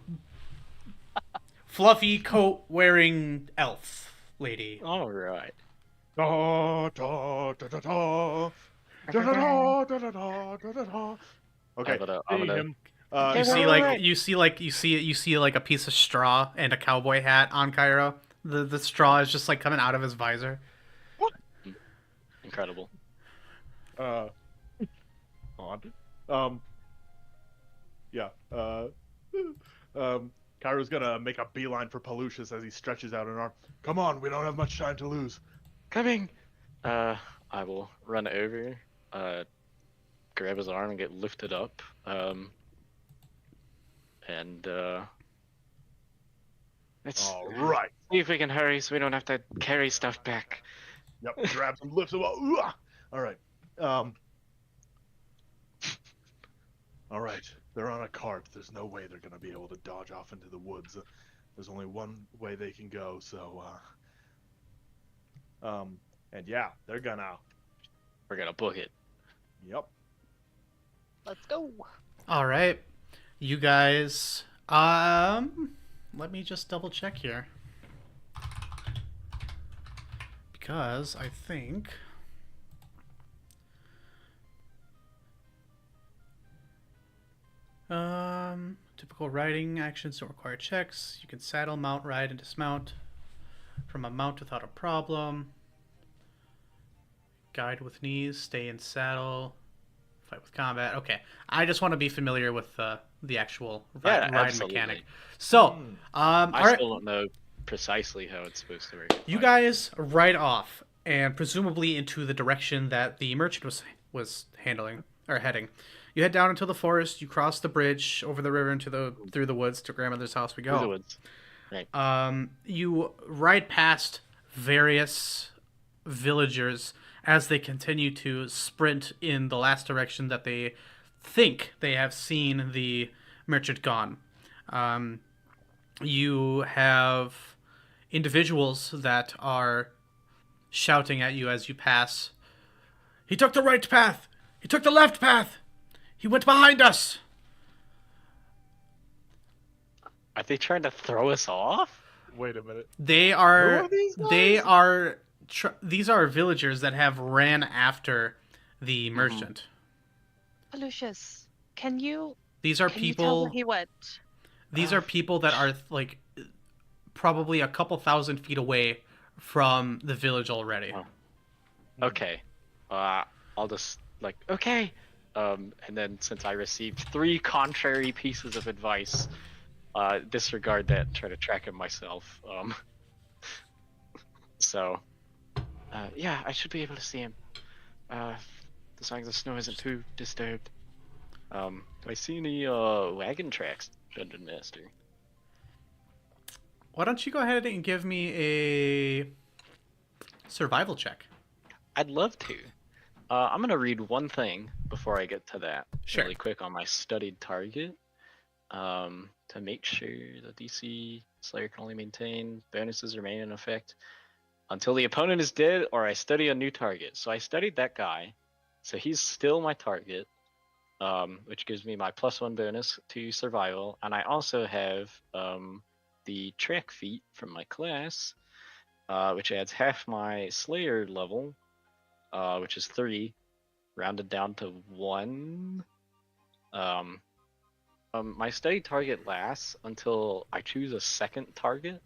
fluffy coat wearing elf lady. All right. Da, da, da, da, da. Da, da, da, da, da, da, da, da. Okay, I'm gonna- see him. You see, right, like right. you see like a piece of straw and a cowboy hat on Cairo. The straw is just like coming out of his visor. Incredible. Odd. Yeah. Cairo's gonna make a beeline for Pelucius as he stretches out an arm. Come on, we don't have much time to lose. Coming. I will run over, grab his arm and get lifted up, And let's All right. see if we can hurry so we don't have to carry stuff back. Yep. Grabs him, lifts him up. Ooh, ah. All right. All right. They're on a cart. There's no way they're gonna be able to dodge off into the woods. There's only one way they can go. So, and yeah, we're gonna book it. Yep. Let's go. All right, you guys. Let me just double check here because I think. Typical riding actions don't require checks. You can saddle, mount, ride, and dismount from a mount without a problem. Guide with knees, stay in saddle, fight with combat. Okay, I just want to be familiar with the actual ride mechanic. So, I still don't know precisely how it's supposed to work. You guys ride off, and presumably into the direction that the merchant was handling or heading. You head down into the forest. You cross the bridge over the river through the woods to grandmother's house. We go. Through the woods. Right. You ride past various villagers as they continue to sprint in the last direction that they think they have seen the merchant gone. You have individuals that are shouting at you as you pass. He took the right path. He took the left path. He went behind us. Are they trying to throw us off? Wait a minute. They are. Who are these guys? They are. These are villagers that have ran after the merchant. Lucius, can you? These are can people. You tell where he went? These are people that are like probably a couple thousand feet away from the village already. Oh. Okay. I'll just okay. And then since I received 3 contrary pieces of advice, disregard that and try to track him myself. So, yeah, I should be able to see him. As long as the snow isn't too disturbed. Do I see any wagon tracks, Dungeon Master? Why don't you go ahead and give me a survival check? I'd love to. I'm gonna read one thing before I get to that. Sure. Really quick on my studied target. To make sure the DC Slayer can only maintain bonuses remain in effect until the opponent is dead or I study a new target. So I studied that guy, so he's still my target, which gives me my +1 bonus to survival, and I also have the track feat from my class, which adds half my Slayer level, which is 3, rounded down to 1. My study target lasts until I choose a second target,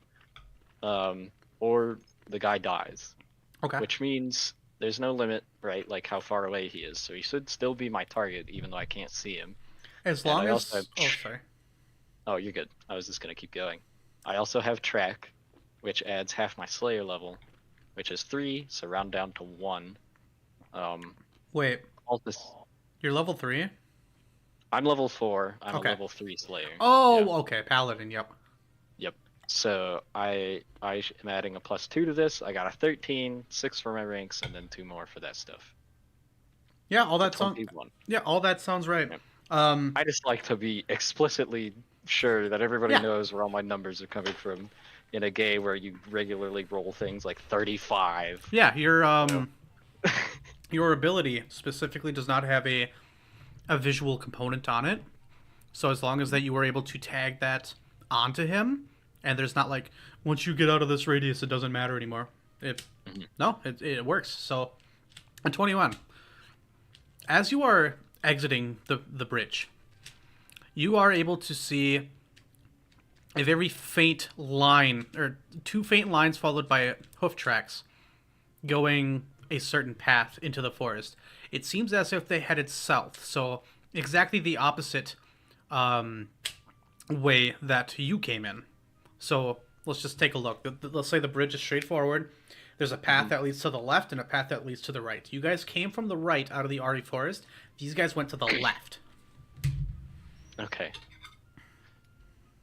or the guy dies. Okay. Which means there's no limit, right? Like how far away he is. So he should still be my target, even though I can't see him. As long as... sorry. Oh, you're good. I was just going to keep going. I also have track, which adds half my Slayer level, which is 3, so round down to 1. Wait. All this... You're level 3? I'm level 4. I'm okay. a level 3 Slayer. Oh, yeah. Okay. Paladin, yep. Yep. So I am adding a +2 to this. I got a 13, 6 for my ranks, and then 2 more for that stuff. Yeah, all that sounds. Yeah, all that sounds right. Yeah. I just like to be explicitly sure that everybody knows where all my numbers are coming from. In a game where you regularly roll things like 35. Yeah, your your ability specifically does not have a visual component on it. So as long as that you were able to tag that onto him, and there's not like, once you get out of this radius, it doesn't matter anymore. No, it works. So, at 21, as you are exiting the bridge, you are able to see a very faint line, or 2 faint lines followed by hoof tracks, going a certain path into the forest. It seems as if they headed south, so exactly the opposite way that you came in. So let's just take a look. Let's say the bridge is straight forward. There's a path that leads to the left and a path that leads to the right. You guys came from the right out of the Ari forest. These guys went to the left. Okay.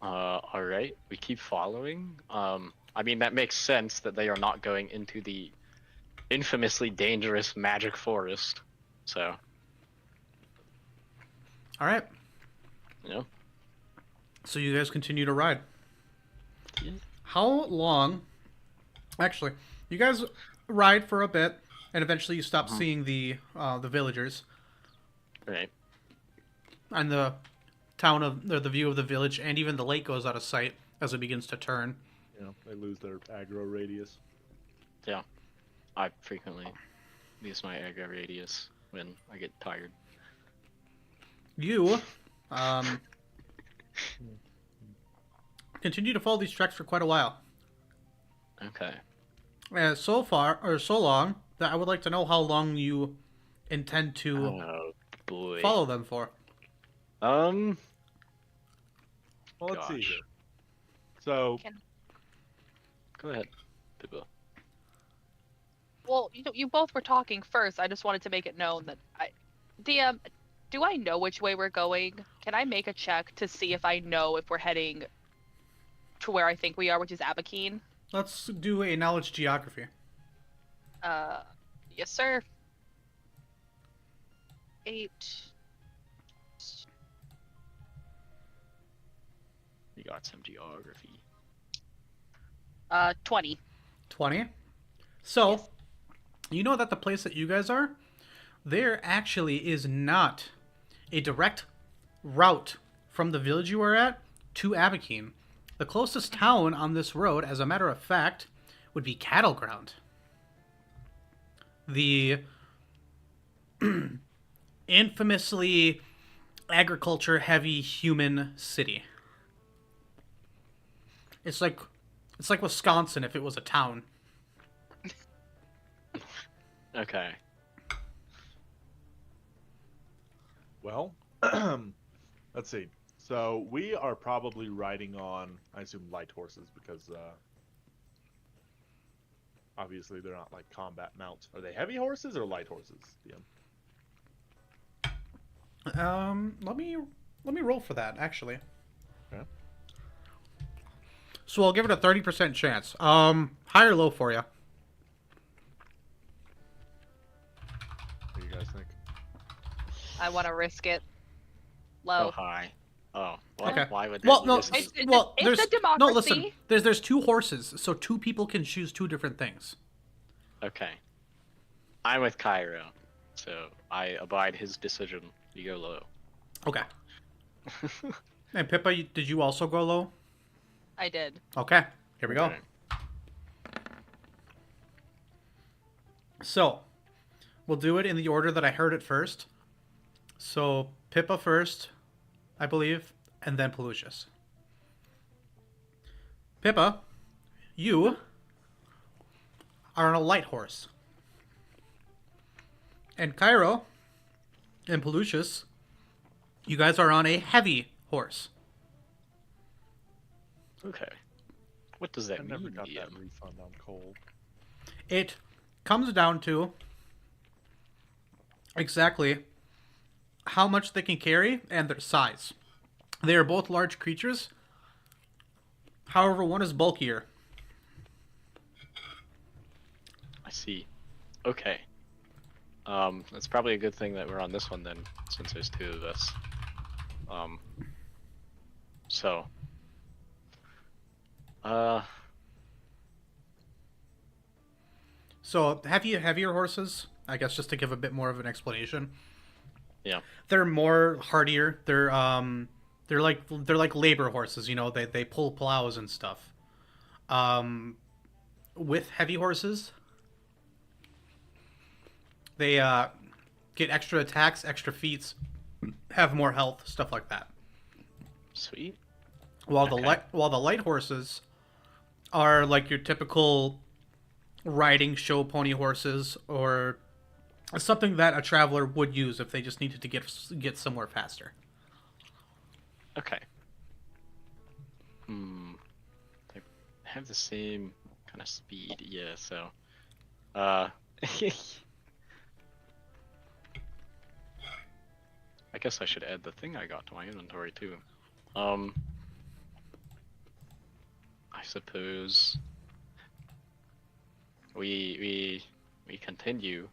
All right. We keep following. I mean that makes sense that they are not going into the infamously dangerous magic forest. So, All right. you know. So you guys continue to ride. Yeah. How long? Actually, you guys ride for a bit, and eventually you stop seeing the villagers Right. and the town of or the view of the village, and even the lake goes out of sight as it begins to turn. You know, they lose their aggro radius. Yeah. I frequently use my aggro radius when I get tired. You continue to follow these tracks for quite a while. Okay. And so far, or so long, that I would like to know how long you intend to Oh boy. follow them for. Well, let's see Gosh. here. So, Go ahead, Pippa. Well, you both were talking first. I just wanted to make it known that DM, do I know which way we're going? Can I make a check to see if I know if we're heading to where I think we are, which is Abakeen? Let's do a knowledge geography. Yes, sir. 8. You got some geography. 20. 20. So, Yes. you know that the place that you guys are, there actually is not a direct route from the village you are at to Abakeen. The closest town on this road, as a matter of fact, would be Cattle Ground. The infamously agriculture-heavy human city. It's like Wisconsin if it was a town. Okay. well, let's see. So we are probably riding on, I assume, light horses because obviously they're not like combat mounts. Are they heavy horses or light horses? Yeah. Let me roll for that actually. Okay. So I'll give it a 30% chance. High or low for you? What do you guys think? I want to risk it. Oh, Low. hi. Oh, well, Okay. why would they Well, do no. this? It's There's a democracy. no. Listen. There's 2 horses, so 2 people can choose 2 different things. Okay. I'm with Cairo, so I abide his decision. You go low. Okay. And Pippa, did you also go low? I did. Okay. Here we go. Okay. So, we'll do it in the order that I heard it first. So, Pippa first, I believe, and then Pelucius. Pippa, you are on a light horse. And Cairo and Pelucius, you guys are on a heavy horse. Okay. What does that I mean? never got DM? that refund on coal. It comes down to exactly how much they can carry and their size. They are both large creatures. However, one is bulkier. I see. Okay. It's probably a good thing that we're on this one then, since there's 2 of us. So. So, heavier horses, I guess just to give a bit more of an explanation. Yeah. They're more hardier. They're like labor horses, you know, they pull plows and stuff. With heavy horses, they get extra attacks, extra feats, have more health, stuff like that. Sweet. While Okay. the light horses are like your typical riding show pony horses, or something that a traveler would use if they just needed to get somewhere faster. Okay. They have the same kind of speed, yeah, so. I guess I should add the thing I got to my inventory too. I suppose we continue.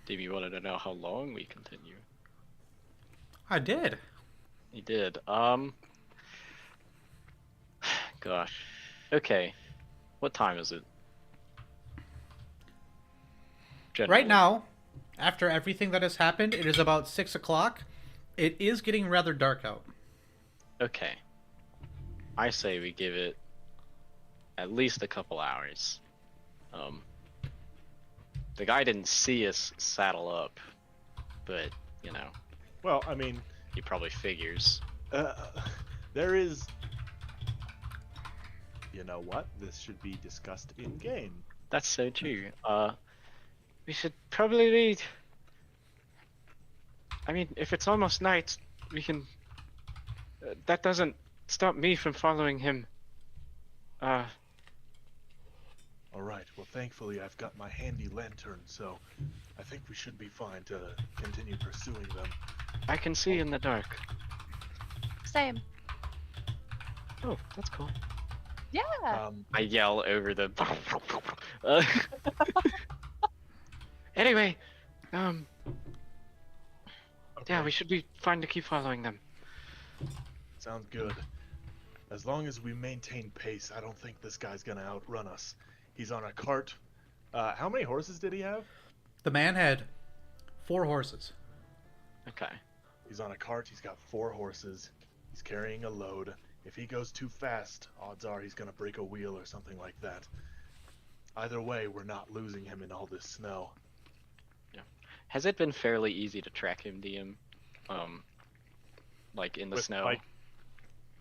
Davey wanted to know how long we continue. I did. He did. Gosh. Okay. What time is it? Right Generally. now, after everything that has happened, it is about 6 o'clock. It is getting rather dark out. Okay. I say we give it at least a couple hours. The guy didn't see us saddle up, but, you know, Well, I mean, he probably figures. there is. You know what? This should be discussed in game. That's so true. We should probably. I mean, if it's almost night, we can. That doesn't stop me from following him. All right. Well, thankfully, I've got my handy lantern, so I think we should be fine to continue pursuing them. I can see in the dark. Same. Oh, that's cool. Yeah. I yell over the. Anyway, yeah, Okay, we should be fine to keep following them. sounds good. As long as we maintain pace, I don't think this guy's gonna outrun us. He's on a cart. How many horses did he have? The man had 4 horses. Okay. He's on a cart. He's got 4 horses. He's carrying a load. If he goes too fast, odds are he's gonna break a wheel or something like that. Either way, we're not losing him in all this snow. Has it been fairly easy to track him, DM? Like in the With, snow? like,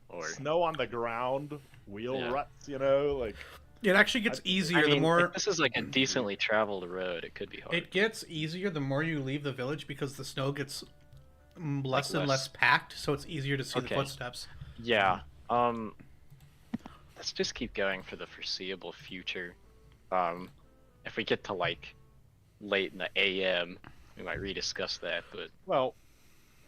Or snow on the ground, wheel Yeah. ruts, you know, like. It actually gets easier I mean, the more if this is like a decently traveled road, it could be hard. it gets easier the more you leave the village because the snow gets less and less- less packed, so it's easier to see the Okay. footsteps. Yeah. Let's just keep going for the foreseeable future. If we get to like late in the AM, we might rediscuss that. But Well,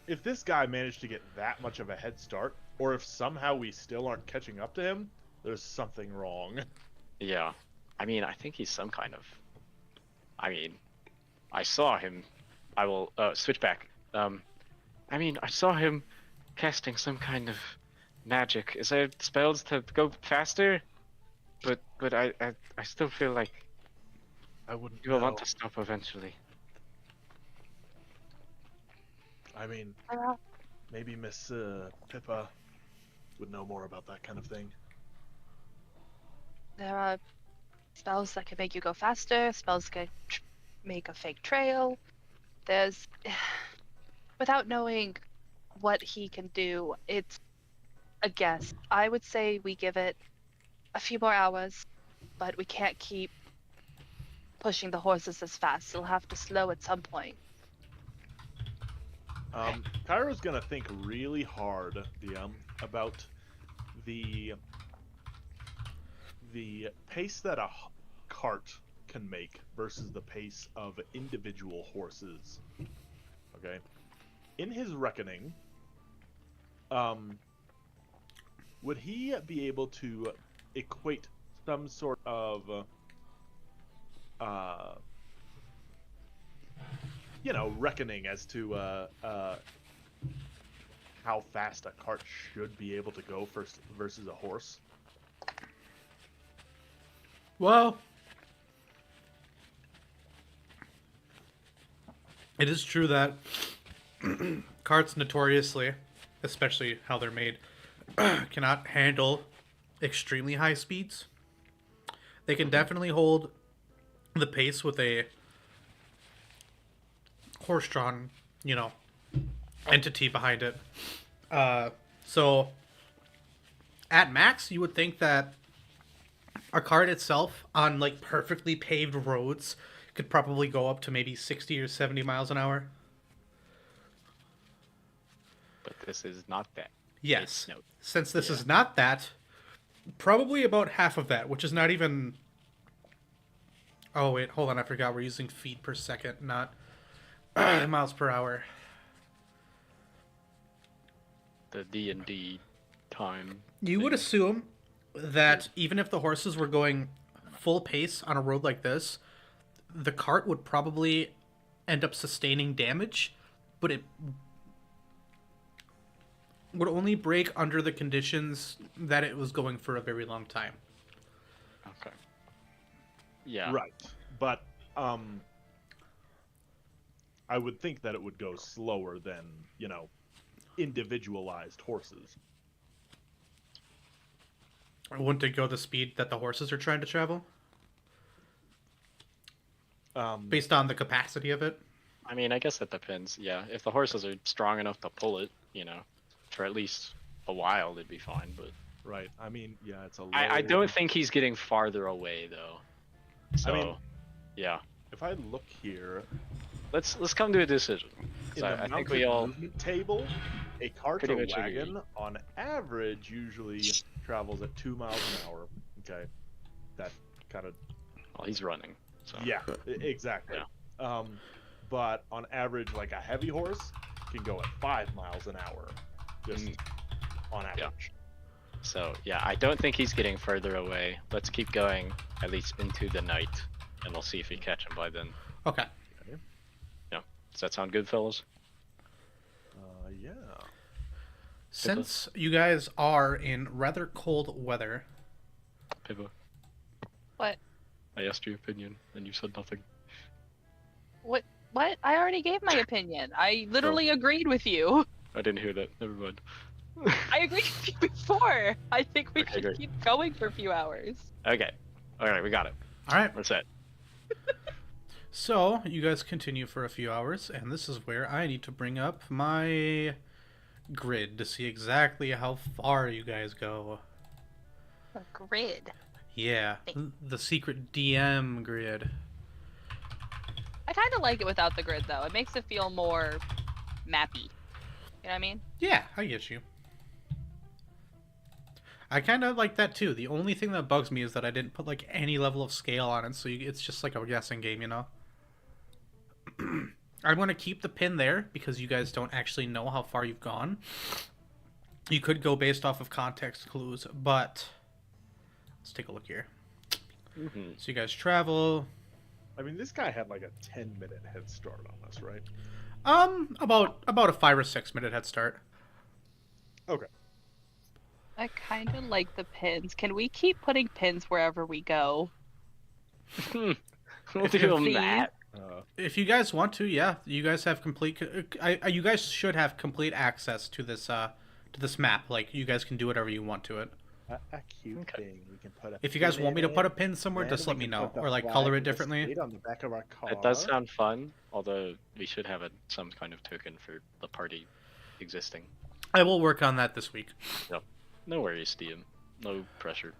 if this guy managed to get that much of a head start, or if somehow we still aren't catching up to him, there's something wrong. yeah, I mean, I think he's some kind of. I mean, I saw him. I will switch back. I mean, I saw him casting some kind of magic. Is there spells to go faster? But I still feel like I wouldn't you will know. want to stop eventually. I mean, maybe Miss Pippa would know more about that kind of thing. There are spells that can make you go faster, spells can make a fake trail. There's. Without knowing what he can do, it's a guess. I would say we give it a few more hours, but we can't keep pushing the horses as fast. They'll have to slow at some point. Kyra's gonna think really hard, about the pace that a cart can make versus the pace of individual horses. Okay, in his reckoning, would he be able to equate some sort of reckoning as to how fast a cart should be able to go versus a horse? Well, it is true that carts notoriously, especially how they're made, cannot handle extremely high speeds. They can definitely hold the pace with a horse-drawn, entity behind it. So, at max, you would think that a cart itself on like perfectly paved roads could probably go up to maybe 60 or 70 miles an hour. But this is not that. Yes. No. Since this is not that, probably about half of that, which is not even. Oh, wait, hold on. I forgot we're using feet per second, not miles per hour. The D&D time. You would thing. assume that even if the horses were going full pace on a road like this, the cart would probably end up sustaining damage, but it would only break under the conditions that it was going for a very long time. Okay. Yeah. Right. But I would think that it would go slower than, individualized horses. Wouldn't it go the speed that the horses are trying to travel? Based on the capacity of it? I mean, I guess that depends. Yeah, if the horses are strong enough to pull it, for at least a while, they'd be fine. But Right. I mean, yeah, it's a low... I don't think he's getting farther away though. So, yeah. If I look here, Let's come to a decision. in So the I think mounted we all. movement table, a cart pretty or much agree. wagon, on average, usually travels at 2 miles an hour. Okay. That kind of... Well, he's running. So. Yeah, exactly. But on average, like a heavy horse can go at 5 miles an hour, just on average. So yeah, I don't think he's getting further away. Let's keep going at least into the night, and we'll see if we catch him by then. Okay. Does that sound good, fellas? Yeah. Since you guys are in rather cold weather... Pippa, What? I asked your opinion, and you said nothing. What? What? I already gave my opinion. I literally agreed with you. I didn't hear that. Never mind. I agreed with you before. I think we Okay, should great. keep going for a few hours. Okay. All right, we got it. All right. We're set. So, you guys continue for a few hours, and this is where I need to bring up my grid to see exactly how far you guys go. A grid. Yeah, the secret DM grid. I kind of like it without the grid, though. It makes it feel more mappy. You know what I mean? Yeah, I get you. I kind of like that too. The only thing that bugs me is that I didn't put like any level of scale on it, so it's just like a guessing game, you know? I'm going to keep the pin there because you guys don't actually know how far you've gone. You could go based off of context clues, but let's take a look here. So you guys travel. I mean, this guy had like a 10-minute head start on us, right? About a 5 or 6 minute head start. Okay. I kind of like the pins. Can we keep putting pins wherever we go? We'll do him Please. that. If you guys want to, yeah, you guys have complete. You guys should have complete access to this map. Like you guys can do whatever you want to it. A cute thing. We can put a If you guys pin want me in to put a it, pin somewhere, then just we let me can know, put the or like flag color it of the differently. state on the back of our car. It does sound fun, although we should have some kind of token for the party existing. I will work on that this week. No worries, DM. No pressure.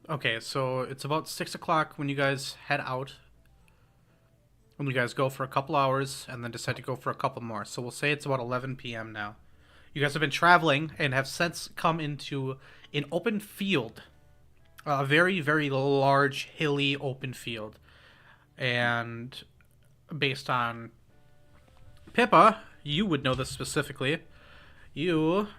Okay, so it's about 6 o'clock when you guys head out. When you guys go for a couple hours and then decide to go for a couple more. So we'll say it's about 11 p.m. now. You guys have been traveling and have since come into an open field. A very, very large, hilly open field. And based on Pippa, you would know this specifically. You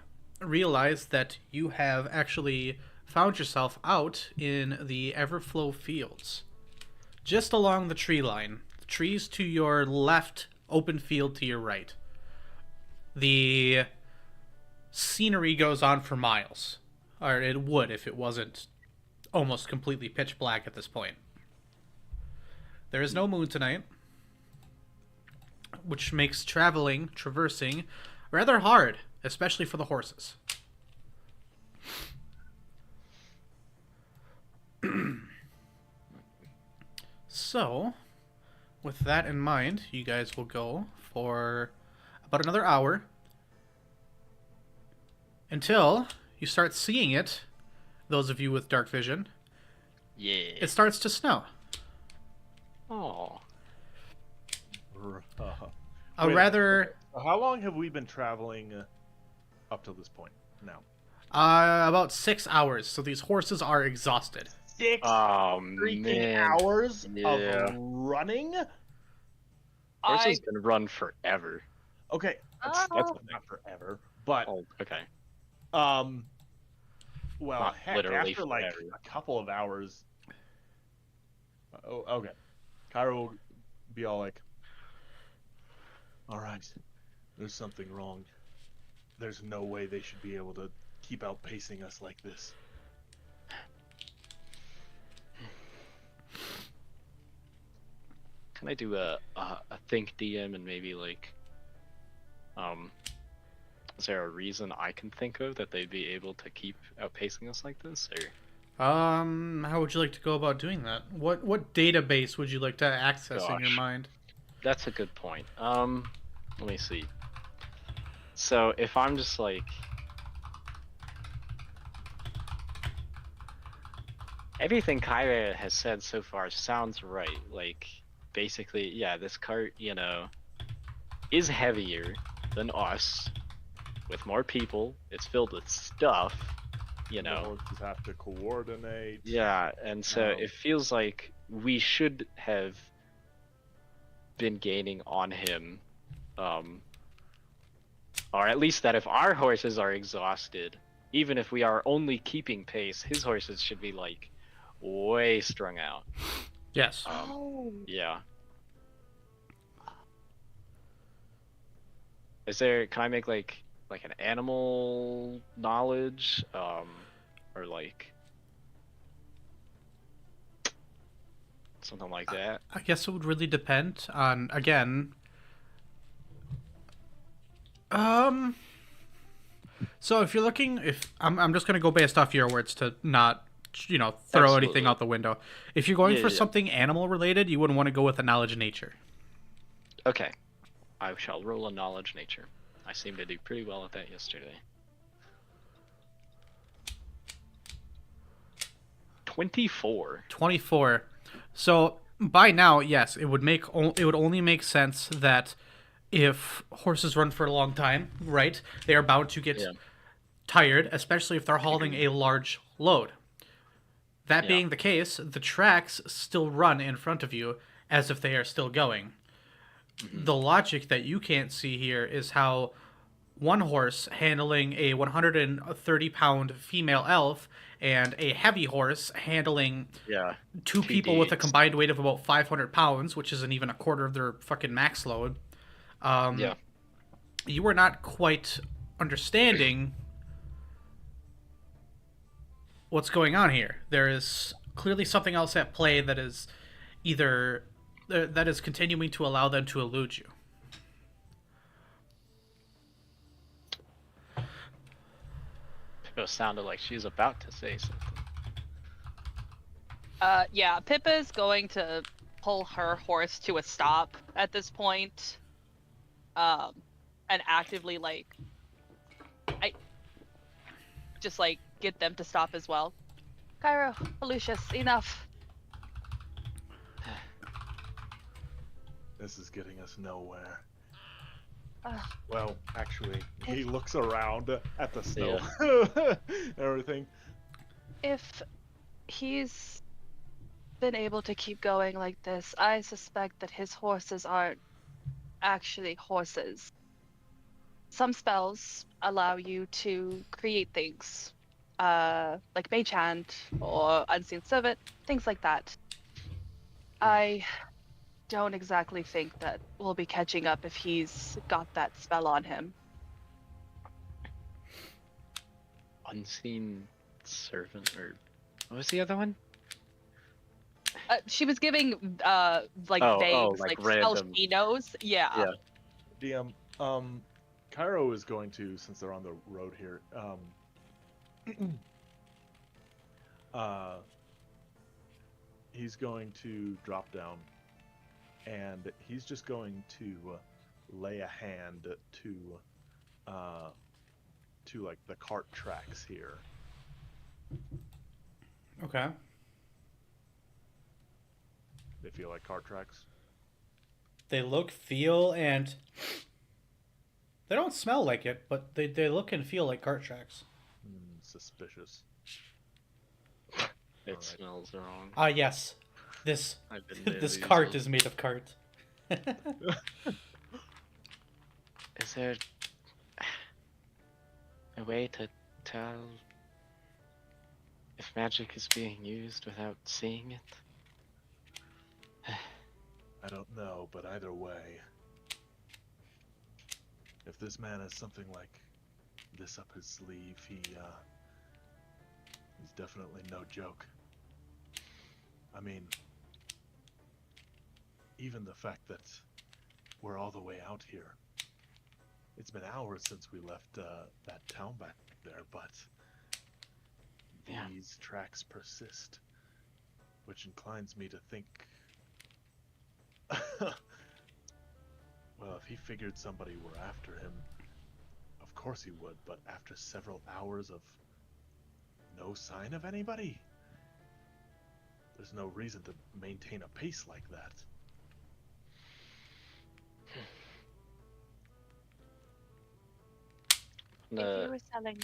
realize that you have actually found yourself out in the Everflow fields. Just along the tree line. The trees to your left, open field to your right. The scenery goes on for miles. Or it would if it wasn't almost completely pitch black at this point. There is no moon tonight, which makes traversing, rather hard, especially for the horses. So, with that in mind, you guys will go for about another hour until you start seeing it, those of you with dark vision. Yeah. It starts to snow. Oh. A Wait, rather... How long have we been traveling up to this point now? about 6 hours, so these horses are exhausted. 6 Oh freaking man. hours Yeah. of running? Horses can run forever. Okay, That's Oh. not forever, but oh, okay. well, Not heck, literally after like forever. a couple of hours. Oh, okay. Cairo will be all like, "All right, there's something wrong. There's no way they should be able to keep outpacing us like this." Can I do a think DM and maybe like, is there a reason I can think of that they'd be able to keep outpacing us like this, or? How would you like to go about doing that? What database would you like to access in your Gosh. mind? That's a good point. Let me see. So if I'm just like, everything Kyra has said so far sounds right. Like, basically, yeah, this cart, is heavier than us, with more people. It's filled with stuff, The horses have to coordinate. Yeah, and so Um, it feels like we should have been gaining on him, or at least that if our horses are exhausted, even if we are only keeping pace, his horses should be like way strung out. Yes. Oh. Yeah. Can I make like an animal knowledge, or like something like that? I guess it would really depend on, again. So if you're looking, if I'm just gonna go based off your words to not, throw anything Absolutely. out the window. If you're going Yeah, for yeah. something animal related, you wouldn't want to go with a knowledge of nature. Okay. I shall roll a knowledge nature. I seemed to do pretty well at that yesterday. 24. 24. So by now, yes, it would only make sense that if horses run for a long time, right, they are bound to get Yeah. tired, especially if they're hauling a large load. That Yeah. being the case, the tracks still run in front of you as if they are still going. The logic that you can't see here is how one horse handling a 130-pound female elf and a heavy horse handling Yeah. two people with a DDs. combined weight of about 500 pounds, which isn't even a quarter of their fucking max load. Yeah. You are not quite understanding what's going on here. There is clearly something else at play that is either that is continuing to allow them to elude you. Pippa sounded like she was about to say something. Yeah, Pippa's going to pull her horse to a stop at this point. And actively get them to stop as well. Cairo, Lucius, enough. This is getting us nowhere. Ugh. Well, actually, he looks around at the snow, everything. If he's been able to keep going like this, I suspect that his horses aren't actually horses. Some spells allow you to create things, like Mage Hand or Unseen Servant, things like that. I don't exactly think that we'll be catching up if he's got that spell on him. Unseen servant, or what was the other one? She was giving Oh, vague like spells random. she knows. Yeah. Yeah. DM, Cairo is going to, since they're on the road here, he's going to drop down, and he's just going to lay a hand to like the cart tracks here. Okay. They feel like cart tracks. They look, feel, and they don't smell like it, but they look and feel like cart tracks. Suspicious. It Alright. smells wrong. Ah, yes. This I've been there this these cart days. is made of cart. Is Is there a way to tell if magic is being used without seeing it? I don't know, but either way, if this man has something like this up his sleeve, he's definitely no joke. I mean, even the fact that we're all the way out here. It's been hours since we left that town back there, but Yeah. these tracks persist, which inclines me to think. Well, if he figured somebody were after him, of course he would, but after several hours of no sign of anybody, there's no reason to maintain a pace like that. If you were selling.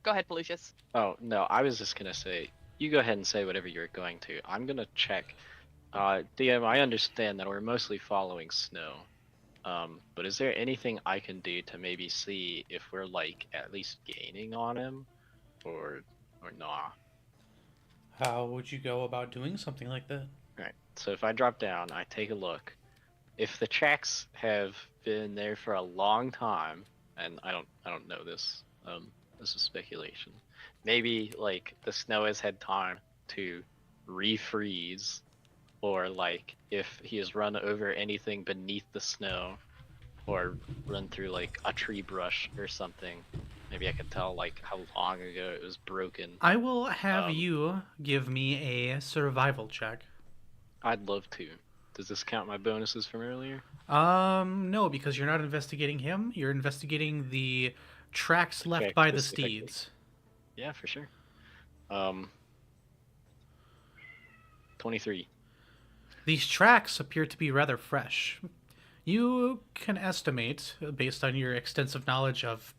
Go ahead, Pelucius. Oh, no, I was just gonna say, you go ahead and say whatever you're going to. I'm gonna check. DM, I understand that we're mostly following Snow. But is there anything I can do to maybe see if we're, like, at least gaining on him? Or nah? How would you go about doing something like that? Alright, so if I drop down, I take a look. If the tracks have been there for a long time, and I don't know this, this is speculation. Maybe like the snow has had time to refreeze, or like if he has run over anything beneath the snow, or run through like a tree brush or something. Maybe I can tell like how long ago it was broken. I will have you give me a survival check. I'd love to. Does this count my bonuses from earlier? No, because you're not investigating him. You're investigating the tracks left Okay, by the specifically. steeds. Yeah, for sure. 23. These tracks appear to be rather fresh. You can estimate, based on your extensive knowledge of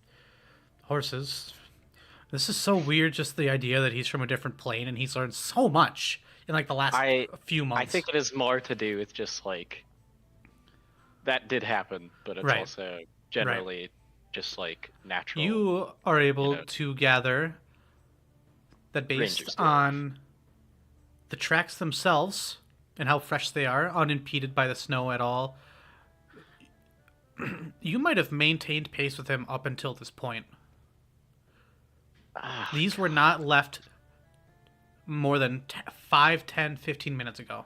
horses. This is so weird, just the idea that he's from a different plane and he's learned so much in like the last few months. I think it is more to do with just like that did happen, but it's Right. also generally just like natural. You are able to gather that based on the tracks themselves and how fresh they are, unimpeded by the snow at all, you might have maintained pace with him up until this point. These were not left more than 5, 10, 15 minutes ago.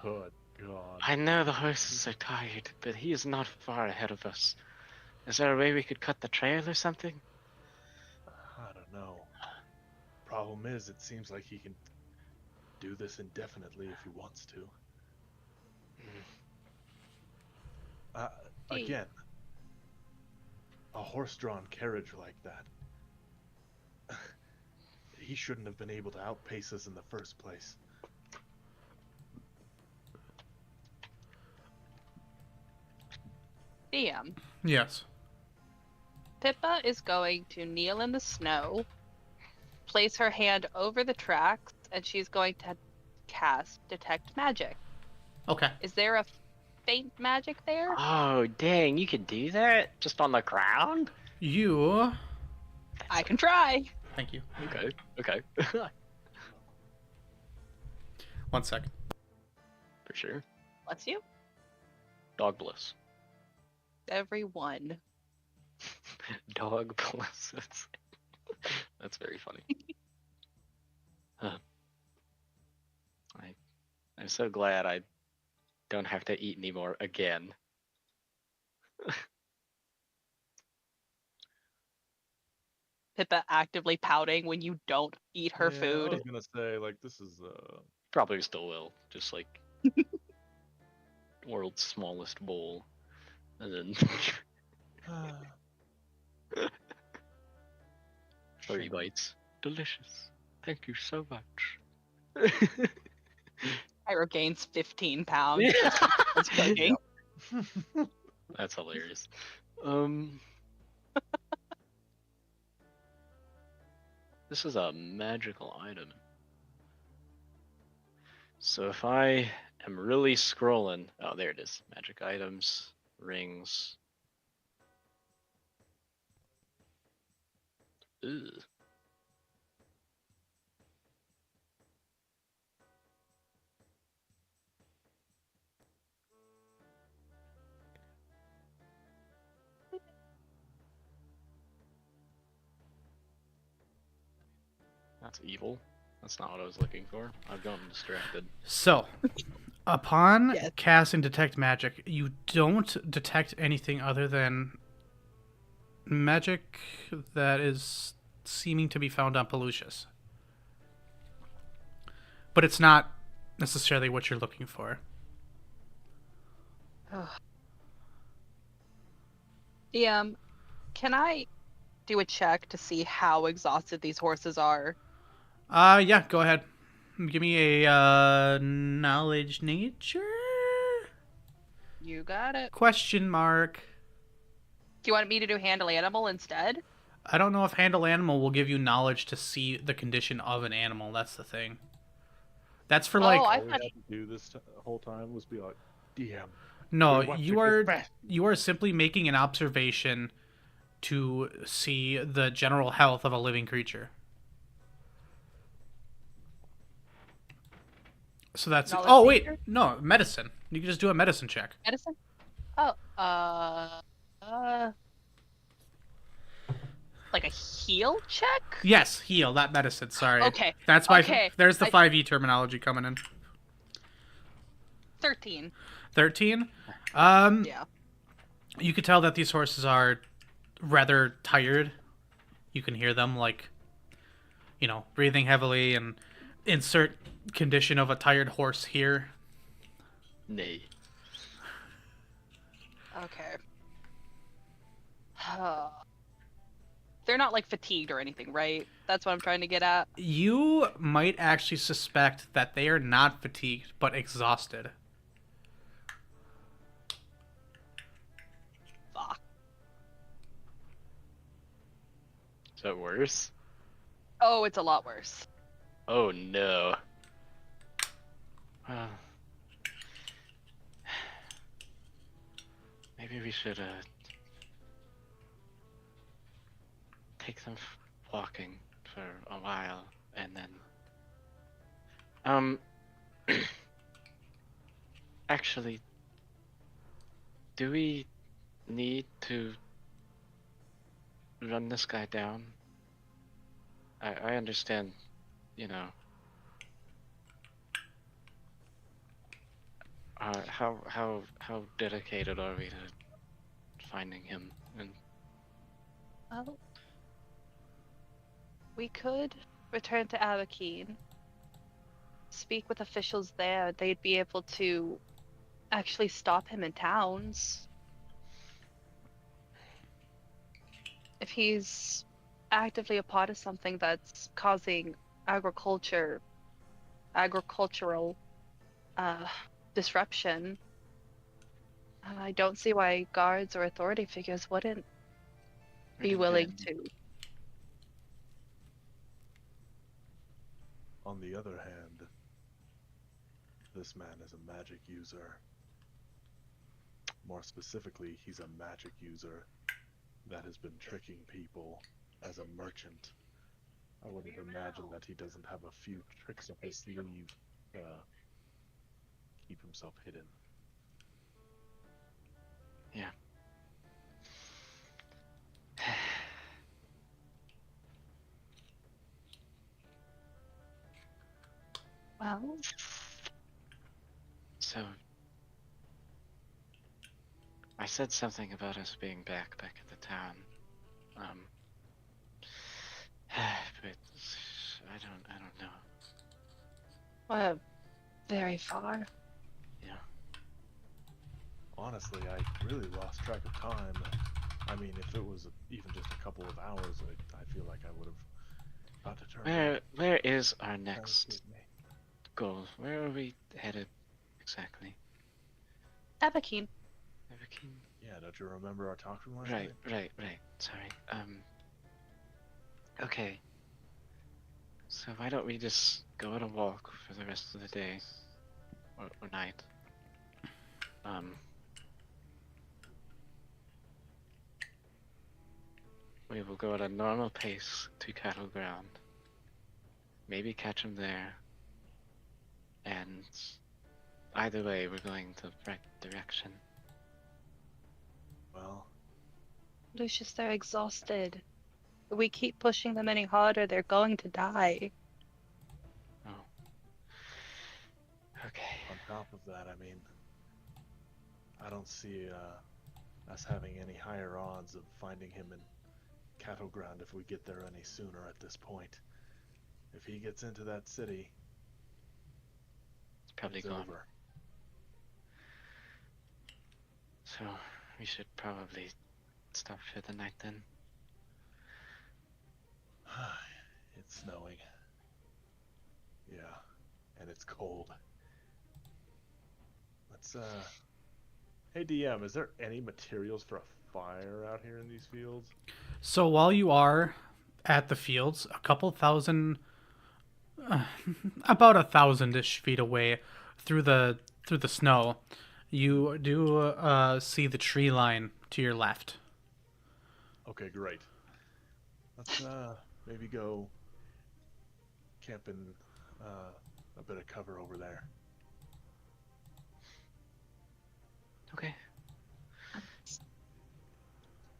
Good God. I know the horses are tired, but he is not far ahead of us. Is there a way we could cut the trail or something? I don't know. Problem is, it seems like he can do this indefinitely if he wants to. Again, a horse-drawn carriage like that. He shouldn't have been able to outpace us in the first place. DM. Yes. Pippa is going to kneel in the snow, place her hand over the tracks, and she's going to cast Detect Magic. Okay. Is there a faint magic there? Oh, dang, you could do that? Just on the ground? I can try. Thank you. Okay. 1 second. For sure. Bless you. Dog bliss. Everyone. Dog bliss. That's very funny. Huh. I'm so glad I don't have to eat anymore again. Pippa actively pouting when you don't eat her I food. was gonna say, like, this is Probably still will. Just like world's smallest bowl. And then 3 bites. Delicious. Thank you so much. Pyro gains 15 pounds. That's cooking. That's hilarious. This is a magical item. So if I am really scrolling. Oh, there it is. Magic items, rings. Ugh. That's evil. That's not what I was looking for. I've gotten distracted. So, upon Yes. casting Detect Magic, you don't detect anything other than magic that is seeming to be found on Pelusius. But it's not necessarily what you're looking for. Can I do a check to see how exhausted these horses are? Yeah, go ahead. Give me a knowledge nature? You got it. Question mark. Do you want me to do handle animal instead? I don't know if handle animal will give you knowledge to see the condition of an animal. That's the thing. That's for like Oh, I All we thought had to do this whole time was be like, DM. no, we want to you go are fast. you are simply making an observation to see the general health of a living creature. So that's Knowledge oh wait, nature? no, medicine. You can just do a medicine check. Medicine? Oh, like a heal check? Yes, heal, not medicine, sorry. Okay. That's my Okay. there's the 5e terminology coming in. 13. 13. Yeah. You could tell that these horses are rather tired. You can hear them like breathing heavily, and insert condition of a tired horse here. Nay. Okay. They're not like fatigued or anything, right? That's what I'm trying to get at. You might actually suspect that they are not fatigued, but exhausted. Fuck. Is that worse? Oh, it's a lot worse. Oh no. Well, maybe we should take them walking for a while, and then actually, do we need to run this guy down? I understand, you know. How dedicated are we to finding him? And Well, we could return to Avakeen, speak with officials there. They'd be able to actually stop him in towns. If he's actively a part of something that's causing agricultural disruption, I don't see why guards or authority figures wouldn't be and willing then- to. On the other hand, this man is a magic user. More specifically, he's a magic user that has been tricking people as a merchant. I wouldn't imagine that he doesn't have a few tricks up his sleeve to keep himself hidden. Yeah. Well, So, I said something about us being back at the town. But I don't know. we're very far. Yeah. Honestly, I really lost track of time. I mean, if it was even just a couple of hours, I feel like I would have got to turn. Where is our That would next suit me. goal? Where are we headed exactly? Avakeen. Everkeen? Yeah, don't you remember our talk from last Right, night? right. Sorry. Okay. So why don't we just go on a walk for the rest of the day? or night. We will go at a normal pace to Cattle Ground. Maybe catch him there. And either way, we're going the right direction. Well, Lucius, they're exhausted. If we keep pushing them any harder, they're going to die. Oh. Okay. on top of that, I mean, I don't see us having any higher odds of finding him in Cattle Ground if we get there any sooner at this point. If he gets into that city, It's probably it's gone. over. So we should probably stop for the night then. It's snowing. Yeah, and it's cold. Let's Hey DM, is there any materials for a fire out here in these fields? So while you are at the fields, a couple thousand, about 1,000-ish feet away, through the snow, you do see the tree line to your left. Okay, great. Let's maybe go camp in a bit of cover over there. Okay.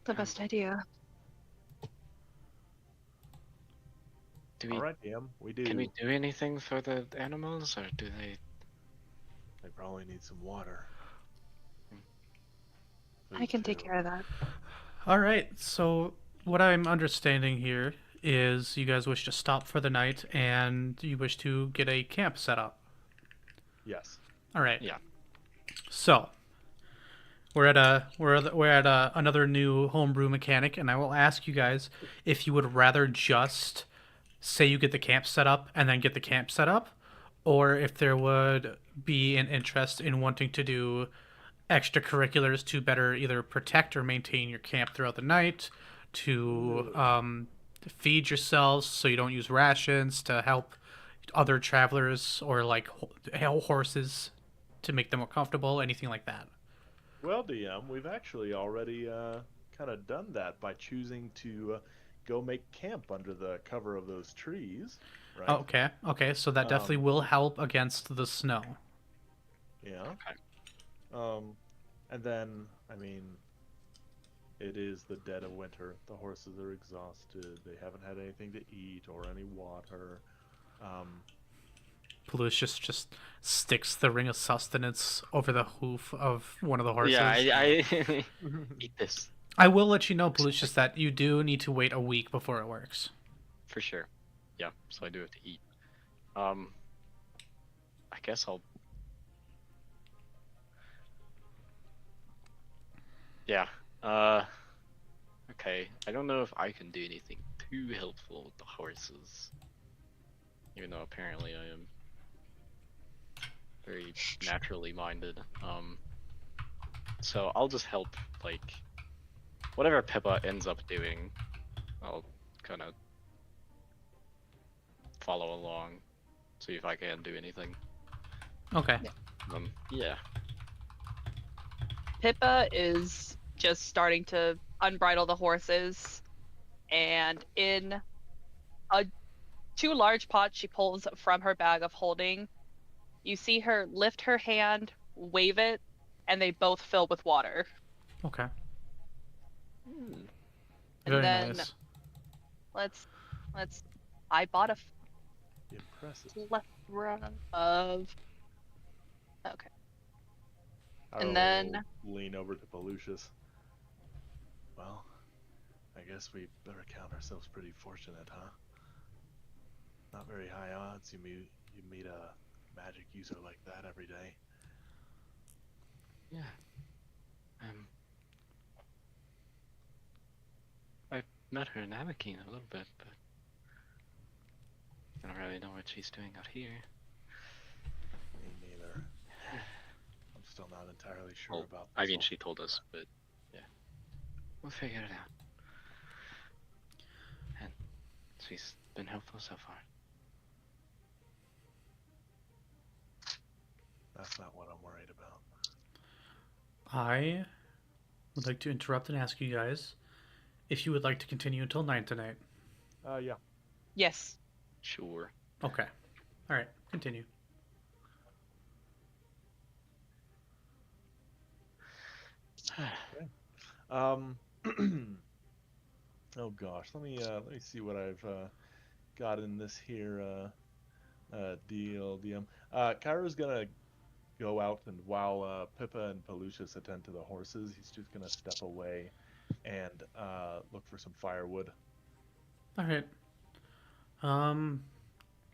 The best idea. Do we? All right, DM, we do. Can we do anything for the animals, or do they? They probably need some water. I can take care of that. All right. So what I'm understanding here is you guys wish to stop for the night and you wish to get a camp set up. Yes. All right. Yeah. So we're at another new homebrew mechanic, and I will ask you guys if you would rather just say you get the camp set up and then get the camp set up, or if there would be an interest in wanting to do extracurriculars to better either protect or maintain your camp throughout the night, to feed yourselves so you don't use rations, to help other travelers or like horses to make them more comfortable, anything like that. Well, DM, we've actually already kind of done that by choosing to go make camp under the cover of those trees, right? Okay, so that definitely will help against the snow. Yeah. Okay. And then, I mean, it is the dead of winter. The horses are exhausted. They haven't had anything to eat or any water. Palucius just sticks the ring of sustenance over the hoof of one of the horses. Yeah, I eat this I will let you know, Palucius, that you do need to wait a week before it works. for sure. Yeah, so I do have to eat. I guess I'll. Yeah. Okay. I don't know if I can do anything too helpful with the horses, even though apparently I am very naturally minded. So I'll just help, like, whatever Pippa ends up doing, I'll kind of follow along, see if I can do anything. Okay. Yeah. Pippa is just starting to unbridle the horses, and in two large pots she pulls from her bag of holding, you see her lift her hand, wave it, and they both fill with water. Okay. And Very then nice. let's I bought a Impressive. plethora of okay. I And will then- lean over to Palucius. Well, I guess we better count ourselves pretty fortunate, huh? Not very high odds you meet a magic user like that every day. Yeah. I met her in Amakeen a little bit, but I don't really know what she's doing out here. Me neither. I'm still not entirely sure Well, about this. I mean, whole- she told us, but yeah. We'll figure it out. And she's been helpful so far. That's not what I'm worried about. I would like to interrupt and ask you guys if you would like to continue until 9 tonight. Yeah. Yes. Sure. Okay. All right. Continue. Um. Oh gosh, let me see what I've got in this here deal. Kairo's gonna go out, and while Pippa and Pelucius attend to the horses, he's just gonna step away and look for some firewood. All right.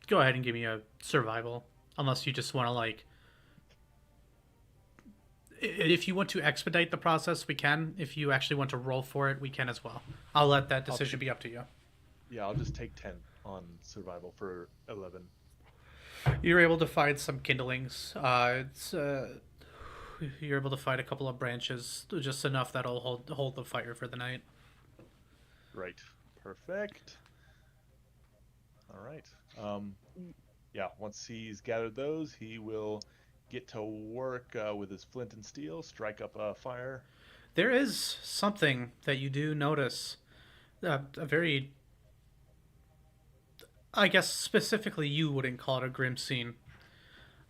Go ahead and give me a survival, unless you just want to like. If you want to expedite the process, we can. If you actually want to roll for it, we can as well. I'll let that decision be up to you. Yeah, I'll just take 10 on survival for 11. You're able to find some kindlings. You're able to find a couple of branches, just enough that'll hold the fire for the night. Right. Perfect. All right. Yeah, once he's gathered those, he will get to work with his flint and steel, strike up a fire. There is something that you do notice. A very, I guess specifically you wouldn't call it a grim scene.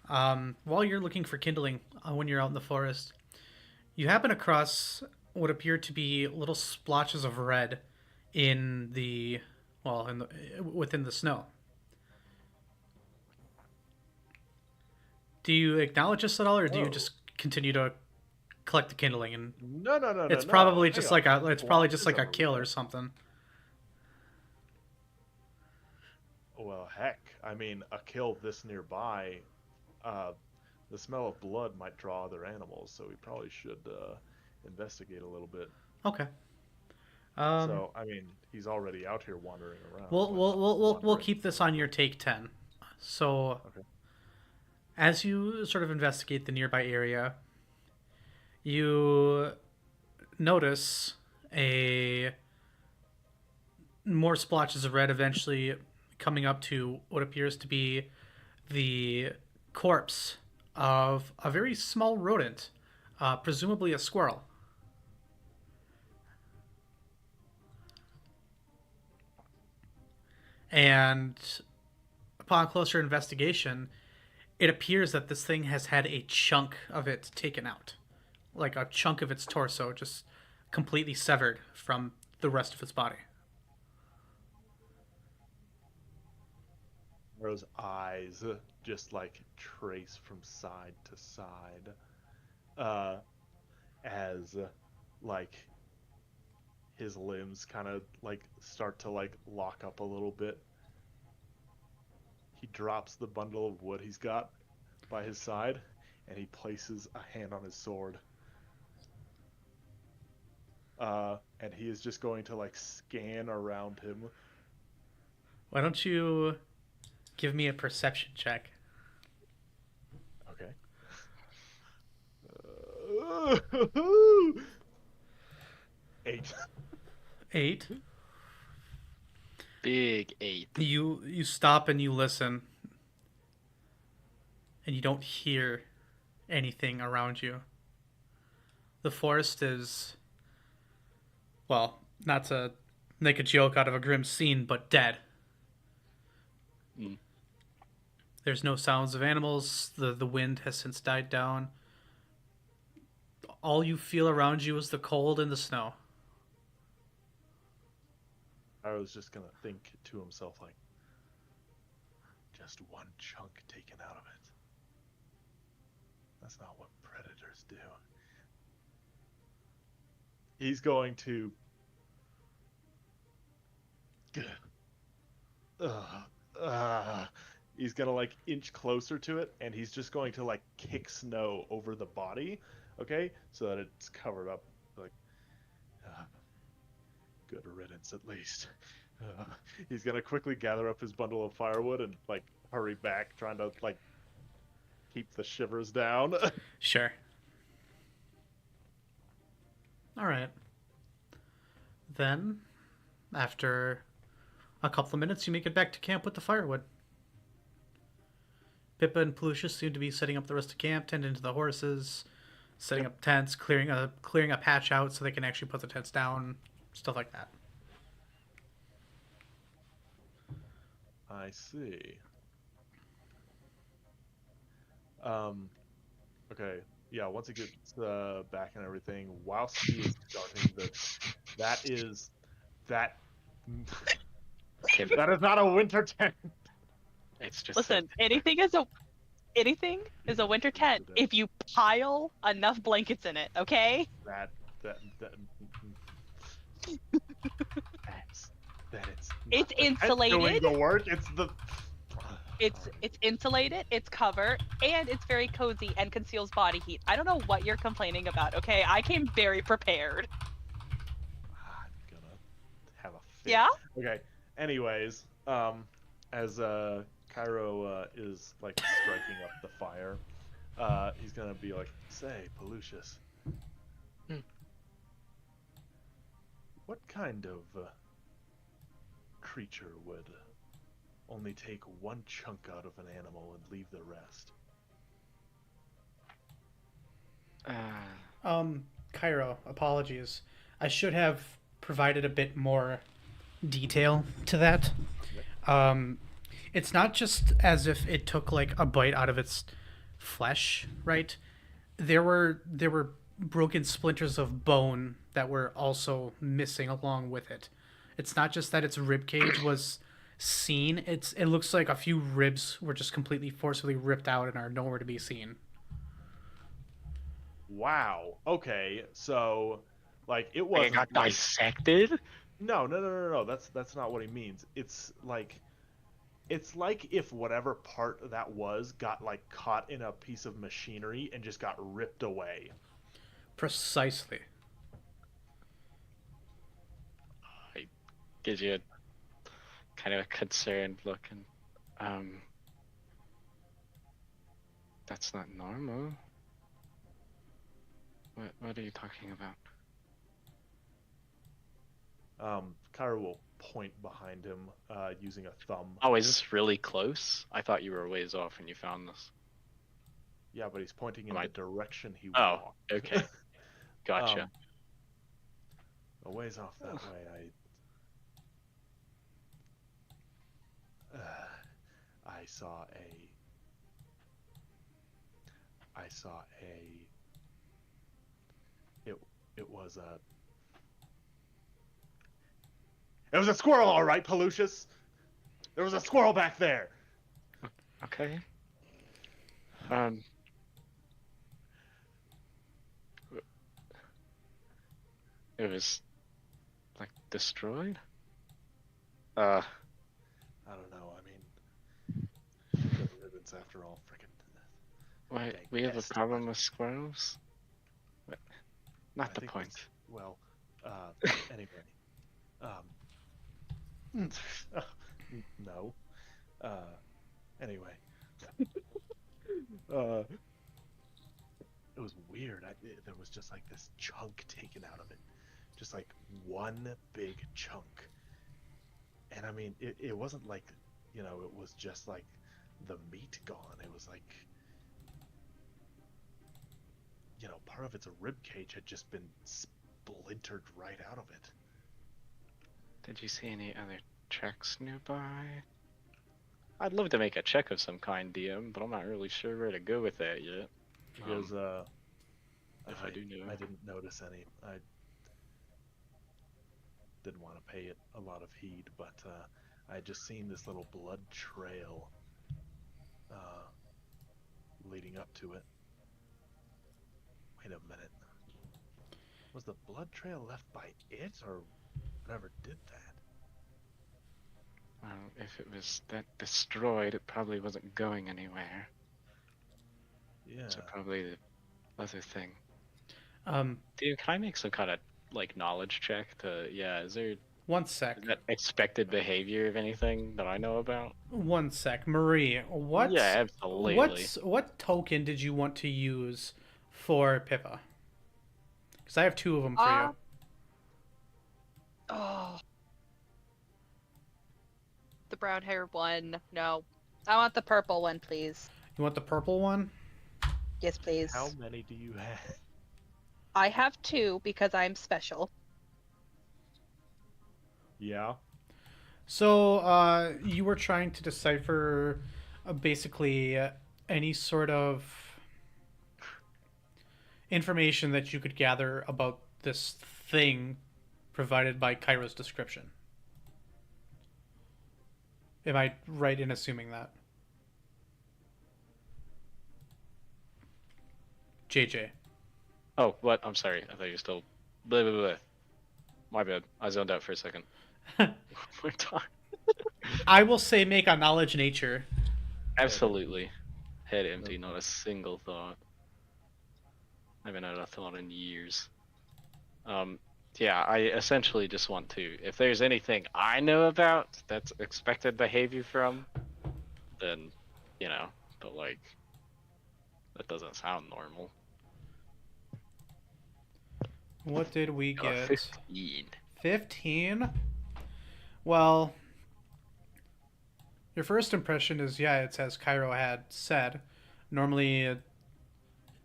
While you're looking for kindling when you're out in the forest, you happen across what appear to be little splotches of red in the within the snow. Do you acknowledge this at all, or do you just continue to collect the kindling? And No. it's no. probably Hang just on. like it's probably just like a Splotches kill of or something. Well, heck, I mean, a kill this nearby, the smell of blood might draw other animals, so we probably should investigate a little bit. Okay. So, I mean, he's already out here wandering around. We'll wandering. keep this on your take 10. So, Okay. as you sort of investigate the nearby area, you notice a more splotches of red eventually coming up to what appears to be the corpse of a very small rodent, presumably a squirrel. And upon closer investigation, it appears that this thing has had a chunk of it taken out. Like a chunk of its torso just completely severed from the rest of its body. Rose eyes just like trace from side to side as like his limbs kind of like start to like lock up a little bit. He drops the bundle of wood he's got by his side and he places a hand on his sword. And he is just going to like scan around him. Why don't you give me a perception check? Okay. 8. 8. Big 8. You stop and you listen, and you don't hear anything around you. The forest is, well, not to make a joke out of a grim scene, but dead. Mm. There's no sounds of animals. The wind has since died down. All you feel around you is the cold and the snow. I was just gonna think to himself like, just one chunk taken out of it. That's not what predators do. He's going to he's gonna like inch closer to it, and he's just going to like kick snow over the body, okay, so that it's covered up. Like, good riddance, at least. He's gonna quickly gather up his bundle of firewood and like hurry back, trying to like keep the shivers down. Sure. All right. Then, after a couple of minutes, you make it back to camp with the firewood. Pippa and Pelusius seem to be setting up the rest of camp, tending to the horses, setting up tents, clearing a patch out so they can actually put the tents down, stuff like that. I see. Okay. Yeah, once it gets back and everything, whilst he is starting that is that that is not a winter tent. It's just Listen, anything is a winter tent if you pile enough blankets in it, okay? That that it's not It's the tent insulated. doing the work. It's the It's insulated, it's covered, and it's very cozy and conceals body heat. I don't know what you're complaining about, okay? I came very prepared. I'm gonna have a fit. Yeah? Okay. Anyways, as Cairo is like striking up the fire, he's gonna be like, "Say, Pelusius, what kind of creature would only take one chunk out of an animal and leave the rest?" Cairo, apologies. I should have provided a bit more detail to that. It's not just as if it took like a bite out of its flesh, right? There were broken splinters of bone that were also missing along with it. It's not just that its rib cage was seen. It looks like a few ribs were just completely forcibly ripped out and are nowhere to be seen. Wow. Okay. So, like, it it wasn't got like dissected. no. That's not what he means. It's like if whatever part that was got like caught in a piece of machinery and just got ripped away. Precisely. I gives you a kind of a concerned look, and that's not normal. What are you talking about? Kyra will point behind him using a thumb. Oh, is this really close? I thought you were a ways off when you found this. Yeah, but he's pointing in Am I- the direction he Oh, walked. okay. Gotcha. A ways off that way, I saw a. It was a. It was a squirrel, all right, Pelusius. There was a squirrel back there. Okay. It was like destroyed. I don't know. I mean, good ribbons after all. Frickin'. Wait, Dang we have a pest. problem with squirrels? What? Not I the think point. it's- Well, anyway, no. Anyway, it was weird. There was just like this chunk taken out of it, just like one big chunk. And I mean, it wasn't like, it was just like the meat gone. It was like, part of its rib cage had just been splintered right out of it. Did you see any other tracks nearby? I'd love to make a check of some kind, DM, but I'm not really sure where to go with that yet. Because if I do know. I didn't notice any. I didn't want to pay it a lot of heed, but I had just seen this little blood trail leading up to it. Wait a minute. Was the blood trail left by it, or whatever did that? Well, if it was that destroyed, it probably wasn't going anywhere. Yeah. So probably the other thing. Um, Dude, can I make some kind of like knowledge check to is there one sec. that expected behavior of anything that I know about? One sec. Marie, Yeah, absolutely. what token did you want to use for Pippa? Because I have two of them for you. Oh. The brown hair one. No. I want the purple one, please. You You want the purple one? Yes, please. How many do you have? I have 2 because I'm special. Yeah. So, you were trying to decipher basically any sort of information that you could gather about this thing provided by Cairo's description. Am I right in assuming that? JJ. Oh, what? I'm sorry. I thought you were still. Blah, blah, blah. My bad. I zoned out for a second. We're talking. I will say make a knowledge nature. Absolutely. Head empty, not a single thought. I haven't had a thought in years. Yeah, I essentially just want to. If there's anything I know about that's expected behavior from, then, you know, but like, that doesn't sound normal. What did we Got a get? 15. 15? Well, your first impression is, yeah, it's as Cairo had said. Normally,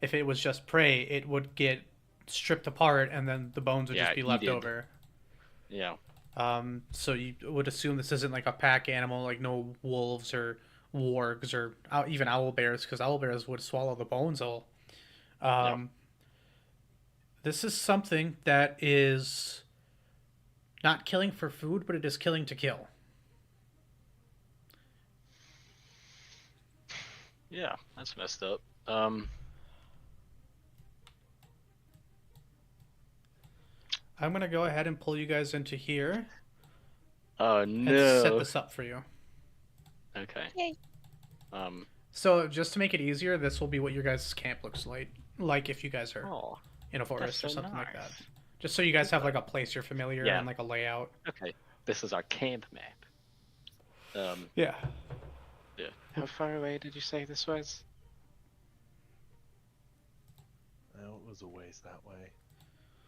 if it was just prey, it would get stripped apart and then the bones would Yeah, just be left eaten. over. Yeah. So you would assume this isn't like a pack animal, like no wolves or wargs or even owl bears, because owl bears would swallow the bones all. This is something that is not killing for food, but it is killing to kill. Yeah, that's messed up. I'm gonna go ahead and pull you guys into here Oh and no. set this up for you. Okay. Yay. So just to make it easier, this will be what your guys' camp looks like if you guys are Oh, in a forest or so something like that. nice. Just so you guys have like a place you're familiar Yeah. and like a layout. Okay. This is our camp map. Yeah. Yeah. How far away did you say this was? Well, it was a ways that way.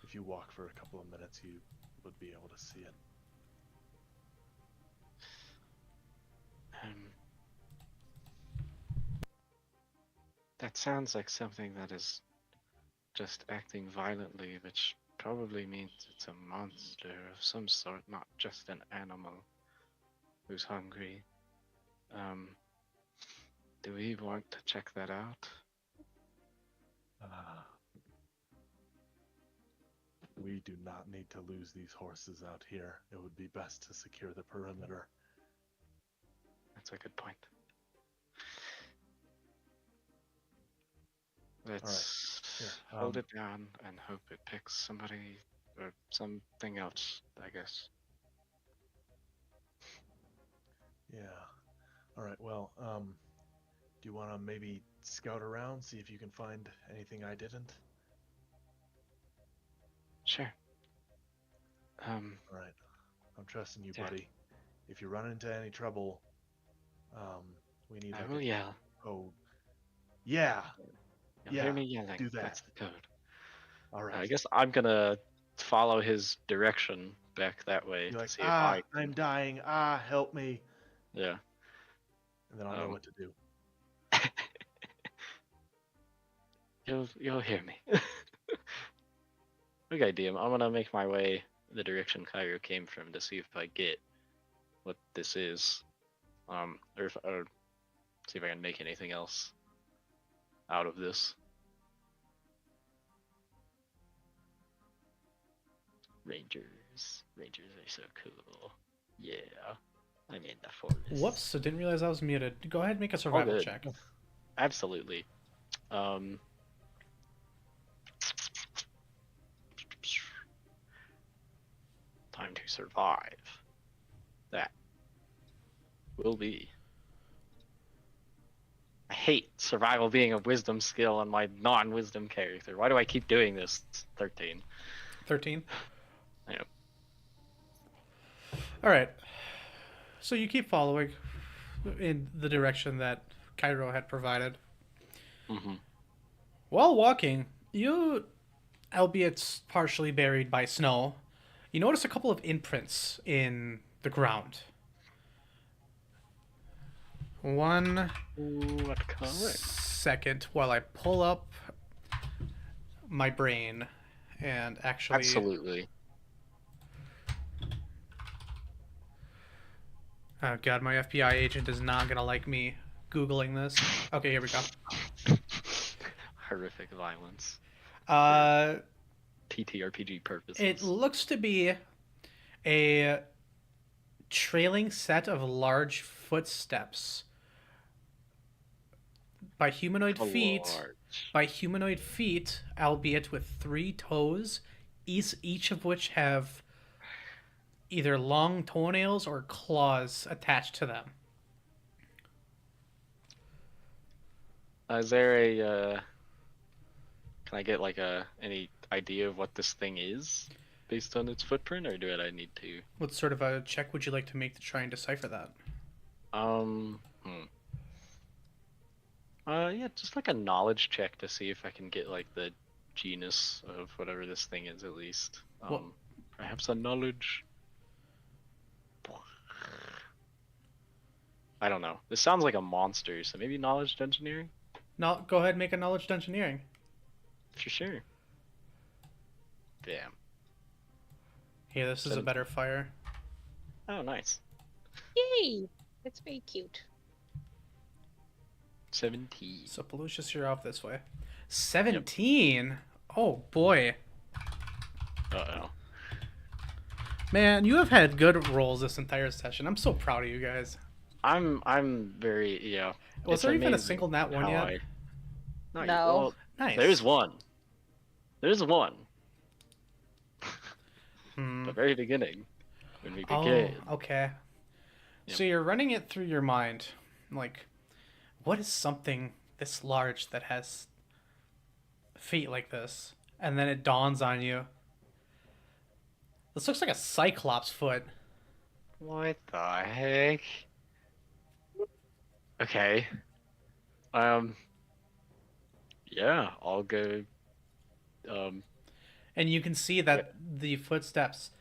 If you walk for a couple of minutes, you would be able to see it. That sounds like something that is just acting violently, which probably means it's a monster of some sort, not just an animal who's hungry. Do we want to check that out? We do not need to lose these horses out here. It would be best to secure the perimeter. That's a good point. Let's Here, hold it down and hope it picks somebody or something else, I guess. Yeah. All right. Well, do you want to maybe scout around, see if you can find anything I didn't? Sure. All right. I'm trusting you, Yeah. buddy. If you run into any trouble, we need. I will yell. Oh. Yeah. You'll Yeah, hear me yelling. do that. That's the code. All right. I guess I'm gonna follow his direction back that way You're to like, see if I. I'm dying. Help me. Yeah. And then I'll know what to do. You'll hear me. Okay, DM. I'm gonna make my way the direction Cairo came from to see if I get what this is, or see if I can make anything else out of this. Rangers are so cool. Yeah, I'm in the forest. Whoops! I didn't realize I was muted. Go ahead and make a survival good. check. Absolutely. Time to survive. That will be. I hate survival being a wisdom skill on my non-wisdom character. Why do I keep doing this? 13. 13. Yeah. All right. So you keep following in the direction that Cairo had provided. Mm-hmm. While walking, you, albeit partially buried by snow, you notice a couple of imprints in the ground. 1 What color? second while I pull up my brain and actually. Absolutely. Oh god, my FBI agent is not gonna like me Googling this. Okay, here we go. Horrific violence. TTRPG purposes. It looks to be a trailing set of large footsteps by humanoid feet. Large. By humanoid feet, albeit with 3 toes, each of which have either long toenails or claws attached to them. Is there a can I get like any idea of what this thing is based on its footprint, or do I need to? What sort of a check would you like to make to try and decipher that? Yeah, just like a knowledge check to see if I can get like the genus of whatever this thing is at least. Perhaps a knowledge. I don't know. This sounds like a monster, so maybe knowledge engineering? No, go ahead and make a knowledge engineering. For sure. Damn. Here, this is a better fire. Oh, nice. Yay! It's very cute. 17. So, Pelucius, you're off this way. 17? Yep. Oh, boy. Uh-oh. Man, you have had good rolls this entire session. I'm so proud of you guys. I'm very, yeah. Was there even a single nat 1 yet? No. Well, nice. There's one. There's one. The very beginning. When we began. Oh, okay. Yep. So you're running it through your mind. Like, what is something this large that has feet like this? And then it dawns on you. This looks like a cyclops foot. What the heck? Okay. Yeah, I'll go. And you can see that the footsteps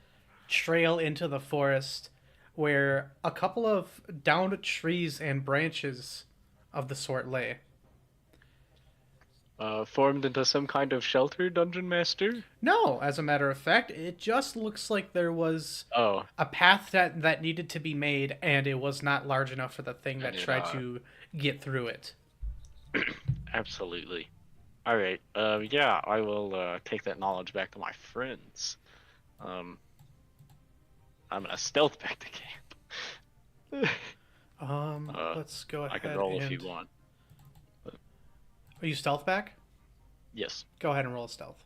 trail into the forest where a couple of downed trees and branches of the sort lay. Formed into some kind of shelter, Dungeon Master? No, as a matter of fact, it just looks like there was a path that needed to be made, and it was not large enough for the thing that tried to get through it. Absolutely. Alright, yeah, I will take that knowledge back to my friends. I'm gonna stealth back to camp. Let's go ahead. I can roll if you want. Are you stealth back? Yes. Go ahead and roll a stealth.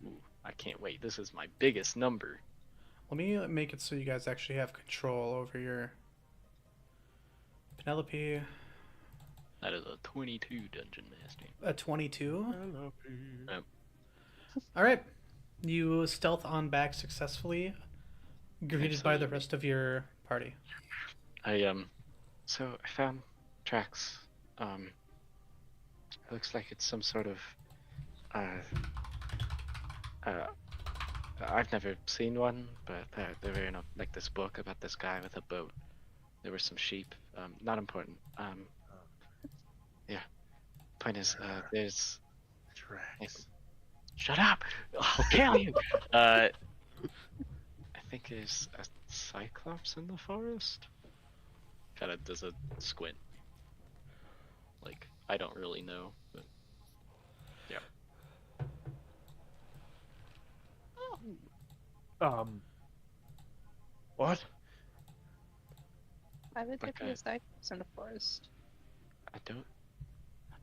Ooh, I can't wait. This is my biggest number. Let me make it so you guys actually have control over your Penelope. That is a 22, Dungeon Master. A 22? Penelope. Yep. Alright. You stealth on back successfully, greeted by the rest of your party. So I found tracks. It looks like it's some sort of, I've never seen one, but they were in like this book about this guy with a boat. There were some sheep. Not important. Yeah. Point is, there's. Tracks. Shut up! I'll kill you. I think there's a cyclops in the forest. Kind of does a squint. Like, I don't really know, but yeah. What? Why would there be Okay. a cyclops in the forest? I don't.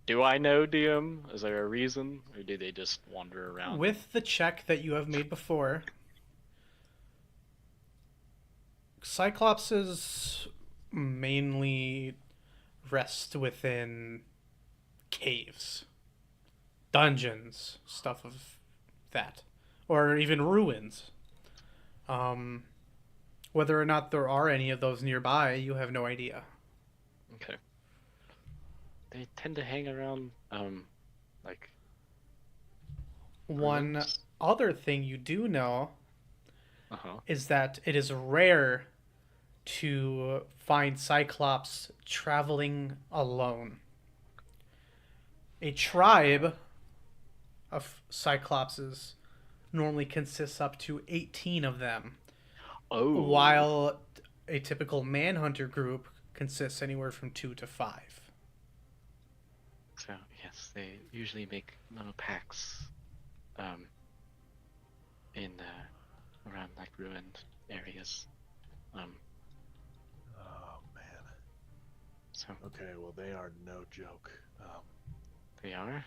Do I know, DM? Is there a reason, or do they just wander around? With the check that you have made before, cyclopses mainly rest within caves, dungeons, stuff of that, or even ruins. Whether or not there are any of those nearby, you have no idea. Okay. They tend to hang around, like. One ruins. other thing you do know Uh-huh. is that it is rare to find Cyclops traveling alone. A tribe of Cyclopses normally consists up to 18 of them, Oh. while a typical Manhunter group consists anywhere from 2 to 5. So yes, they usually make little packs, in around like ruined areas. Oh man. So Okay, well they are no joke. they are.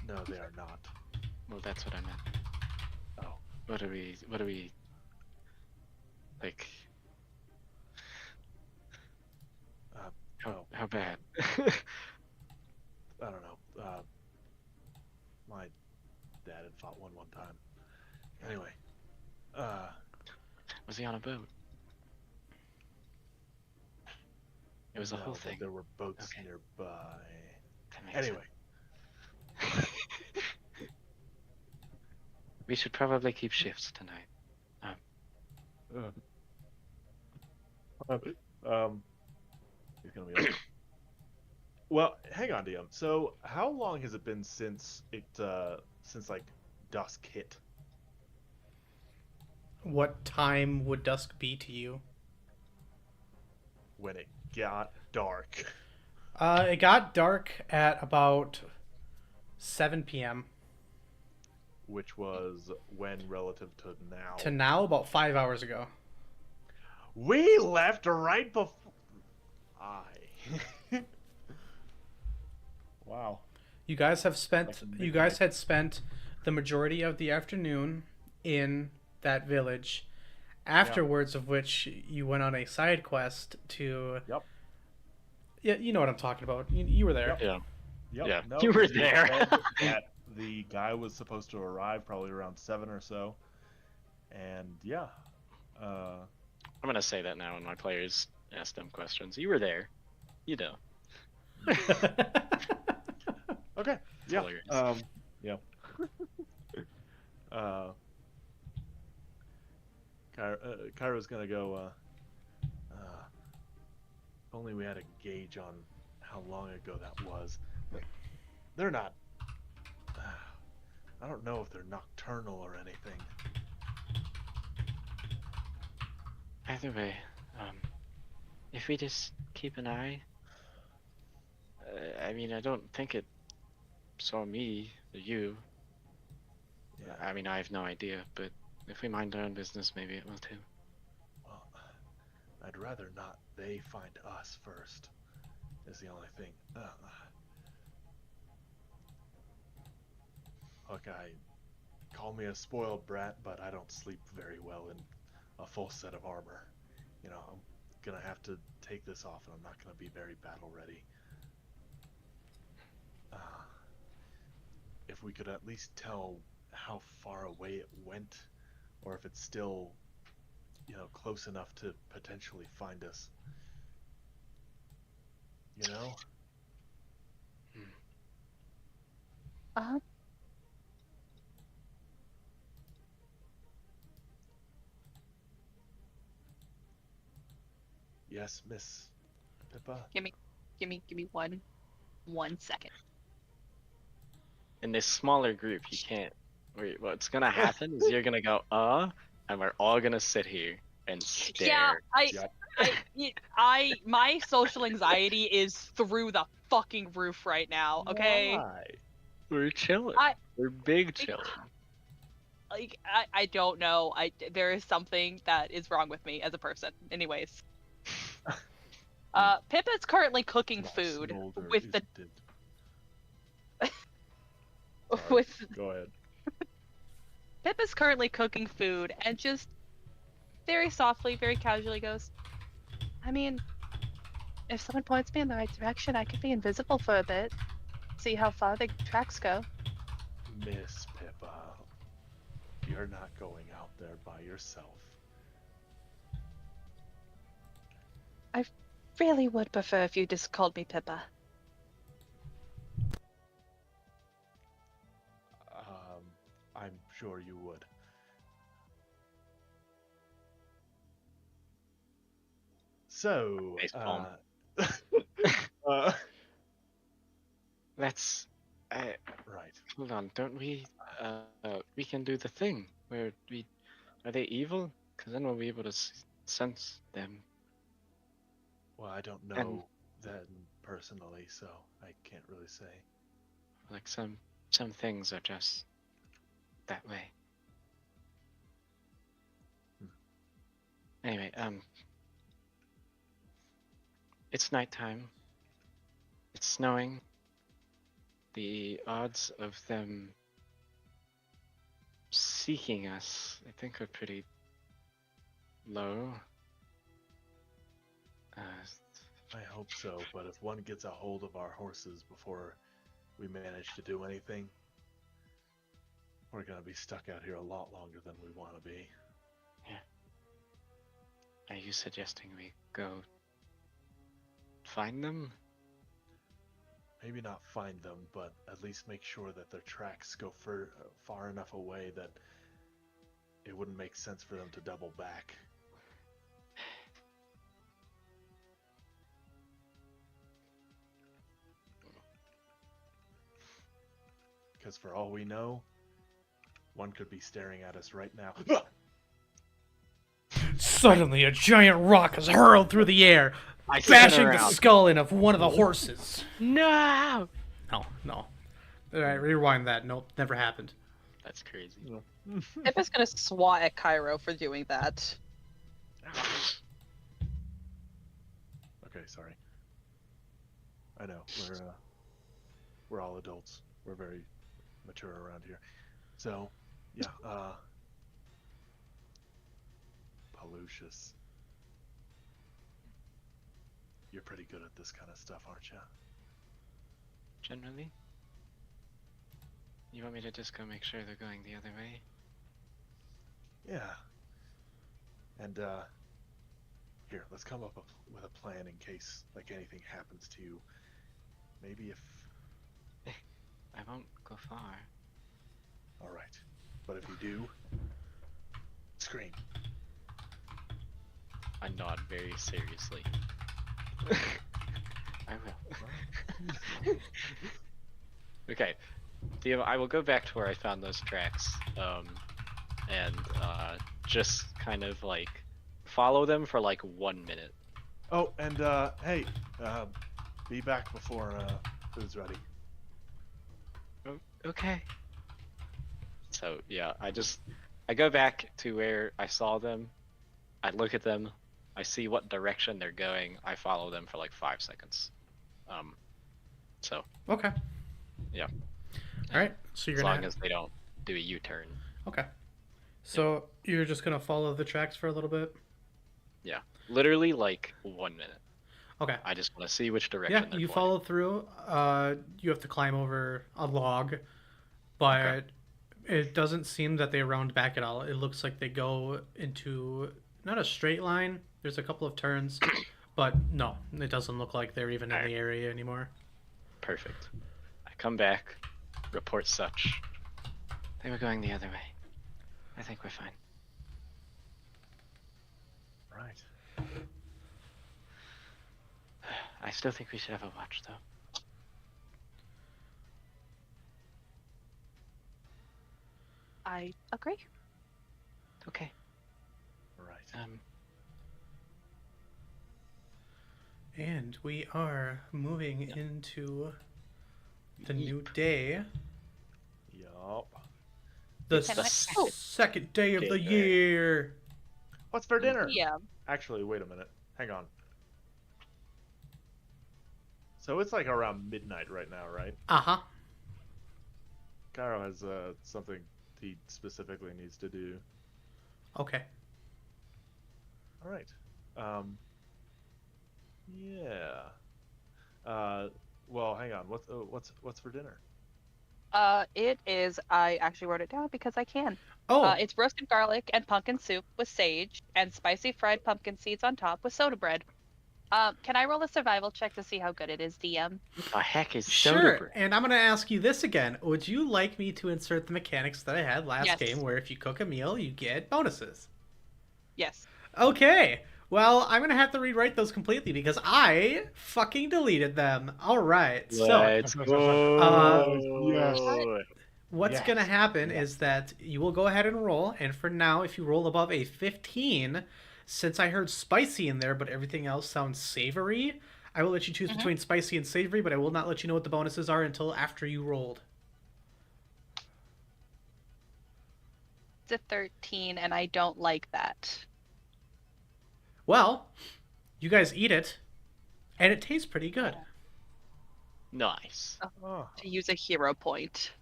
No, they are not. Well, that's what I meant. Oh. What are we? Like? How bad? I don't know. My dad had fought one time. Anyway. Was he on a boat? It was a no, whole but thing. there were boats Okay. nearby. That makes Anyway. sense. We should probably keep shifts tonight. He's gonna be up. Well, hang on, DM. So, how long has it been since like dusk hit? What time would dusk be to you? When it got dark. It got dark at about 7 p.m. Which was when relative to now? To now, about 5 hours ago. We left right before. Wow. You guys have spent. Like You midnight. guys had spent the majority of the afternoon in that village. Afterwards, of which you went on a side quest to. Yep. Yeah, you know what I'm talking about. You were there. Yep. Yeah. Yep. Yeah, No, you were they there. said that the guy was supposed to arrive probably around 7 or so, and yeah. I'm gonna say that now when my players ask them questions. You were there. You know. Okay. Yeah. Hilarious. Yeah. Cairo's gonna go. If only we had a gauge on how long ago that was. They're not. I don't know if they're nocturnal or anything. Either way, if we just keep an eye. I mean, I don't think it saw me or you. Yeah. I mean, I have no idea, but if we mind our own business, maybe it will too. Well, I'd rather not they find us first. Is the only thing. Look, call me a spoiled brat, but I don't sleep very well in a full set of armor. You know, I'm gonna have to take this off, and I'm not gonna be very battle ready. If we could at least tell how far away it went, or if it's still, close enough to potentially find us. You know? Yes, Miss Pippa. Give me one second. In this smaller group, you can't. What's gonna happen is you're gonna go, and we're all gonna sit here and stare. Yeah, my social anxiety is through the fucking roof right now. Okay. Why? We're chilling. We're big chilling. I don't know. There is something that is wrong with me as a person. Anyways. Pippa's currently cooking food Smolder, with the isn't it? Sorry, with Go ahead. Pippa's currently cooking food and just very softly, very casually goes, I mean, if someone points me in the right direction, I could be invisible for a bit. See how far the tracks go. Miss Pippa, you're not going out there by yourself. I really would prefer if you just called me Pippa. I'm sure you would. So, Face palm. uh, Let's. right. Hold on. Don't we? We can do the thing where we. Are they evil? Because then we'll be able to sense them. Well, I don't know And- them personally, so I can't really say. Like some things are just that way. Anyway, it's nighttime. It's snowing. The odds of them seeking us, I think, are pretty low. I hope so, but if one gets a hold of our horses before we manage to do anything, we're gonna be stuck out here a lot longer than we want to be. Are you suggesting we go find them? Maybe not find them, but at least make sure that their tracks go far enough away that it wouldn't make sense for them to double back. Because for all we know, one could be staring at us right now. Suddenly, a giant rock is hurled through the air, I spin bashing the around. skull in of one of the horses. No! No. All right, rewind that. Nope, never happened. That's crazy. Pip is gonna swat at Cairo for doing that. Okay, sorry. I know we're all adults. We're very mature around here. So, yeah. Pollucious. You're pretty good at this kind of stuff, aren't you? Generally? You want me to just go make sure they're going the other way? Yeah. And here, let's come up with a plan in case like anything happens to you. Maybe if. I won't go far. All right, but if you do, scream. I nod very seriously. I will. Okay. I will go back to where I found those tracks, and just kind of like follow them for like 1 minute. Oh, and hey, be back before food's ready. Oh, okay. So yeah, I go back to where I saw them. I look at them. I see what direction they're going. I follow them for like 5 seconds. So Okay. yeah. All right. So you're As gonna. long as they don't do a U-turn. Okay. So you're just gonna follow the tracks for a little bit. Yeah. Literally like 1 minute. Okay. I just want to see which direction Yeah, they're you pointing. follow through. You have to climb over a log, but it doesn't seem that they round back at all. It looks like they go into not a straight line. There's a couple of turns, but no, it doesn't look like they're even in the area anymore. Perfect. I come back, report such. They were going the other way. I think we're fine. Right. I still think we should have a watch, though. I agree. Okay. Right. And we are moving into the new day, Yup. the Can I- second day of the Day. year. What's for dinner? Yeah. Actually, wait a minute. Hang on. So it's like around midnight right now, right? Uh-huh. Cairo has something he specifically needs to do. Okay. All right. Yeah. Well, hang on. What's for dinner? It is. I actually wrote it down because I can. Oh, It's roasted garlic and pumpkin soup with sage and spicy fried pumpkin seeds on top with soda bread. Can I roll a survival check to see how good it is, DM? What the heck is sure. soda bread? And I'm going to ask you this again. Would you like me to insert the mechanics that I had last Yes. game where if you cook a meal, you get bonuses? Yes. Okay. Well, I'm gonna have to rewrite those completely because I fucking deleted them. All right. So, Let's uh, Yes. go. what's Yes. gonna happen Yes. is that you will go ahead and roll, and for now, if you roll above a 15, since I heard spicy in there, but everything else sounds savory, I will let you choose Mhm. between spicy and savory, but I will not let you know what the bonuses are until after you rolled. It's a 13, and I don't like that. Well, you guys eat it, and it tastes pretty good. Nice. Oh. To use a hero point.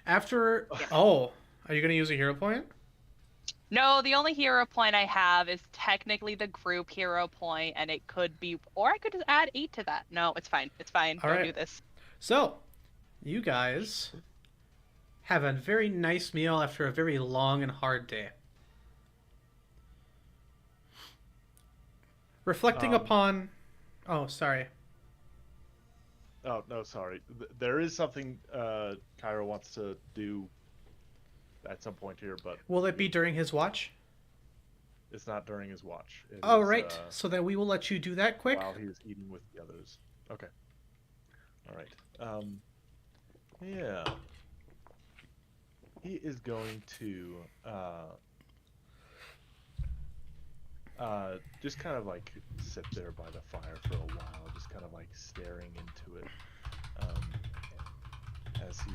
After. Yeah. Oh, are you gonna use a hero point? No, the only hero point I have is technically the group hero point, and it could be, or I could just add 8 to that. No, it's fine. It's fine. All Don't right. do this. So, you guys have a very nice meal after a very long and hard day. Reflecting Um, upon. Oh, sorry. Oh no, sorry. There is something Kyra wants to do at some point here, but Will it be during his watch? it's not during his watch. It All is, right. So then we will let you do that quick. while he's eating with the others. Okay. All right. Yeah. He is going to just kind of like sit there by the fire for a while, just kind of like staring into it, as he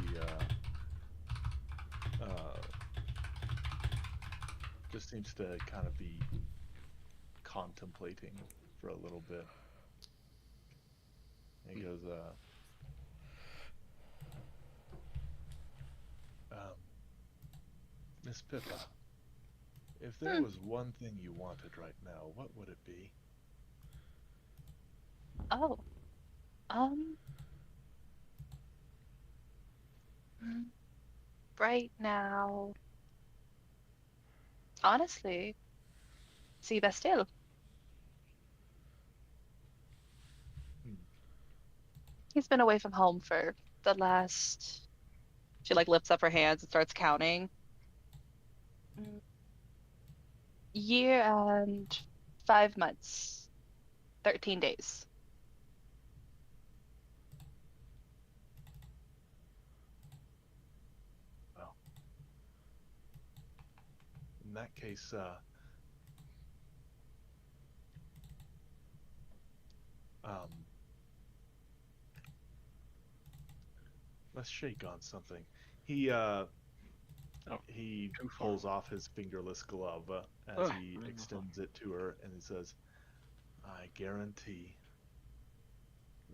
just seems to kind of be contemplating for a little bit. He goes, Miss Pippa, if there was one thing you wanted right now, what would it be? Oh. Um. Right now, honestly, see Bastille. Hmm. He's been away from home for the last. She like lifts up her hands and starts counting. Mm, Year and 5 months, 13 days. Well, in that case, um, let's shake on something. He Oh, he too far. pulls off his fingerless glove as Ugh. he extends it to her, and he says, "I guarantee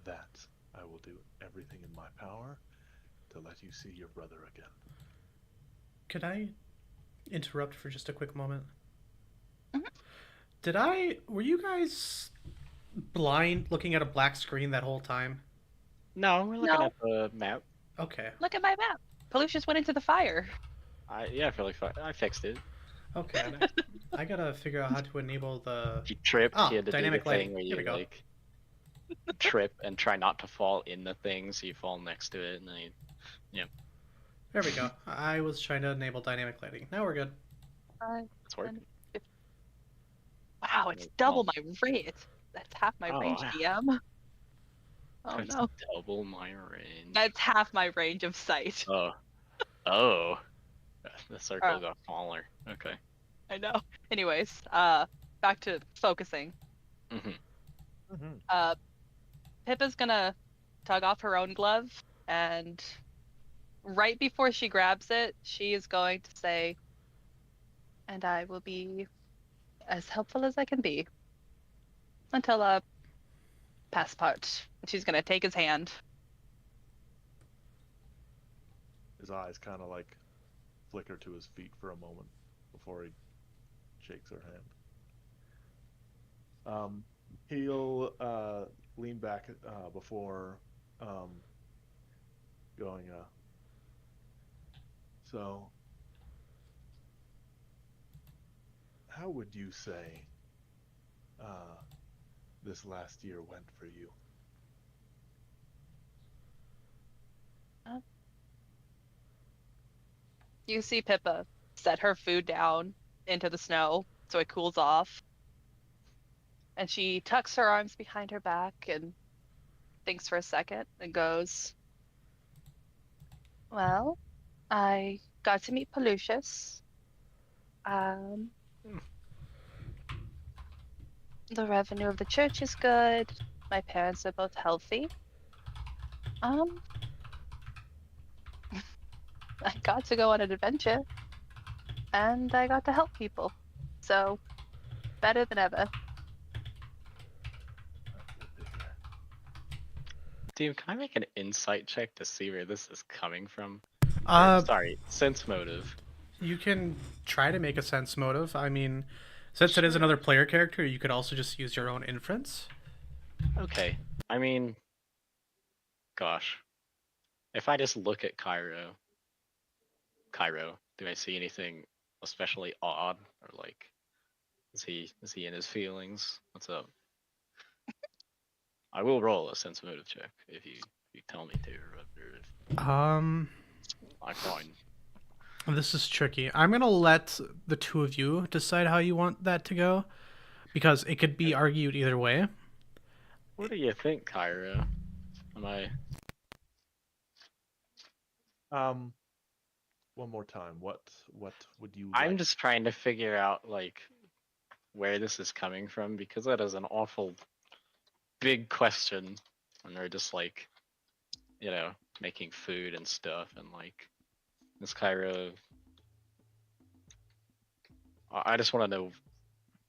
that I will do everything in my power to let you see your brother again." Could I interrupt for just a quick moment? Mhm. Were you guys blind looking at a black screen that whole time? No, we're looking No, at the map. Okay. look at my map. Pollution went into the fire. I feel like I fixed it. Okay. I gotta figure out how to enable the. He tripped. He Ah, had to do the dynamic lighting. thing where Here we you go. like trip and try not to fall in the thing, so you fall next to it, and then There we go. I was trying to enable dynamic lighting. Now we're good. it's working. Wow, it's Like, double my rate. That's half my Oh, range, wow. DM. Oh That's no. double my range. That's half my range of sight. Oh, oh, the circle Uh. got smaller. Okay. I know. Anyways, back to focusing. Mm-hmm. Mm-hmm. Pippa's gonna tug off her own glove, and right before she grabs it, she is going to say, "And I will be as helpful as I can be until pass part." She's gonna take his hand. His eyes kind of like flicker to his feet for a moment before he shakes her hand. He'll lean back before going. So, how would you say this last year went for you? You see Pippa set her food down into the snow so it cools off. And she tucks her arms behind her back and thinks for a second and goes, well, I got to meet Pelucius. Um, the revenue of the church is good. My parents are both healthy. Um, I got to go on an adventure and I got to help people. So, better than ever. Good to hear. Dude, can I make an insight check to see where this is coming from? Or, Uh, sorry, sense motive. you can try to make a sense motive. I mean, since it is Sure. another player character, you could also just use your own inference. Okay. I mean, gosh. If I just look at Cairo, do I see anything especially odd? Or like, is he in his feelings? What's up? I will roll a sense motive check if you tell me to, or if Um, I find. this is tricky. I'm gonna let the two of you decide how you want that to go, because it could be argued either way. What do you think, Cairo? Am I Um, one more time. What would you I'm like? just trying to figure out like where this is coming from because that is an awful big question when they're just like, you know, making food and stuff and like this Cairo. I just want to know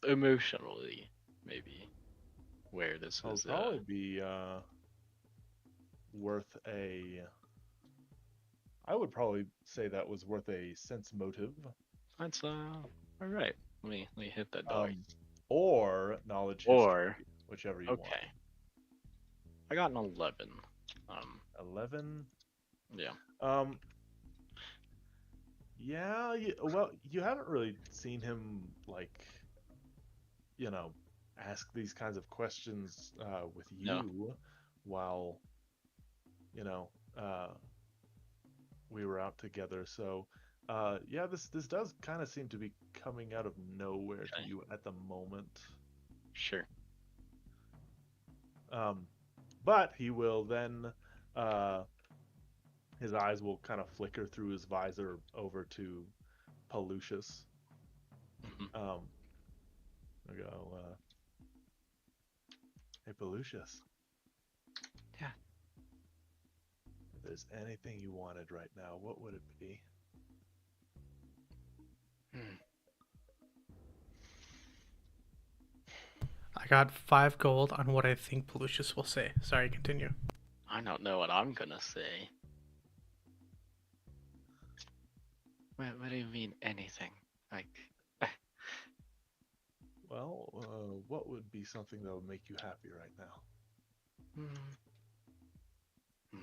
emotionally maybe where this It'll is. probably be worth a. I would probably say that was worth a sense motive, That's all right. Let me hit that die. or knowledge history, Or whichever you want. okay, I got an 11. 11. Yeah. Um, yeah. Well, you haven't really seen him like, ask these kinds of questions with No. you while you know uh, we were out together. So, yeah, this does kind of seem to be coming out of nowhere to Okay. you at the moment. Sure. Um, but he will then, uh, his eyes will kind of flicker through his visor over to Pelucius. Hmm. Um, I go, hey, Pelucius, Yeah. if there's anything you wanted right now, what would it be? Hmm. I got 5 gold on what I think Pelucius will say. Sorry, continue. I don't know what I'm gonna say. What do you mean anything? Like, Well, what would be something that would make you happy right now? hmm. Hmm.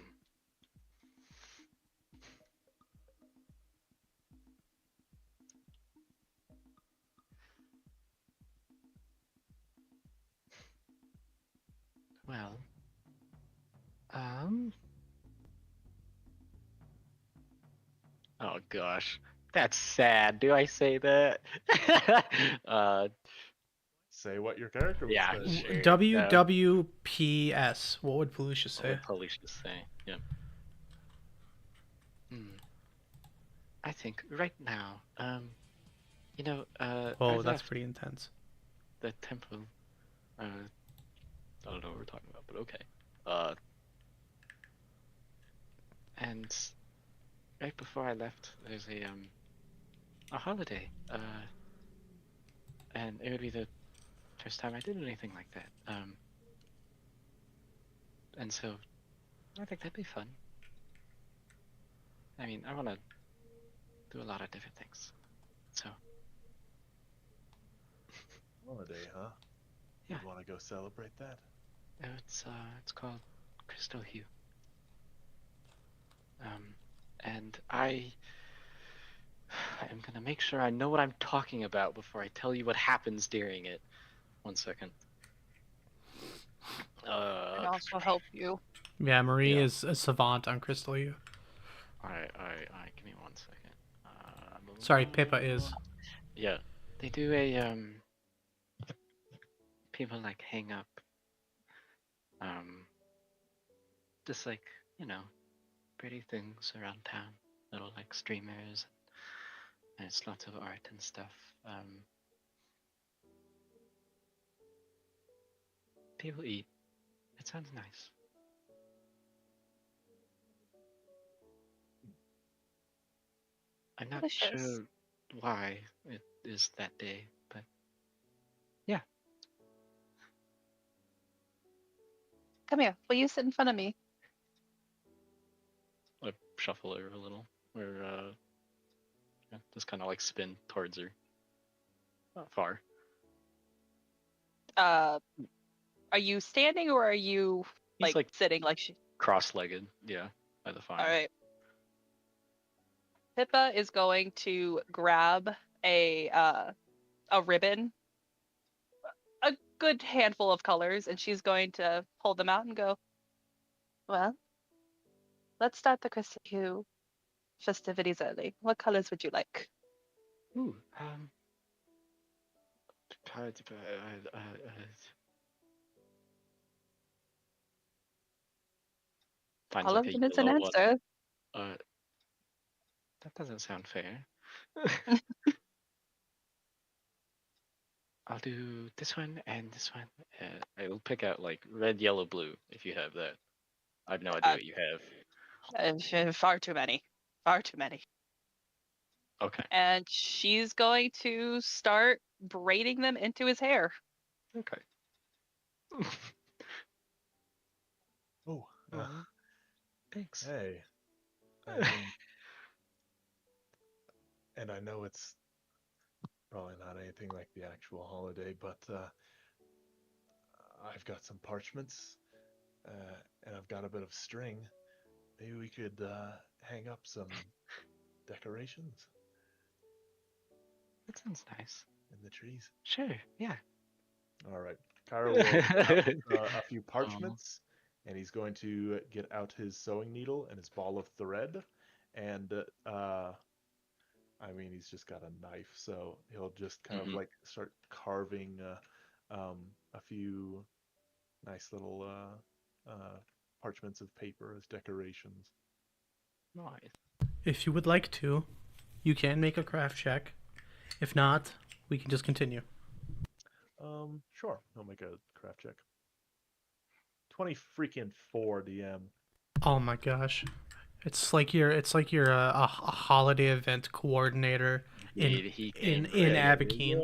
Well, um. Oh gosh, that's sad. Do I say that? uh, Say what your character would yeah, say. sure. No, WWPS. What would Pelucius what say? would police just say? Yeah. Hmm. I think right now, I Oh, that's left pretty intense. the temple. I don't know what we're talking about, but okay. Uh, and right before I left, there's a holiday. And it would be the first time I did anything like that. And so I think that'd be fun. I mean, I want to do a lot of different things. So Holiday, huh? yeah, You'd want to go celebrate that? it's called Crystal Hue. And I am gonna make sure I know what I'm talking about before I tell you what happens during it. 1 second. And also help you. Yeah, Marie Yeah. is a savant on Crystal Hue. Give me 1 second. Sorry, Pippa is. Yeah, they do a people like hang up, um, just like, you know, pretty things around town. Little like streamers. There's lots of art and stuff. People eat. It sounds nice. I'm not Delicious. sure why it is that day, but yeah. Come here. Will you sit in front of me? I shuffle her a little, or yeah, just kind of like spin towards her. Not far. Are you standing or are you He's like sitting like she? cross-legged, yeah, by the fire. All right. Pippa is going to grab a ribbon, a good handful of colors, and she's going to hold them out and go, well, let's start the Christmas festivities early. What colors would you like? Ooh, finds All like of a them is an yellow one. answer. That doesn't sound fair. I'll do this one and this one. I will pick out like red, yellow, blue if you have that. I have no idea Uh, what you have. Far too many. Far too many. Okay. And she's going to start braiding them into his hair. Okay. Oh, Thanks. hey. I mean, and I know it's probably not anything like the actual holiday, but I've got some parchments, and I've got a bit of string. Maybe we could hang up some decorations That sounds nice. in the trees. Sure. Yeah. All right. Kyra will get out a few Um, parchments, and he's going to get out his sewing needle and his ball of thread, and I mean, he's just got a knife, so he'll just kind of mhm. like start carving a few nice little parchments of paper as decorations. Nice. If you would like to, you can make a craft check. If not, we can just continue. Sure. I'll make a craft check. 20 freaking 4 DM. Oh my gosh. It's like you're a holiday event coordinator in Indeed, he in came in prepared. Abekeen.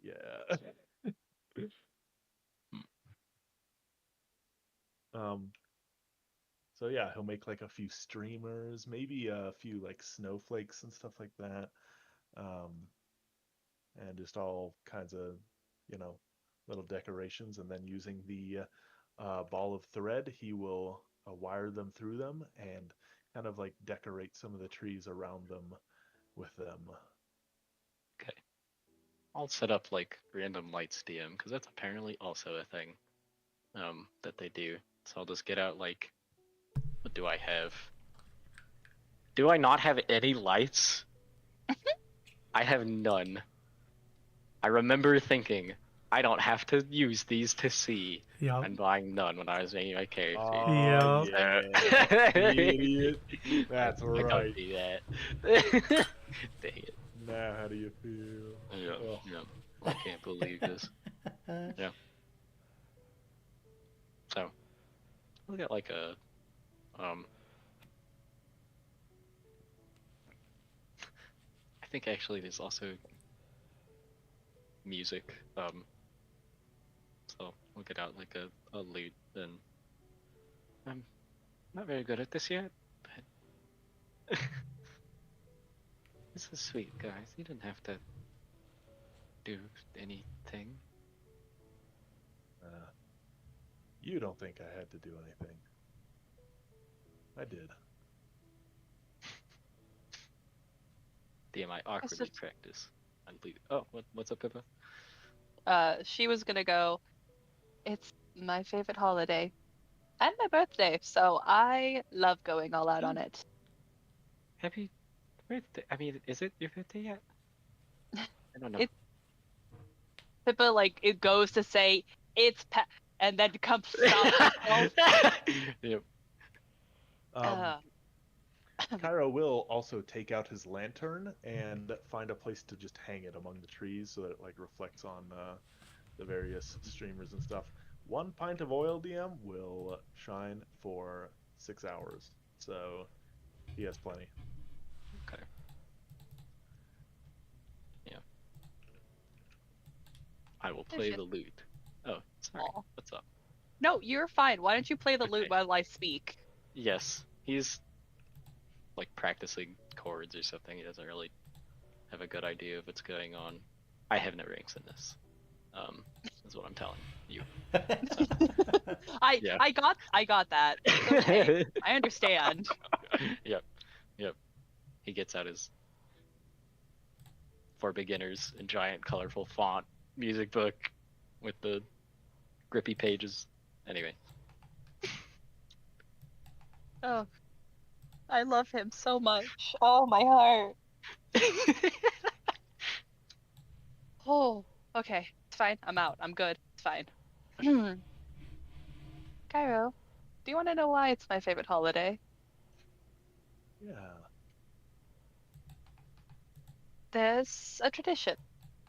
Yeah. Um, so yeah, he'll make like a few streamers, maybe a few like snowflakes and stuff like that. Um, and just all kinds of, you know, little decorations. And then using the ball of thread, he will wire them through them and kind of like decorate some of the trees around them with them. Okay. I'll set up like random lights DM because that's apparently also a thing that they do. So I'll just get out like, what do I have? Do I not have any lights? I have none. I remember thinking I don't have to use these to see, Yup. and buying none when I was making my character. Oh, Yeah. yeah. Idiot. That's I right. don't do that. Dang it. Now, how do you feel? Yeah, Oh. yeah. I can't believe this. Yeah. So, look at like a I think actually there's also music. So we'll get out like a lute, and I'm not very good at this yet, but this is sweet, guys. You didn't have to do anything. You don't think I had to do anything. I did. Damn, I awkwardly practice. I lute. Oh, what's up, Pippa? She was gonna go, it's my favorite holiday and my birthday, so I love going all out on it. Happy birthday. I mean, is it your birthday yet? I don't know. It- Pippa like it goes to say it's and then comes stops herself. Yep. Um, Cairo will also take out his lantern and find a place to just hang it among the trees so that it like reflects on the various streamers and stuff. 1 pint of oil, DM, will shine for 6 hours, so he has plenty. Okay. Yeah. I will play the lute. Oh, sorry. Aw. What's up? No, you're fine. Why don't you play the lute Okay. while I speak? Yes, he's like practicing chords or something. He doesn't really have a good idea of what's going on. I have no ranks in this. Is what I'm telling you. Yeah. I got that. It's okay. I understand. Yep. Yep. He gets out his for beginners in giant colorful font music book with the grippy pages. Anyway. Oh, I love him so much. Oh, my heart. Oh, okay. It's fine. I'm out. I'm good. It's fine. Cairo, do you want to know why it's my favorite holiday? Yeah. There's a tradition.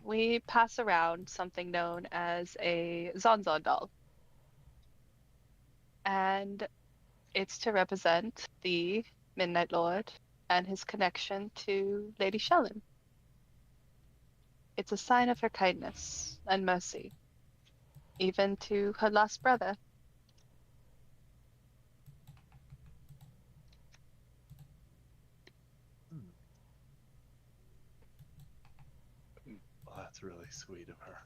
We pass around something known as a Zonzon doll, and it's to represent the Midnight Lord and his connection to Lady Shellen. It's a sign of her kindness and mercy, even to her lost brother. Hmm. Well, that's really sweet of her.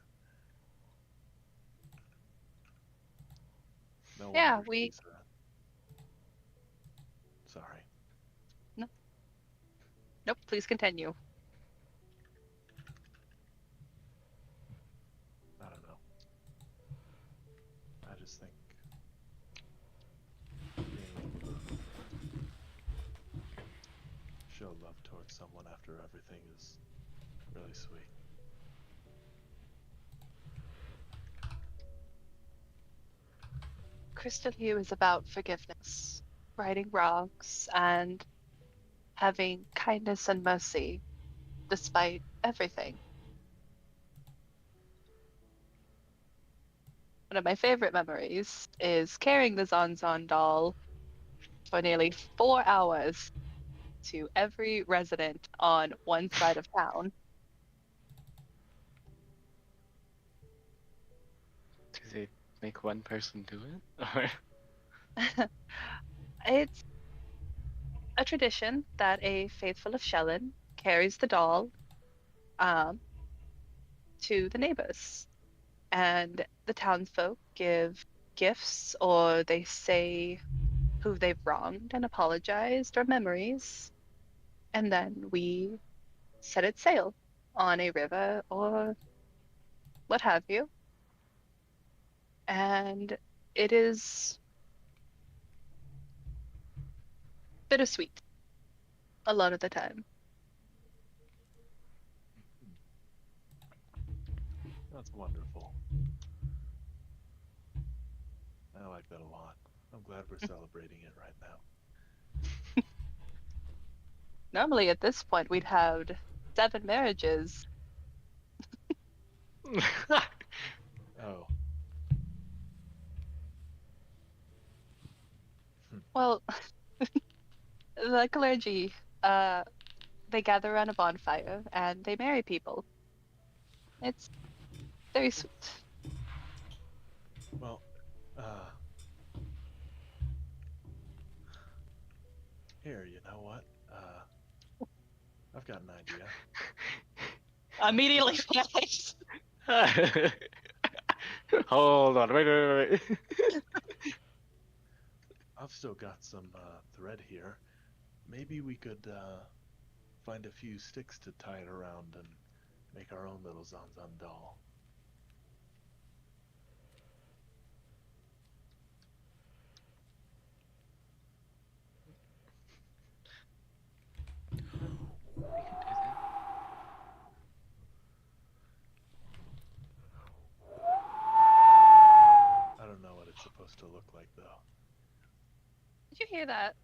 No Yeah, wonder she's sorry. No, nope, please continue. I don't know. I just think being show love towards someone after everything is really sweet. Crystal Hue is about forgiveness, righting wrongs, and having kindness and mercy despite everything. One of my favorite memories is carrying the Zonzon doll for nearly 4 hours to every resident on one side of town. Do they make one person do it? Or It's a tradition that a faithful of Shellen carries the doll um, to the neighbors, and the townsfolk give gifts or they say who they've wronged and apologized or memories, and then we set it sail on a river or what have you. And it is bittersweet a lot of the time. That's wonderful. I like that a lot. I'm glad we're celebrating it right now. Normally, at this point, we'd had 7 marriages. Oh. Well, the clergy, uh, they gather around a bonfire and they marry people. It's very sweet. Well, here, you know what? I've got an idea. Immediately flashed. Hold on, wait. I've still got some thread here. Maybe we could find a few sticks to tie it around and make our own little Zanzan doll. hear that.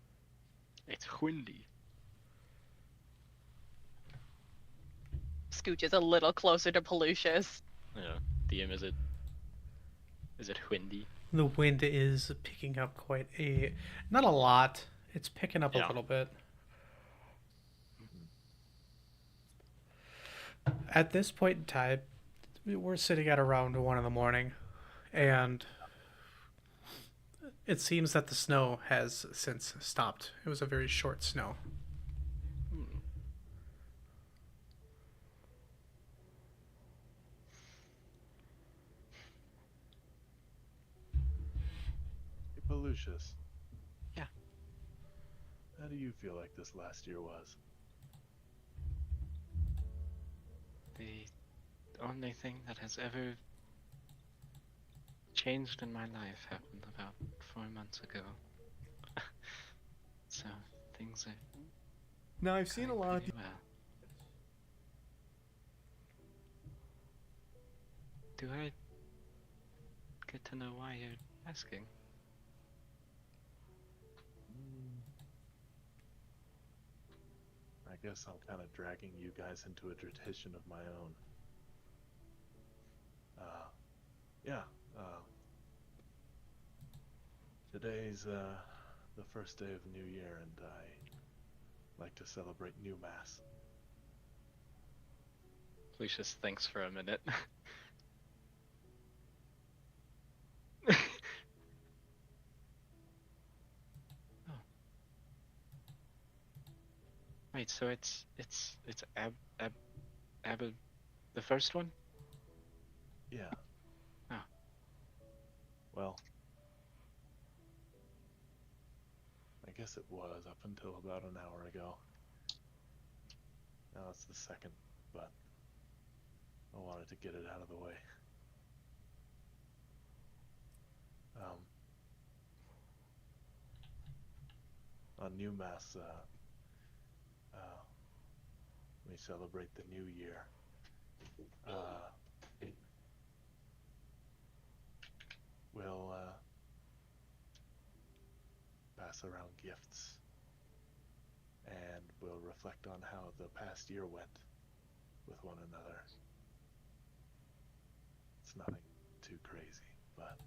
It's windy. Scooches a little closer to Pelucius. Yeah. DM, is it windy? The wind is picking up not a lot. It's picking up a Yeah. little bit. At this point in time, we're sitting at around 1 in the morning, and it seems that the snow has since stopped. It was a very short snow. Hey, Pelucius. Yeah. How do you feel like this last year was? The only thing that has ever changed in my life happened about 4 months ago. So things are Now, I've seen a going lot of pretty well. Do I get to know why you're asking? I guess I'm kind of dragging you guys into a tradition of my own. Yeah. Today's the first day of New Year, and I like to celebrate New Mass. Lucius thinks for a minute. Oh. Wait, so it's Ab the first one? Yeah. Oh. Well, I guess it was up until about an hour ago. Now it's the second, but I wanted to get it out of the way. On New Mass, we celebrate the new year. We'll pass around gifts, and we'll reflect on how the past year went with one another. It's nothing too crazy, but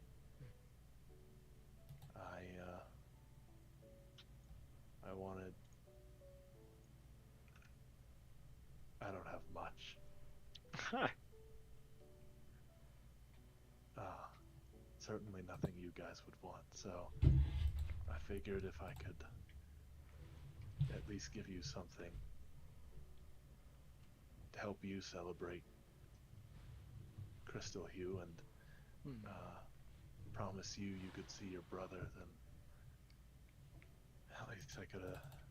I wanted. I don't have much. Certainly nothing you guys would want, so I figured if I could at least give you something to help you celebrate Crystal Hue and promise you could see your brother, then at least I could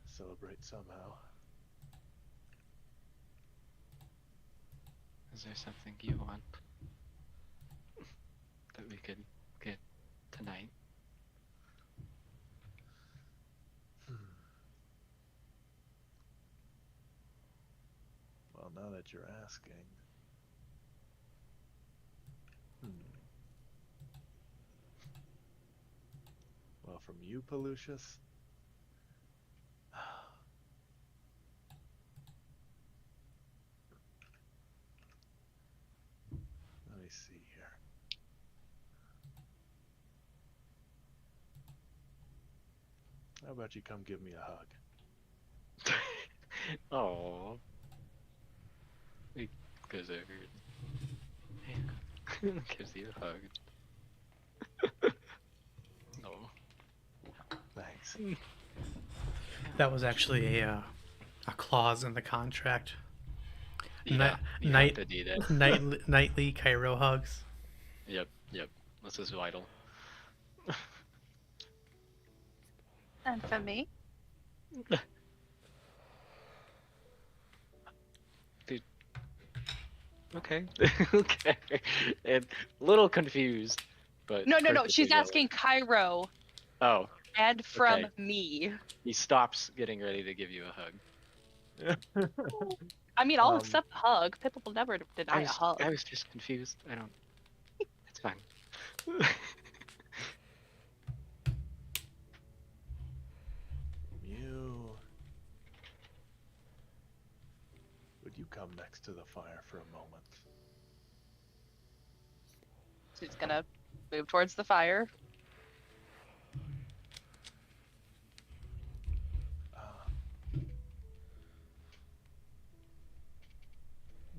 celebrate somehow. Is there something you want that we could get tonight? Well, now that you're asking. Well, from you, Pelucius? Let me see here. How about you come give me a hug? Oh, it goes over. Gives you a hug. No. Thanks. That was actually a clause in the contract. Yeah, you have to do that. Nightly Cairo hugs. Yep. This is vital. And for me? Dude. Okay. Okay. And a little confused, but No. perfectly She's valid. asking Cairo Oh, and from Okay. me. he stops getting ready to give you a hug. I mean, I'll accept a hug. Pippa will never deny a hug. I was just confused. I don't. It's fine. would you come next to the fire for a moment? She's gonna move towards the fire.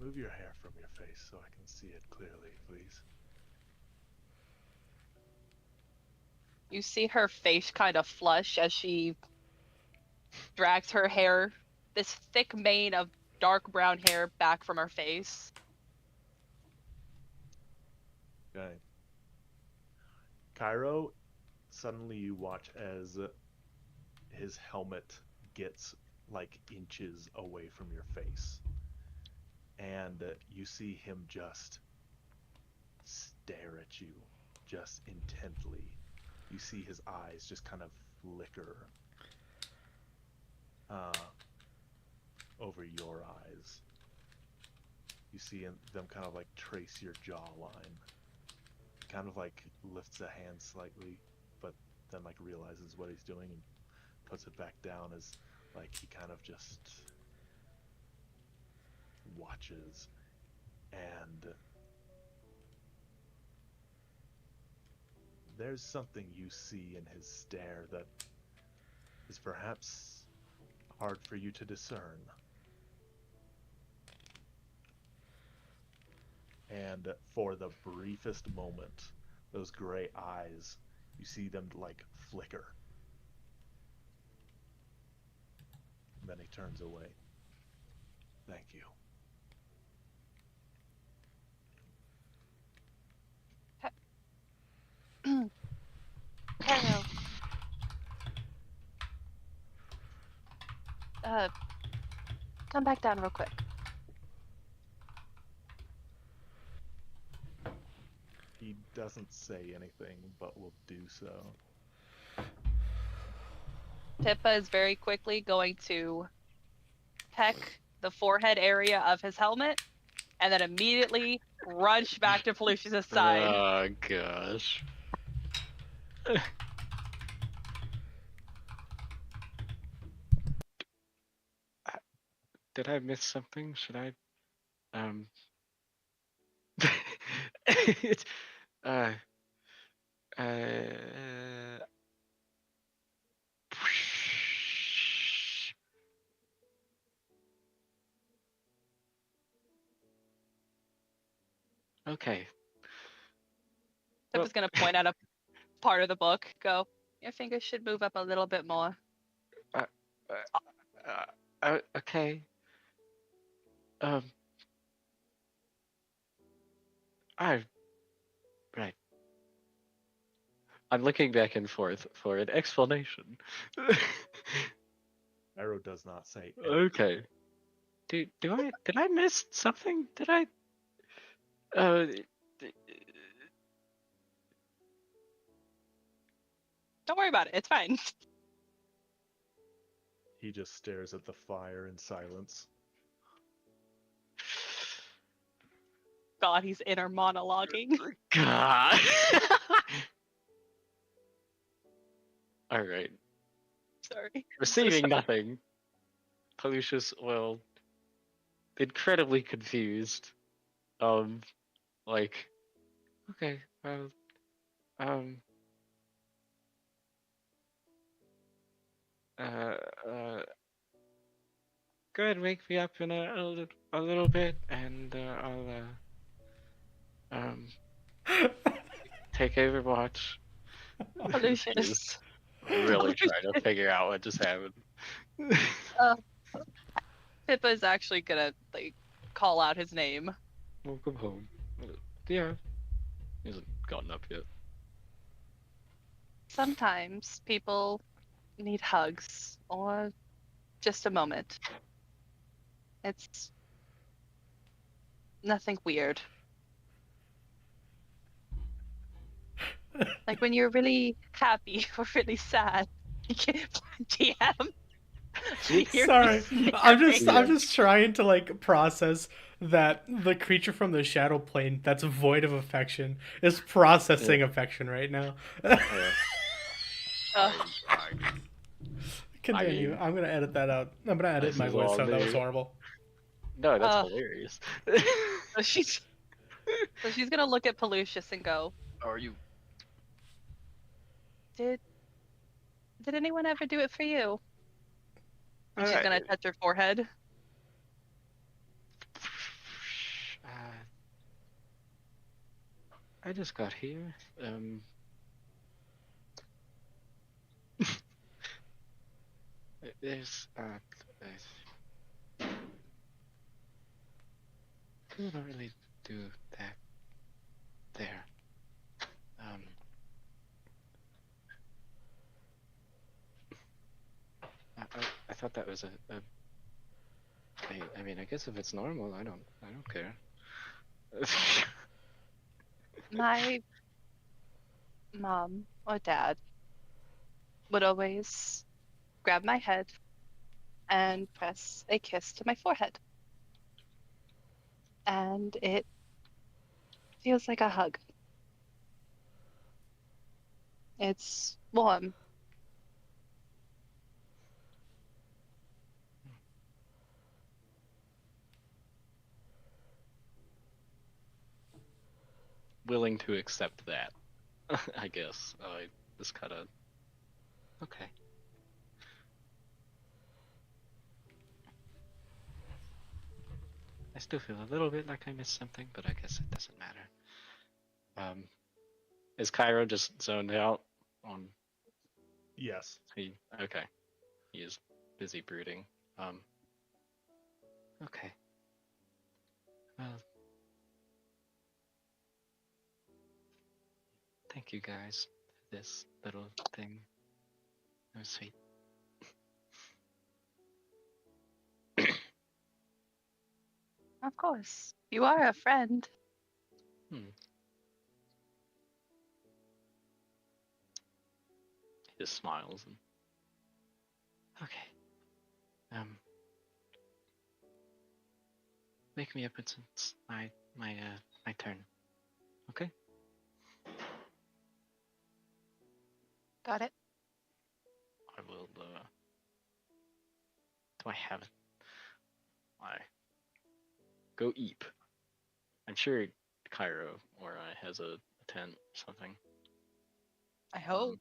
Move your hair from your face so I can see it clearly, please. You see her face kind of flush as she drags her hair, this thick mane of dark brown hair, back from her face. Okay. Cairo, suddenly you watch as his helmet gets like inches away from your face. And you see him just stare at you, just intently. You see his eyes just kind of flicker over your eyes. You see them kind of like trace your jawline. Kind of like lifts a hand slightly, but then like realizes what he's doing and puts it back down as like he kind of just watches. And there's something you see in his stare that is perhaps hard for you to discern. And for the briefest moment, those gray eyes, you see them like flicker. And then he turns away. Thank you. Cairo. Come back down real quick. He doesn't say anything, but will do so. Pippa is very quickly going to peck the forehead area of his helmet and then immediately rush back to Felucia's side. Oh gosh. Did I miss something? Should I it's, uh okay. Pippa's going to point out a part of the book. Go, your fingers should move up a little bit more. Okay. I right. I'm looking back and forth for an explanation. Arrow does not say anything. Okay. Did I miss something? Did I Don't worry about it. It's fine. He just stares at the fire in silence. God, he's inner monologuing. God. All right. Sorry. Receiving nothing. Pelucius, well, incredibly confused. Like, okay, well, go ahead and wake me up in a little bit, and I'll take overwatch. Felucius. Really trying to figure out what just happened. Pippa's actually gonna like call out his name. Welcome home. Yeah, he hasn't gotten up yet. Sometimes people need hugs or just a moment. It's nothing weird. Like when you're really happy or really sad, you can DM. Sorry, I'm just trying to like process that the creature from the shadow plane that's void of affection is processing affection right now. Continue. I'm gonna edit that out. I'm gonna edit my voice out. That was horrible. No, that's Uh, hilarious. so she's so she's gonna look at Pelucius and go, Are you? "Did did anyone ever do it for you?" And she's Uh, gonna touch her forehead. uh, I just got here. There's we don't really do that there. Um, I thought that was I mean, I guess if it's normal, I don't care. My mom or dad would always grab my head and press a kiss to my forehead. And it feels like a hug. It's warm. Willing to accept that, I guess. I just kind of okay. I still feel a little bit like I missed something, but I guess it doesn't matter. Is Cairo just zoned out on Yes. he? Okay, he is busy brooding. Okay. Well, thank you guys for this little thing. It was sweet. Of course. You are a friend. He just smiles and okay. Wake me up when it's my turn. Okay. Got it? I will. Do I have it? I go eep. I'm sure Cairo or I has a tent or something. I hope.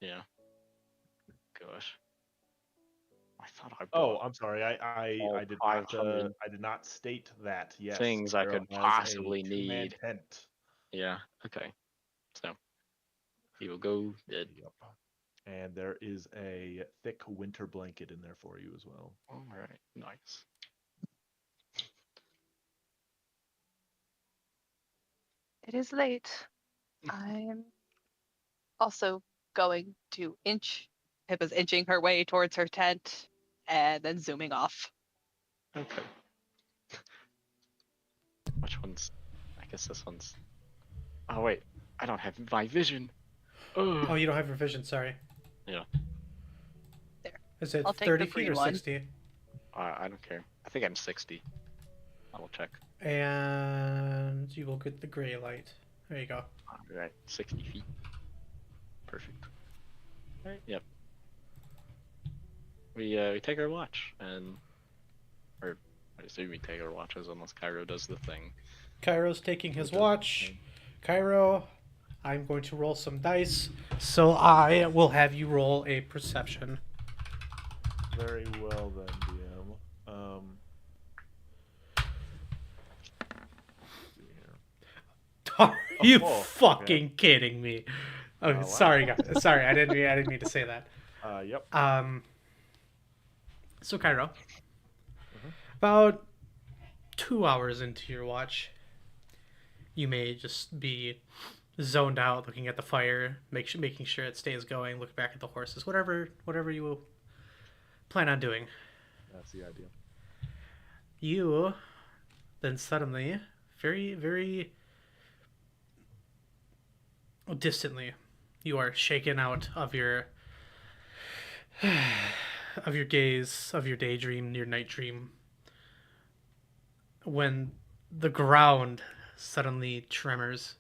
Yeah. Gosh. I thought I Oh, bought I'm sorry. all I did not 500 I did not state that. Yes, things I Cairo could has a possibly two-man need. tent. Yeah. Okay. So he will go dead. Yep. And there is a thick winter blanket in there for you as well. All right. Nice. It is late. I'm also going to inch. Pippa's inching her way towards her tent and then zooming off. Okay. Which one's? I guess this one's. Oh wait, I don't have my vision. Oh, Oh. you don't have your vision. Sorry. Yeah. There. Is it I'll take 30 the feet green or one. 60? I don't care. I think I'm 60. I will check. And you will get the gray light. There you go. All right, 60 feet. Perfect. All right. Yep. We take our watch or I assume we take our watches unless Cairo does the thing. Cairo's taking his watch. Cairo, I'm going to roll some dice, so I will have you roll a perception. Very well then, DM. See here. Are you Oh, fucking kidding me? Okay, wow. sorry guys. Sorry, I didn't mean to say that. Yep. So Cairo, about 2 hours into your watch, you may just be zoned out, looking at the fire, making sure it stays going, look back at the horses, whatever you will plan on doing. That's the idea. You then suddenly, very, very distantly, you are shaken out of your gaze, of your daydream, your night dream, when the ground suddenly tremors.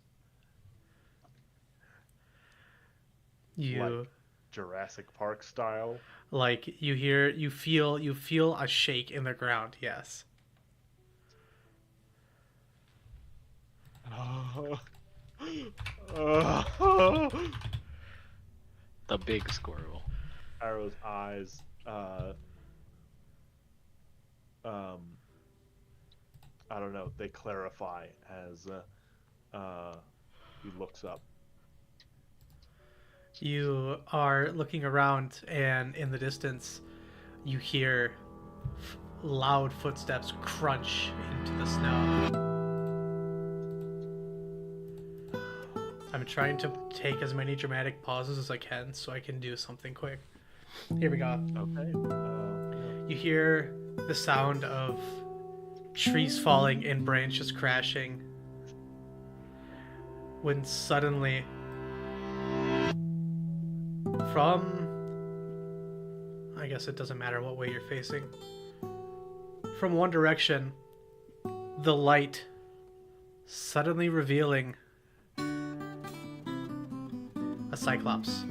Like Jurassic Park style. Like you feel a shake in the ground. Yes. The big squirrel. Arrow's eyes, I don't know, they clarify as he looks up. You are looking around, and in the distance, you hear loud footsteps crunch into the snow. I'm trying to take as many dramatic pauses as I can so I can do something quick. Here we go. Okay. You hear the sound of trees falling and branches crashing, when suddenly, from, I guess it doesn't matter what way you're facing, from one direction, the light suddenly revealing a Cyclops.